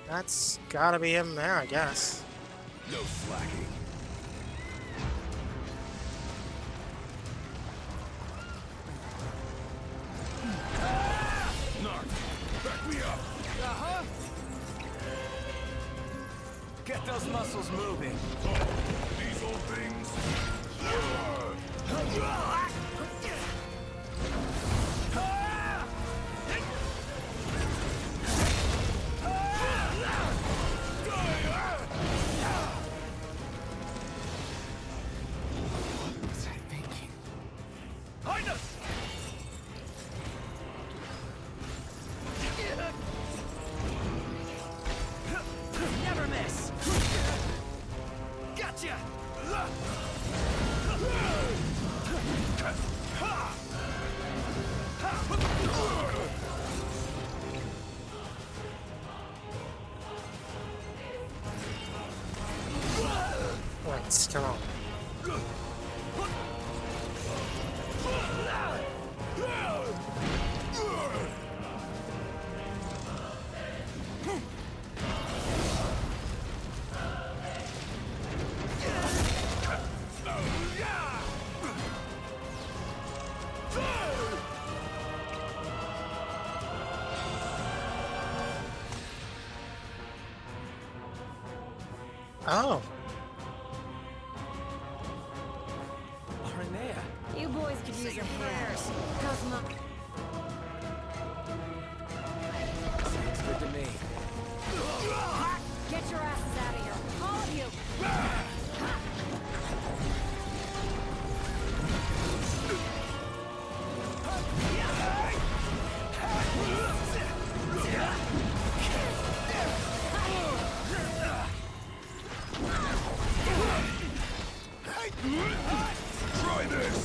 Speaker 1: That's gotta be him there, I guess.
Speaker 2: No slacking.
Speaker 11: those muscles moving.
Speaker 2: These old things.
Speaker 11: What was I thinking?
Speaker 3: Behind us! Never miss! Gotcha!
Speaker 1: Wait, come on. Oh.
Speaker 11: Aranea.
Speaker 13: You boys could use a hand. Cosmo.
Speaker 11: Sounds good to me.
Speaker 13: Get your asses out of here. All of you.
Speaker 2: Try this.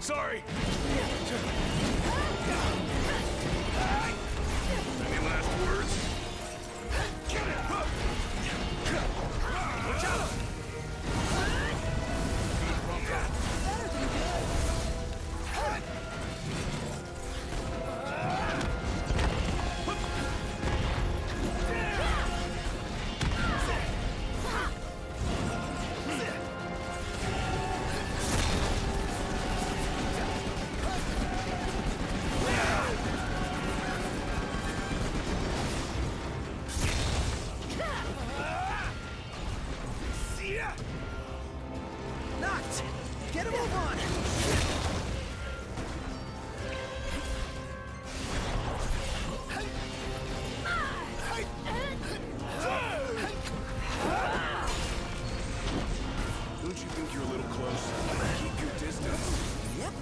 Speaker 2: Sorry. Any last words? Watch out!
Speaker 3: Knocked! Get a move on!
Speaker 2: Don't you think you're a little close? Keep your distance.
Speaker 3: Yep.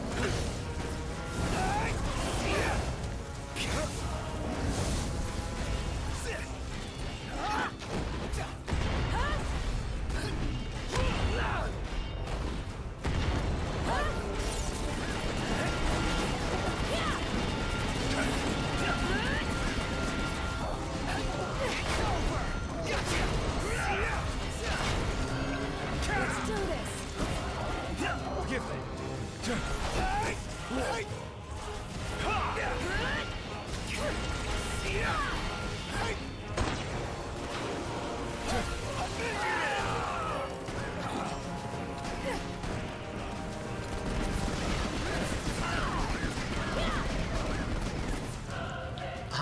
Speaker 13: Let's do this.
Speaker 3: Forgive me.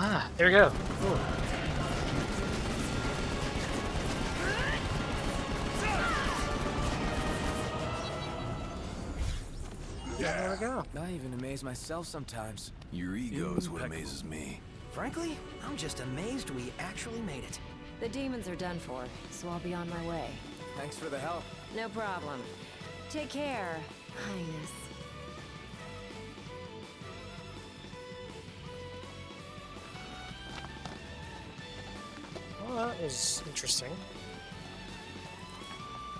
Speaker 1: Ah, there we go. Ooh. There we go.
Speaker 11: I even amaze myself sometimes.
Speaker 2: Your ego is what amazes me.
Speaker 3: Frankly, I'm just amazed we actually made it.
Speaker 13: The demons are done for, so I'll be on my way.
Speaker 11: Thanks for the help.
Speaker 13: No problem. Take care, Highness.
Speaker 1: Well, that was interesting.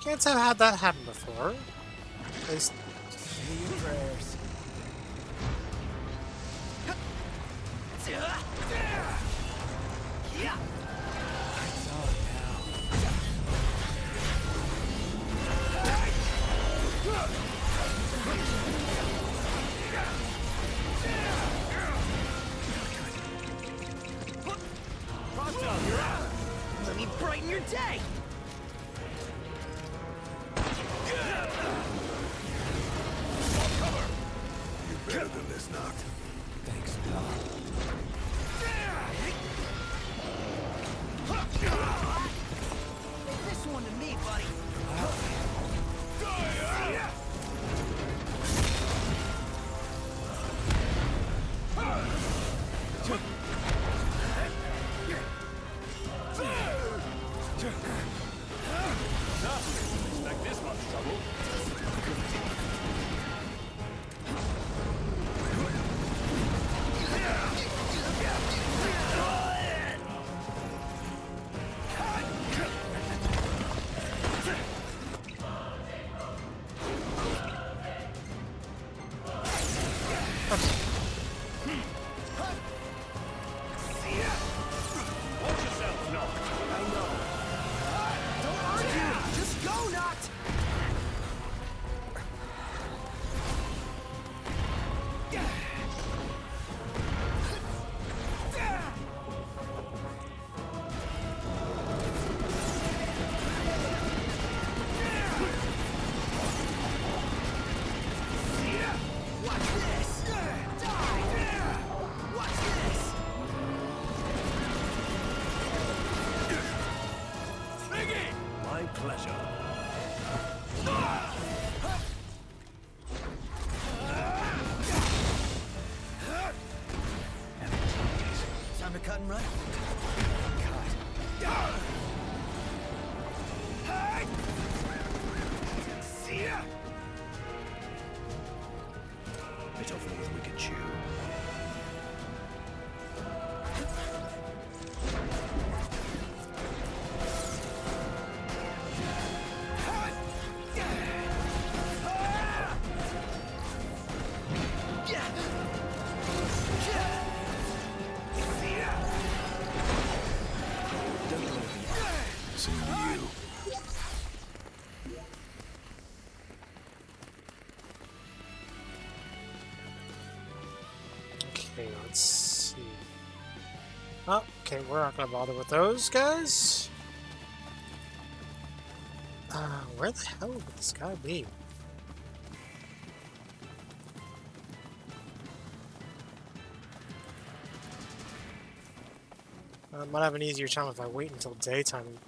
Speaker 1: Can't say I've had that happen before. At least.
Speaker 11: Say your prayers.
Speaker 3: Yeah.
Speaker 11: It's on now.
Speaker 3: Pronto, you're out. Let me brighten your day.
Speaker 2: You're better than this, Noct.
Speaker 11: Thanks, pal.
Speaker 3: This one to me, buddy.
Speaker 4: Expect this much trouble. Watch yourself, Noct.
Speaker 3: I know. Don't argue! Just go, Noct! Watch this! Die! Watch this!
Speaker 4: My pleasure.
Speaker 3: Time to cut and run? See ya!
Speaker 4: Bit off more than we could chew.
Speaker 2: Same to you.
Speaker 1: Okay, let's see. Oh, okay, we're not gonna bother with those guys. Where the hell would this guy be? I might have an easier time if I wait until daytime.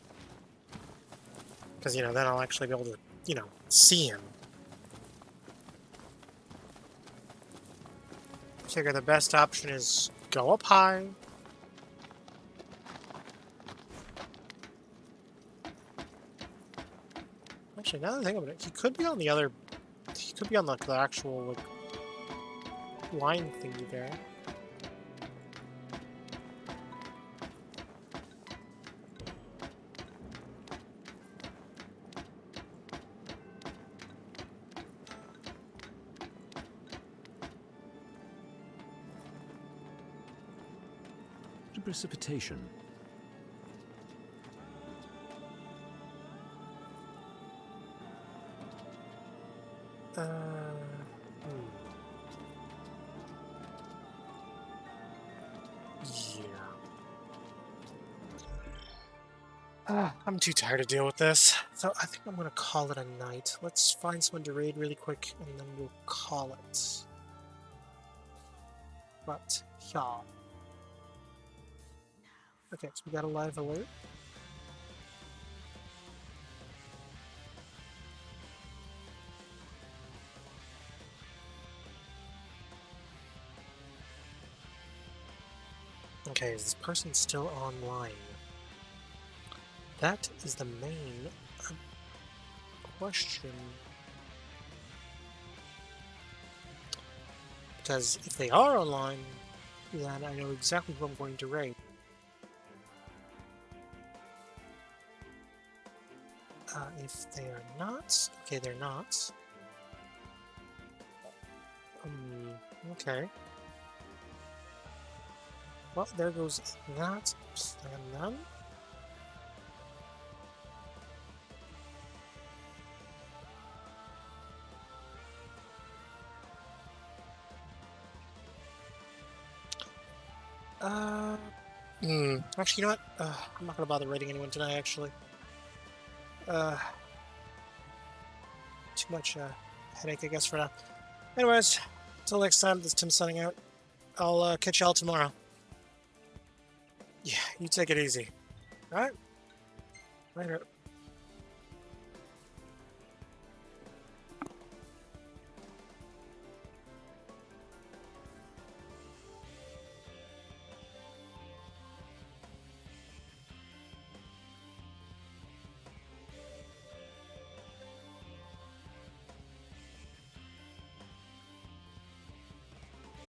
Speaker 1: Because, you know, then I'll actually be able to, you know, see him. I figure the best option is go up high. Actually, now that I think about it, he could be on the other... He could be on, like, the actual, like, line thingy there.
Speaker 4: Precipitation.
Speaker 1: Yeah. I'm too tired to deal with this, so I think I'm gonna call it a night. Let's find someone to raid really quick, and then we'll call it. But, yeah. Okay, so we got a live alert. Okay, is this person still online? That is the main question. Because if they are online, then I know exactly who I'm going to raid. If they are not, okay, they're not. Okay. Well, there goes that plan then. Actually, you know what? I'm not gonna bother raiding anyone tonight, actually. Too much headache, I guess, for now. Anyways, until next time, this is Tim signing out. I'll catch y'all tomorrow. Yeah, you take it easy. Alright? Later.